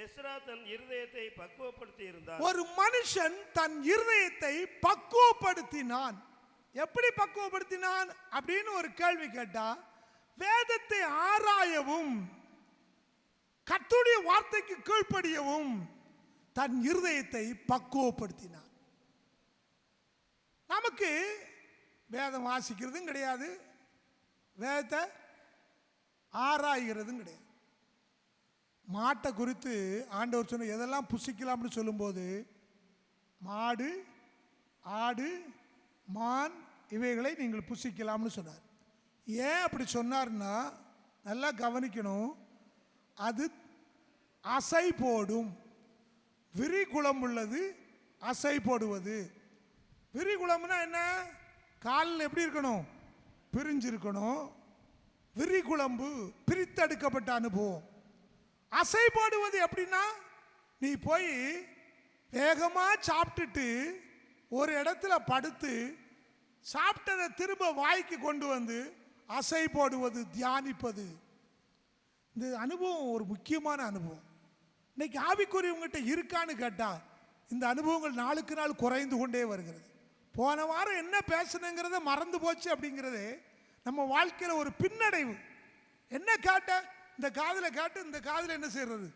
எஸ்ரா தன் இருதயத்தை பக்குவப்படுத்தி இருந்தார். ஒரு மனுஷன் தன் இருதயத்தை பக்குவப்படுத்தினான். எப்படி பக்குவப்படுத்தினான் அப்படின்னு ஒரு கேள்வி கேட்டா, வேதத்தை ஆராயவும் கர்த்தருடைய வார்த்தைக்கு கீழ்ப்படியவும் தன் இருதயத்தை பக்குவப்படுத்தினான். நமக்கு வேதம் வாசிக்கிறதும் கிடையாது, வேதத்தை ஆராய்கிறதும் கிடையாது. மாட்டை குறித்து ஆண்டவர் சொன்ன எதெல்லாம் புசிக்கலாம்னு சொல்லும்போது மாடு, ஆடு, மான் இவைகளை நீங்கள் புசிக்கலாம்னு சொன்னார். ஏன் அப்படி சொன்னார்னா நல்லா கவனிக்கணும். அது அசை போடும். விரிகுளம் உள்ளது அசை போடுவது. விரிகுளம்னா என்ன? காலில் எப்படி இருக்கணும்? பிரிஞ்சிருக்கணும். விரிகுளம்பு பிரித்தெடுக்கப்பட்ட அனுபவம். அசை போடுவது எப்படின்னா, நீ போய் வேகமாக சாப்பிட்டுட்டு ஒரு இடத்துல படுத்து சாப்பிட்டதை திரும்ப வாய்க்கு கொண்டு வந்து அசை போடுவது, தியானிப்பது. இந்த அனுபவம் ஒரு முக்கியமான அனுபவம். இன்னைக்கு ஆவிக்குரியவங்ககிட்ட இருக்கான்னு கேட்டால் இந்த அனுபவங்கள் நாளுக்கு நாள் குறைந்து கொண்டே வருகிறது. போன வாரம் என்ன பேசுனங்கிறத மறந்து போச்சு அப்படிங்கிறது நம்ம வாழ்க்கையில் ஒரு பின்னடைவு. என்ன கேட்ட இந்த காதில் கேட்டு இந்த காதில் என்ன செய்யறது?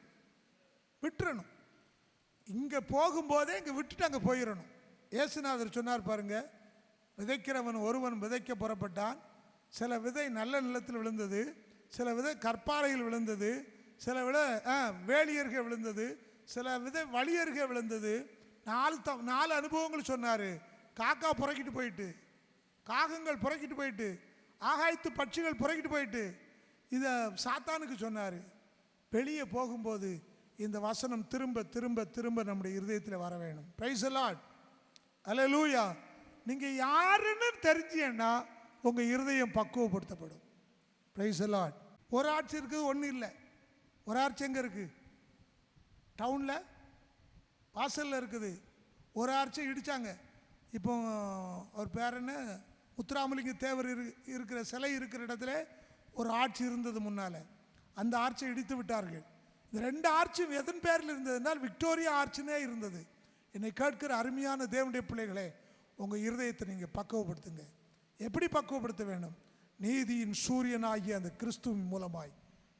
விட்டுறணும். இங்கே போகும்போதே இங்கே விட்டுட்டு அங்கே போயிடணும். இயேசுநாதர் சொன்னார் பாருங்க, விதைக்கிறவன் ஒருவன் விதைக்க புறப்பட்டான். சில விதை நல்ல நிலத்தில் விழுந்தது, சில விதை கற்பாறையில் விழுந்தது, சில விதை வேலியர்க விழுந்தது, சில விதை வழியர்க விழுந்தது. 4 அனுபவங்கள் சொன்னார். காக்கா புறக்கிட்டு போயிட்டு, காகங்கள் புறக்கிட்டு போயிட்டு, ஆகாயத்து பட்சிகள் புறக்கிட்டு போயிட்டு. இதை சாத்தானுக்கு சொன்னார். வெளியே போகும்போது இந்த வசனம் திரும்ப திரும்ப திரும்ப நம்முடைய இருதயத்தில் வர வேணும். Praise the Lord. அல்லேலூயா. நீங்கள் யாருன்னு தெரிஞ்சீங்கன்னா உங்கள் இருதயம் பக்குவப்படுத்தப்படும். Price the Lord. ஒரு ஆட்சி இருக்குது, ஒன்றும் இல்லை. ஒரு ஆட்சி எங்கே இருக்குது? டவுனில் வாசலில் இருக்குது. ஒரு ஆட்சி இடித்தாங்க. இப்போ ஒரு பேர் என்ன, முத்துராமலிங்க தேவர் இருக்கிற சிலை இருக்கிற இடத்துல ஒரு ஆட்சி இருந்தது முன்னால். அந்த ஆட்சியை இடித்து விட்டார்கள். இந்த 2 ஆட்சியும் எதன் பேரில் இருந்ததுனால் விக்டோரியா ஆட்சினே இருந்தது. என்னை கேட்கிற அருமையான தேவனுடைய பிள்ளைகளே, உங்கள் இருதயத்தை நீங்கள் பக்குவப்படுத்துங்க. எப்படி பக்குவப்படுத்த வேணும்? நீதியின் சூரியனாகிய அந்த கிறிஸ்துவின் மூலமாய்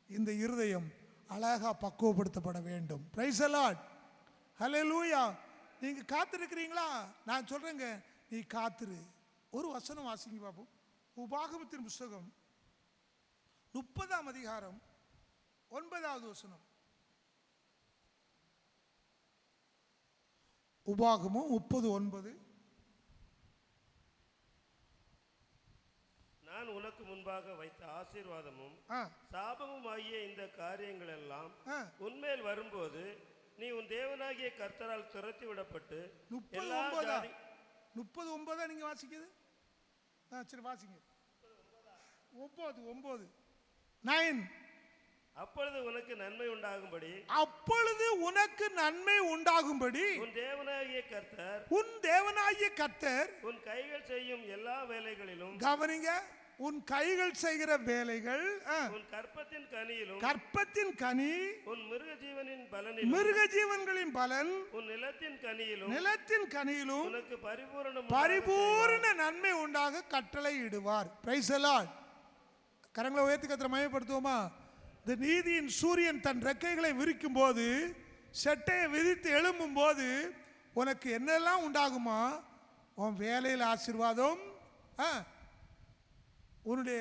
இந்த இருதயம் அழகாக பக்குவப்படுத்தப்பட வேண்டும். Praise the Lord. ஹல்லேலூயா. நீங்கள் காத்திருக்கிறீங்களா? நான் சொல்கிறேங்க, நீ காத்திரு. ஒரு வசனம் வாசிங்க பாப்போம். உபாகமத்தின் புஸ்தகம் 30ஆம் அதிகாரம் 9வது வசனம். உபாகமம் 30:9. நான் உனக்கு முன்பாக வைத்த ஆசீர்வாதமும் சாபமும் ஆகிய இந்த காரியங்கள் எல்லாம் உன்மேல் வரும்போது நீ உன் தேவனாகிய கர்த்தரால் துரத்தி விடப்பட்டு 30:9 நீங்க வாசிக்குது. சரி வாசிங்க. 9 அப்பொழுது உனக்கு நன்மை உண்டாகும்படி, அப்பொழுது உனக்கு நன்மை உண்டாகும்படி உன் தேவனாகிய கர்த்தர் உன் கைகள் செய்யும் எல்லா வேலைகளிலும். கவனிங்க, உன் கைகள் செய்கிற வேலைகள் உன் கற்பத்தின் கனியிலும் கற்பத்தின் கனி உன் மிருக ஜீவனின் பலனிலும் மிருக ஜீவன்களின் பலன் உன் நிலத்தின் கனியிலும் நிலத்தின் கனியிலும் உனக்கு பரிபூர்ண நன்மை உண்டாக கட்டளை இடுவார். Price the Lord. கரங்களை உயர்த்தி கர்த்தரை மகிமைப்படுத்துவோமா? இந்த நீதியின் சூரியன் தன் ரெக்கைகளை விரிக்கும் போது, செட்டையை விரித்து எழும்பும் போது உனக்கு என்னெல்லாம் உண்டாகுமா? உன் வேலையில் ஆசீர்வாதம், உன்னுடைய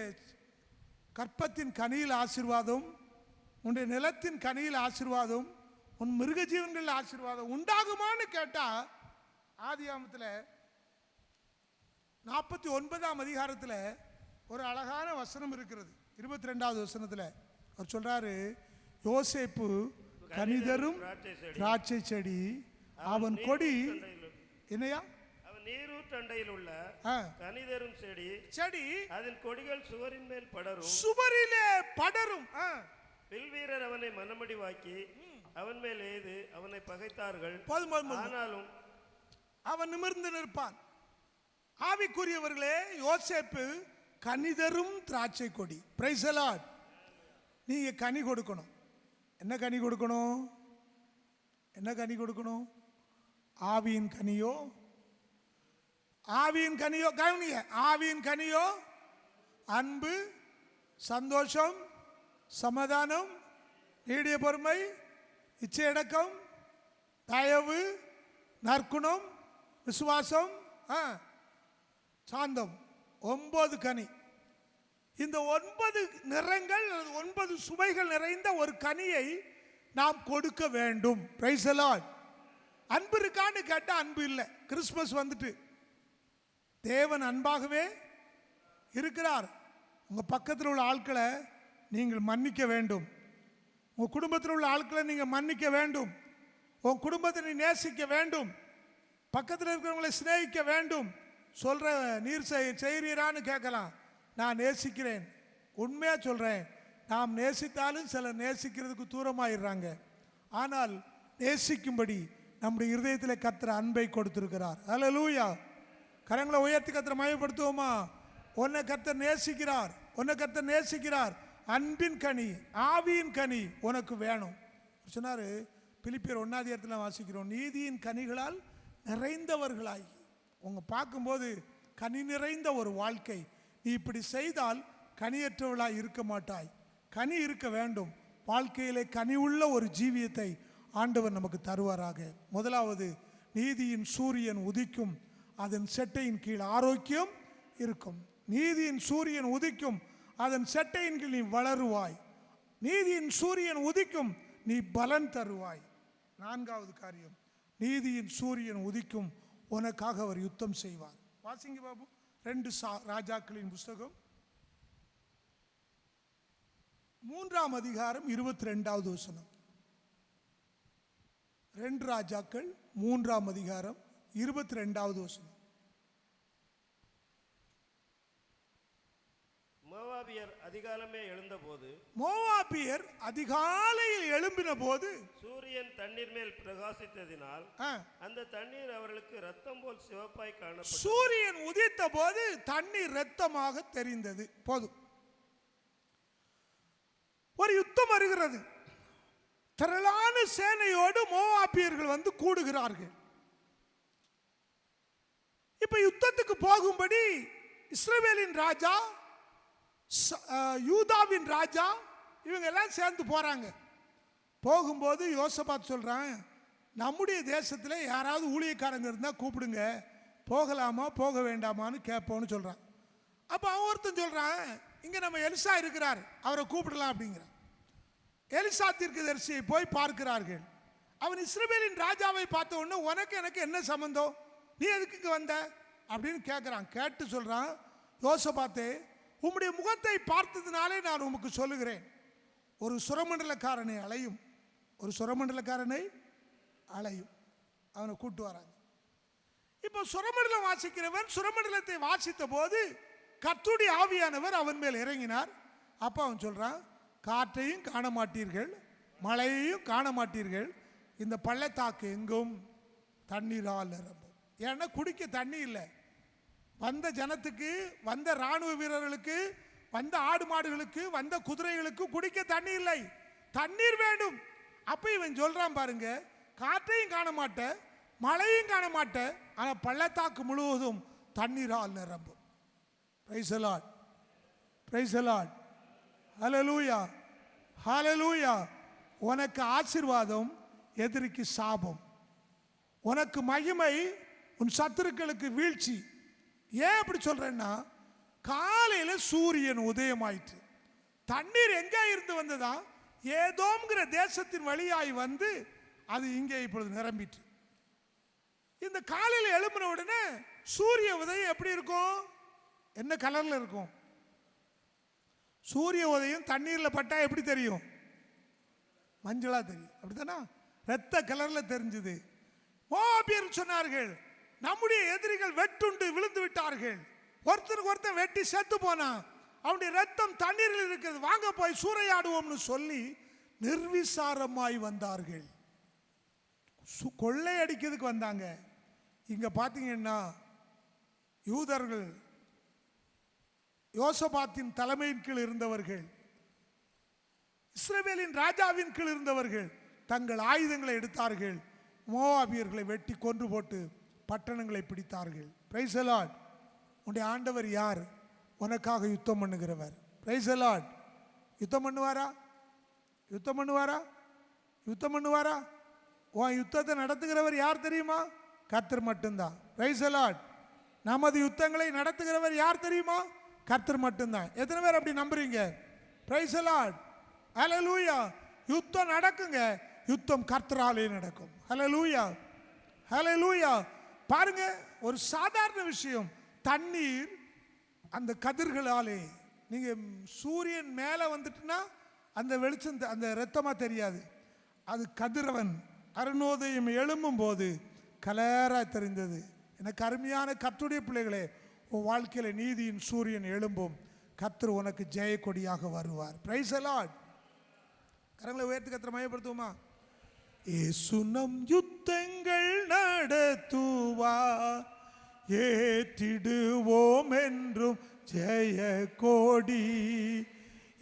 கற்பத்தின் கனியில் ஆசீர்வாதம், உன்னுடைய நிலத்தின் கனியில் ஆசீர்வாதம், உன் மிருக ஜீவன்களில் ஆசீர்வாதம் உண்டாகுமான்னு கேட்டா, ஆதியாகமத்தில் 49ஆம் அதிகாரத்தில் ஒரு அழகான வசனம் இருக்கிறது. 22வது வசனத்தில் அவர் சொல்றாரு, யோசேப்பு கனிதரும் திராட்சை செடி, அவன் கொடி என்னையா நீரூற்றண்டையில் உள்ள கனிதரும் செடி அதன் கொடிகள் சுவரின் மேல் படரும், சுவரிலே படரும். வில்வீரர் அவனை மனமடிவாக்கி அவன் மேல் ஏது அவனை பகைத்தார்கள். ஆனாலும் அவன் நிமிர்ந்து நிற்பான். ஆவிக்குரியவர்களே, யோசேப்பு கனிதரும் திராட்சை கொடி. Price the Lord. நீங்க கனி கொடுக்கணும். என்ன கனி கொடுக்கணும்? என்ன கனி கொடுக்கணும்? ஆவியின் கனியோ? ஆவியின் கனியோ? கவனிங்க, ஆவியின் கனியோ அன்பு, சந்தோஷம், சமாதானம், நீடிய பொறுமை, இச்சையடக்கம், தயவு, நற்குணம், விசுவாசம், சாந்தம். 9 கனி. இந்த 9 நிறங்கள், 9 சுவைகள் நிறைந்த ஒரு கனியை நாம் கொடுக்க வேண்டும். Praise the Lord. அன்பு இருக்கான்னு கேட்டால் அன்பு இல்லை. கிறிஸ்மஸ் வந்துட்டு தேவன் அன்பாகவே இருக்கிறார். உங்கள் பக்கத்தில் உள்ள ஆட்களை நீங்கள் மன்னிக்க வேண்டும். உங்கள் குடும்பத்தில் உள்ள ஆட்களை நீங்கள் மன்னிக்க வேண்டும். உன் குடும்பத்தை நீ நேசிக்க வேண்டும். பக்கத்தில் இருக்கிறவங்களை சிநேகிக்க வேண்டும். சொல்கிற நீர் செய்கிறீரான்னு கேட்கலாம். நான் நேசிக்கிறேன். உண்மையாக சொல்கிறேன், நாம் நேசித்தாலும் சிலர் நேசிக்கிறதுக்கு தூரமாயிடுறாங்க. ஆனால் நேசிக்கும்படி நம்முடைய இருதயத்தில் கர்த்தர் அன்பை கொடுத்திருக்கிறார். அல்லேலூயா. கரங்களை உயர்த்தி கர்த்தரை மகிமைப்படுத்துவோமா? உன்னை கர்த்தர் நேசிக்கிறார். உன்னை கர்த்தர் நேசிக்கிறார். அன்பின் கனி, ஆவியின் கனி உனக்கு வேணும் சொன்னார். பிலிப்பியர் 1 வாசிக்கிறோம், நீதியின் கனிகளால் நிறைந்தவர்களாய். உங்க பார்க்கும்போது கனி நிறைந்த ஒரு வாழ்க்கை. நீ இப்படி செய்தால் கனியற்றவளாய் இருக்க மாட்டாய். கனி இருக்க வேண்டும். வாழ்க்கையிலே கனி உள்ள ஒரு ஜீவியத்தை ஆண்டவர் நமக்கு தருவாராக. முதலாவது, நீதியின் சூரியன் உதிக்கும், அதன் செட்டையின் கீழ் ஆரோக்கியம் இருக்கும். நீதியின் சூரியன் உதிக்கும், அதன் செட்டையின் கீழ் நீ வளருவாய். நீதியின் சூரியன் உதிக்கும், நீ பலன் தருவாய். 4வது காரியம், நீதியின் சூரியன் உதிக்கும், உனக்காக அவர் யுத்தம் செய்வார். வாசிங்க பாபு 2 ராஜாக்களின் புஸ்தகம் 3ஆம் அதிகாரம் 22வது வசனம். 2 ராஜாக்கள் 3ஆம் அதிகாரம் 22வது வசனம். மோவாபியர் அதிகாலமே எழுந்தபோது, மோவாபியர் அதிகாலையில் எழும்பின போது சூரியன் தண்ணீர் மேல் பிரகாசித்ததினால் அந்த தண்ணீர் அவர்களுக்கு ரத்தம் போல் சிவப்பாய் காணப்பட்டது. சூரியன் உதித்த போது தண்ணீர் ரத்தமாக தெரிந்தது. போதும். ஒரு யுத்தம் வருகிறது. திரளான சேனையோடு மோவாபியர்கள் வந்து கூடுகிறார்கள். இப்ப யுத்தத்துக்கு போகும்படி இஸ்ரவேலின் ராஜா, யூதாவின் ராஜா, இவங்க எல்லாம் சேர்ந்து போறாங்க. போகும்போது யோசபாத் சொல்றான், நம்முடைய தேசத்தில் யாராவது ஊழியக்காரங்க இருந்தால் கூப்பிடுங்க, போகலாமா போக வேண்டாமான்னு கேட்போன்னு சொல்றான். அப்போ அவன் ஒருத்தன் சொல்றான், இங்க நம்ம எலிசா இருக்கிறார், அவரை கூப்பிடலாம் அப்படிங்கிறான். எலிசா தீர்க்கதரிசியை போய் பார்க்கிறார்கள். அவன் இஸ்ரவேலின் ராஜாவை பார்த்த உடனே, உனக்கு எனக்கு என்ன சம்பந்தம், நீ எதுக்கு இங்க வந்த அப்படின்னு கேட்கிறான். கேட்டு சொல்றான், யோசபாத்தே, உம்முடைய முகத்தை பார்த்ததுனாலே நான் உமக்கு சொல்லுகிறேன், ஒரு சுரமண்டலக்காரனை அலையும், ஒரு சுரமண்டலக்காரனை அலையும். அவனை கூட்டு வராங்க. இப்போ சுரமண்டலம் வாசிக்கிறவன் சுரமண்டலத்தை வாசித்த போது கர்த்தருடைய ஆவியானவர் அவன் மேல் இறங்கினார். அப்போ அவன் சொல்றான், காற்றையும் காண மாட்டீர்கள், மழையையும் காண மாட்டீர்கள், இந்த பள்ளத்தாக்கு எங்கும் தண்ணீரால் நிரம்பும். ஏன்னா குடிக்க தண்ணி இல்லை. வந்த ஜனத்துக்கு, வந்த இராணுவ வீரர்களுக்கு, வந்த ஆடு மாடுகளுக்கு, வந்த குதிரைகளுக்கு குடிக்க தண்ணி இல்லை, தண்ணீர் வேண்டும். அப்ப இவன் சொல்றான் பாருங்க, காற்றையும் காண மாட்டேன், மழையும் காண மாட்டேன், ஆனா பள்ளத்தாக்கு முழுவதும் தண்ணீரால் நிரம்பும். Praise the Lord, praise the Lord, hallelujah, hallelujah. உனக்கு ஆசீர்வாதம், எதிரிக்கு சாபம். உனக்கு மகிமை, உன் சத்துருக்களுக்கு வீழ்ச்சி. ஏன் அப்படி சொல்றேன்னா, காலையில சூரியன் உதயமாயிற்று. தண்ணீர் எங்கே இருந்து வந்ததா? ஏதோங்கிற தேசத்தின் வழியாய் வந்து அது இங்கே இப்பொழுது நிரம்பிட்டு. இந்த காலையில் எழும்பின உடனே சூரிய உதயம் எப்படி இருக்கும்? என்ன கலர்ல இருக்கும்? சூரிய உதயம் தண்ணீர்ல பட்டா எப்படி தெரியும்? மஞ்சளா தெரியும், அப்படித்தானா? ரத்த கலர்ல தெரிஞ்சது. மோவாபியர் சொன்னார்கள், நம்முடைய எதிரிகள் வெட்டுண்டு விழுந்து விட்டார்கள், ஒருத்தருக்கு ஒருத்தர் வெட்டி செத்து போனா, அவனுடைய ரத்தம் தண்ணீரில் இருக்கிறது, வாங்க போய் சூறையாடுவோம்னு சொல்லி நிர்விசாரமாய் வந்தார்கள். கொள்ளை அடிக்கிறதுக்கு வந்தாங்க. இங்க பாத்தீங்கன்னா யூதர்கள் யோசபாத்தின் தலைமையின் கீழ் இருந்தவர்கள், இஸ்ரவேலின் ராஜாவின் கீழ் இருந்தவர்கள் தங்கள் ஆயுதங்களை எடுத்தார்கள், மோவாபியர்களை வெட்டி கொன்று போட்டு பட்டணங்களை பிடித்தார்கள். Praise the Lord. உன்னுடைய ஆண்டவர் யார்? உனக்காக யுத்தம் பண்ணுகிறவர். Praise the Lord. யுத்தம் பண்ணுவாரா? யுத்தம் பண்ணுவாரா? யுத்தம் பண்ணுவாரா? உன் யுத்தத்தை நடத்துகிறவர் யார் தெரியுமா? கர்த்தர் மட்டும்தான். Price the Lord. நமது யுத்தங்களை நடத்துகிறவர் யார் தெரியுமா? கர்த்தர் மட்டும்தான். எத்தனை பேர் அப்படி நம்புறீங்க? பிரைஸ் தி லார்ட், ஹல்லேலூயா. யுத்தம் நடக்குங்க, யுத்தம் கர்த்தராலே நடக்கும். ஹல்லேலூயா, ஹல்லேலூயா. பாருங்க, ஒரு சாதாரண விஷயம், தண்ணீர் அந்த கதிர்களாலே, நீங்க சூரியன் மேலே வந்துட்டுனா அந்த வெளிச்சம் அந்த ரத்தமா தெரியாது, அது கதிரவன் அருணோதயம் எழும்பும் போது கலரா தெரிந்தது. எனக்கு அருமையான கர்த்தருடைய பிள்ளைகளே, உன் வாழ்க்கையில நீதியின் சூரியன் எழும்பும், கர்த்தர் உனக்கு ஜெய கொடியாக வருவார். Price the Lord. கரங்களை உயர்த்தி கர்த்தரை மகிமைப்படுத்துவோமா? இயேசு நம் யுத்தங்கள் நடத்துவார், ஏற்றிடுவோம் என்றும் ஜெய கோடி.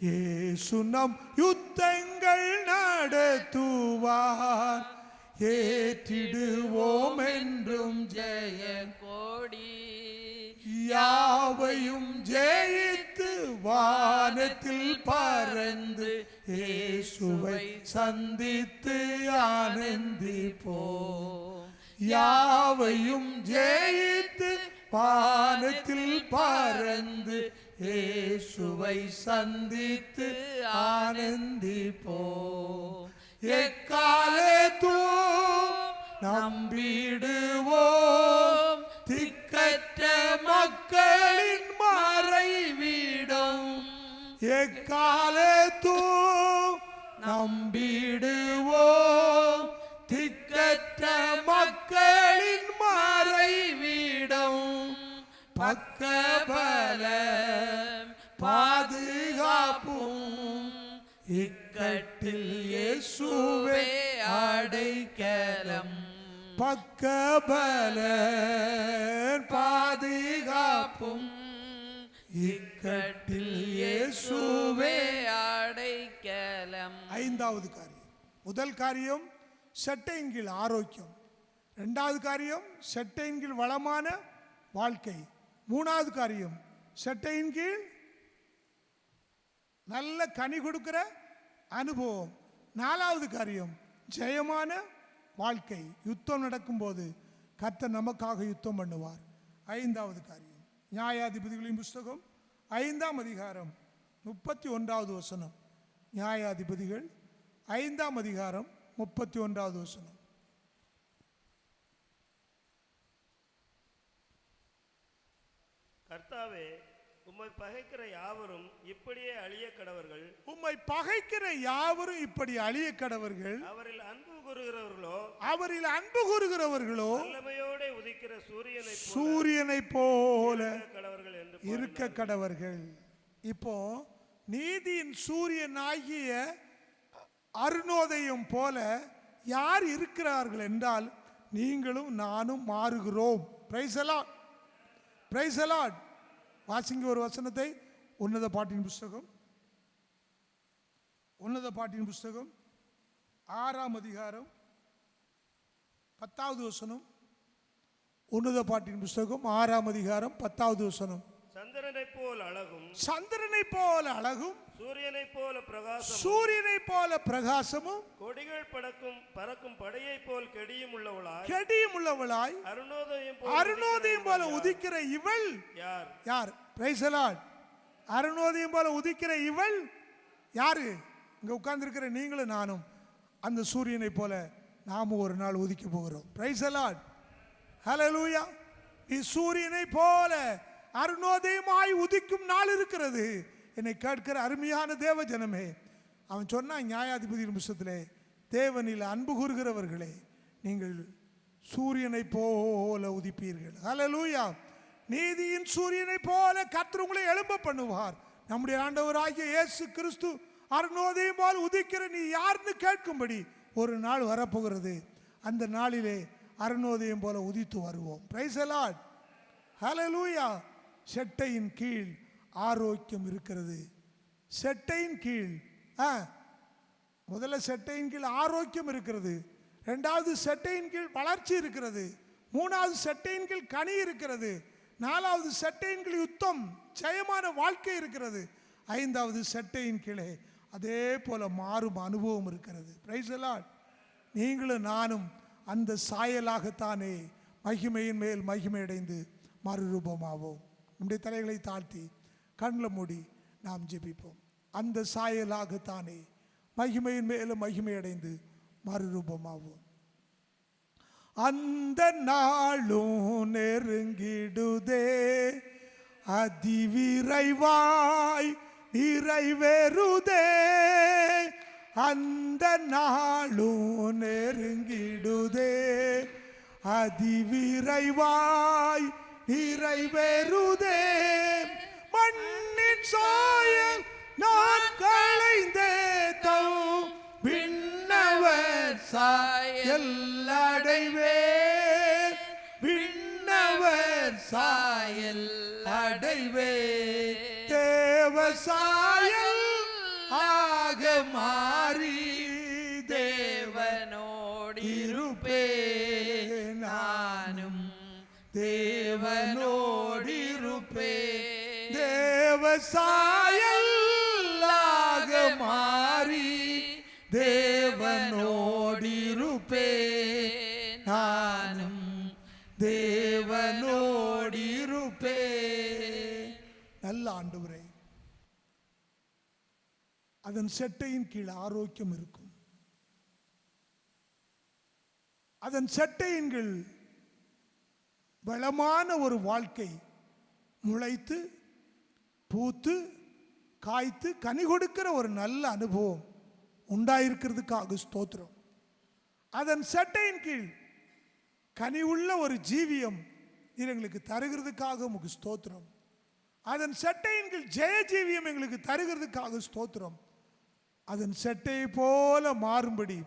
இயேசு நம் யுத்தங்கள் நடத்துவார், ஏற்றிடுவோம் என்றும் ஜெய கோடி. யாவையும் ஜெயித்து வானத்தில் பறந்து இயேசுவை சந்தித்து ஆனந்திப்போம். யாவையும் ஜெயித்து வானத்தில் பறந்து இயேசுவை சந்தித்து ஆனந்திப்போம். எக்காலத்தும் நம்பிடுவோம், திக்கற்ற மக்களின் மறைவிடம். எக்காலத்தும் நம்பிடுவோம், திக்கற்ற மக்களின் மறைவிடம். பக்கபலம் பாதுகாப்பும், இக்கட்டில் இயேசுவே அடைக்கலம். பக்கபலன் பாதுகாப்பும், இக்கட்டில் இயேசுவே அடைக்கலம். ஐந்தாவது காரியம், முதல் காரியம் சட்டையின் கீழ் ஆரோக்கியம், இரண்டாவது காரியம் சட்டையின் கீழ் வளமான வாழ்க்கை, மூணாவது காரியம் சட்டையின் கீழ் நல்ல கனி கொடுக்கிற அனுபவம், நாலாவது காரியம் ஜெயமான வாழ்க்கை. யுத்தம் நடக்கும்போது கர்த்தர் நமக்காக யுத்தம் பண்ணுவார். ஐந்தாவது காரியம் நியாயாதிபதிகளின் புஸ்தகம் 5ஆம் அதிகாரம் 31வது வசனம். நியாயாதிபதிகள் 5ஆம் அதிகாரம் 31வது வசனம். கர்த்தாவே, உம்மை பகைக்கிற யாவரும் இப்படியே அழிய கடவர்கள். உம்மை பகைக்கிற யாவரும் இப்படி அழிய கடவர்கள். அவரில் அன்பு கூறுகிறவர்களோ, அவரில் அன்பு கூறுகிறவர்களோ வல்லமையோடு உதிக்கிற சூரியனை போல கடவர்கள் என்று இருக்க கடவர்கள். இப்போ நீதியின் சூரியன் ஆகிய அருணோதயம் போல யார் இருக்கிறார்கள் என்றால் நீங்களும் நானும் மாறுகிறோம். Praise the Lord. Praise the Lord. வாசிங்க ஒரு வசனத்தை. உன்னத பாட்டின் புஸ்தகம் 6ஆம் அதிகாரம் 10வது வசனம். உன்னத பாட்டின் புஸ்தகம் 6ஆம் அதிகாரம் 10வது வசனம். சந்திரனைப் போல் அழகும், சந்திரனைப் போல அழகும், சூரியனைப் போல பிரகாசம், சூரியனைப் போல பிரகாசமும், கொடிகள் பறக்கும் படையைப் போல் கெடியும் உள்ளவளாய், அருணோதயம் போல உதிக்கிற இவள் யார்? Price the Lord. அருணோதயம் போல உதிக்கிற இவள் யாரு? இங்க உட்கார்ந்து இருக்கிற நீங்களும் நானும் அந்த சூரியனை போல நாமும் ஒரு நாள் உதிக்க போகிறோம். Praise the Lord. ஹல்லேலூயா. நீ சூரியனை போல அருணோதயமாய் உதிக்கும் நாள் இருக்கிறது. என்னை கேட்கிற அருமையான தேவ ஜனமே, அவன் சொன்னான் நியாயாதிபதியின் புஸ்தகத்திலே, தேவனில் அன்பு கூறுகிறவர்களே நீங்கள் சூரியனை போல உதிப்பீர்கள். ஹல்லேலூயா. நீதியின் சூரியனை போல கர்த்தர் உங்களை எழும்ப பண்ணுவார். நம்முடைய ஆண்டவராகிய இயேசு கிறிஸ்து அருணோதயம் போல உதிக்கிற நீ யாருன்னு கேட்கும்படி ஒரு நாள் வரப்போகிறது. அந்த நாளிலே அருணோதயம் போல உதித்து வருவோம். Price the Lord. ஹல்லேலூயா. செட்டையின் கீழ் ஆரோக்கியம் இருக்கிறது. செட்டையின் கீழ் முதல்ல செட்டையின் கீழ் ஆரோக்கியம் இருக்கிறது. ரெண்டாவது செட்டையின் கீழ் வளர்ச்சி இருக்கிறது. மூணாவது செட்டையின் கீழ் கனி இருக்கிறது. நாலாவது செட்டையின் கீழ் யுத்தம் ஜெயமான வாழ்க்கை இருக்கிறது. ஐந்தாவது செட்டையின் கீழே அதே போல மாறும் அனுபவம் இருக்கிறது. Price the Lord. நீங்களும் நானும் அந்த சாயலாகத்தானே மகிமையின் மேல் மகிமை அடைந்து மறுரூபமாவோம். நம்முடைய தலைகளை தாழ்த்தி கண்ணில் மூடி நாம் ஜெபிப்போம். அந்த சாயலாகத்தானே மகிமையின் மேலும் மகிமை அடைந்து மறுரூபமாவோம். அந்த நாளும் நெருங்கிடுதே, அதிவிரைவாய் நிறைவேறுதே. அந்த நாளும் நெருங்கிடுதே, அதிவிரைவாய் நிறைவேறுதே. மண்ணின் சாயல் நான் களைந்தேன், விண்ணவர் சாயல் அடைவேன், விண்ணவர் சாயல் அடைவேன். தேவ சாயல் ஆக மாறி தேவனோடு இருப்பேன். நானும் தேவனோடு இருப்பேன். தேவ சாயல் ஆக மாறி தேவனோடு இருப்பேன். நானும் தேவனோடு இருப்பேன். நல்ல ஆண்டவரே, அதன் செட்டையின் கீழ் ஆரோக்கியம் இருக்கும். அதன் செட்டையின் கீழ் வளமான ஒரு வாழ்க்கை முளைத்து பூத்து காய்த்து கனி கொடுக்கிற ஒரு நல்ல அனுபவம் உண்டாயிருக்கிறதுக்காக ஸ்தோத்திரம். அதன் செட்டையின் கீழ் கனி உள்ள ஒரு ஜீவியம் எங்களுக்கு தருகிறதுக்காக உமக்கு ஸ்தோத்திரம். அதன் செட்டையின் கீழ் ஜெய ஜீவியம் எங்களுக்கு தருகிறதுக்காக ஸ்தோத்திரம். அதன் செட்டையை போல மாறும்படி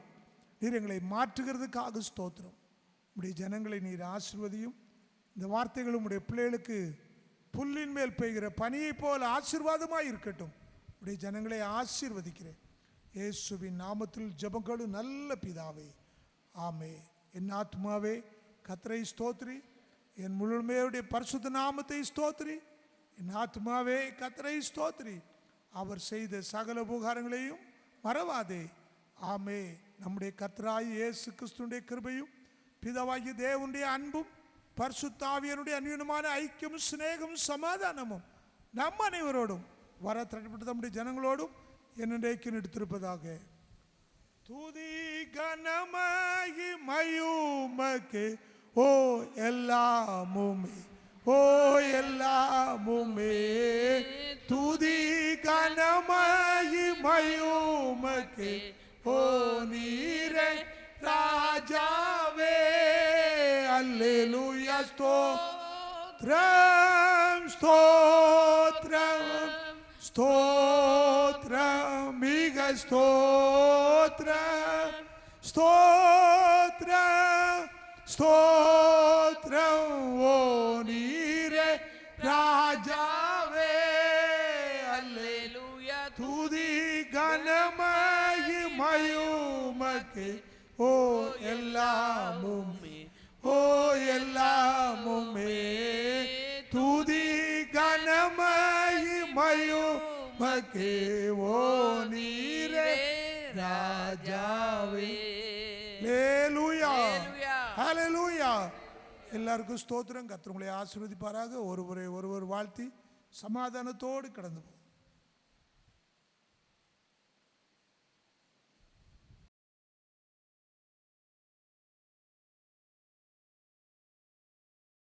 நீர் எங்களை மாற்றுகிறதுக்காக ஸ்தோத்திரம். உடைய ஜனங்களை நீர் ஆசீர்வதியும். இந்த வார்த்தைகள் உடைய பிள்ளைகளுக்கு புல்லின் மேல் பெய்கிற பனியை போல ஆசீர்வாதமாக இருக்கட்டும். உடைய ஜனங்களை ஆசீர்வதிக்கிறேன் இயேசுவின் நாமத்தில் ஜெபங்களும் நல்ல பிதாவே, ஆமே. என் ஆத்மாவே கர்த்தரை ஸ்தோத்திரி, என் முழுமையுடைய பரிசுத்த நாமத்தை ஸ்தோத்திரி. என் ஆத்மாவே கர்த்தரை ஸ்தோத்திரி, அவர் செய்த சகல உபகாரங்களையும் மறவாதே. ஆமே. நம்முடைய கர்த்தராகிய இயேசு கிறிஸ்துவினுடைய கிருபையும் பிதாவாகிய தேவனுடைய அன்பும் பரிசுத்த ஆவியானுடைய அந்நியமான ஐக்கியமும் சிநேகமும் சமாதானமும் நம் அனைவரோடும் வர தடைப்பட்ட நம்முடைய ஜனங்களோடும் என்னைக்கு எடுத்திருப்பதாக. துதி கனமகிமையுமக்கு ஓ எல்லாமுமே, ஓ எல்லாமுமே. துதி கனமகிமையுமக்கு ஓ நீரே ராஜாவே. அல்லேலூயா. ஸ்தோத்ரம் ஸ்தோத்ரம் ஸ்தோத்ரம் மிக ஸ்தோத்ரம் ஸ்தோத்ரம் ஸ்தோத்ரம் ஓ நீரே எல்லாமுமே ஓ எல்லாமுமே துதி கனமகிமையும் மக்கே ஓ நீரே ராஜாவே. ஹல்லேலூயா ஹல்லேலூயா. எல்லாருக்கும் ஸ்தோத்திரம். கர்த்தர் உங்களை ஆசீர்வதிப்பாராக. ஒருவரை ஒருவர் வாழ்த்தி சமாதானத்தோடு கடந்து போகும்.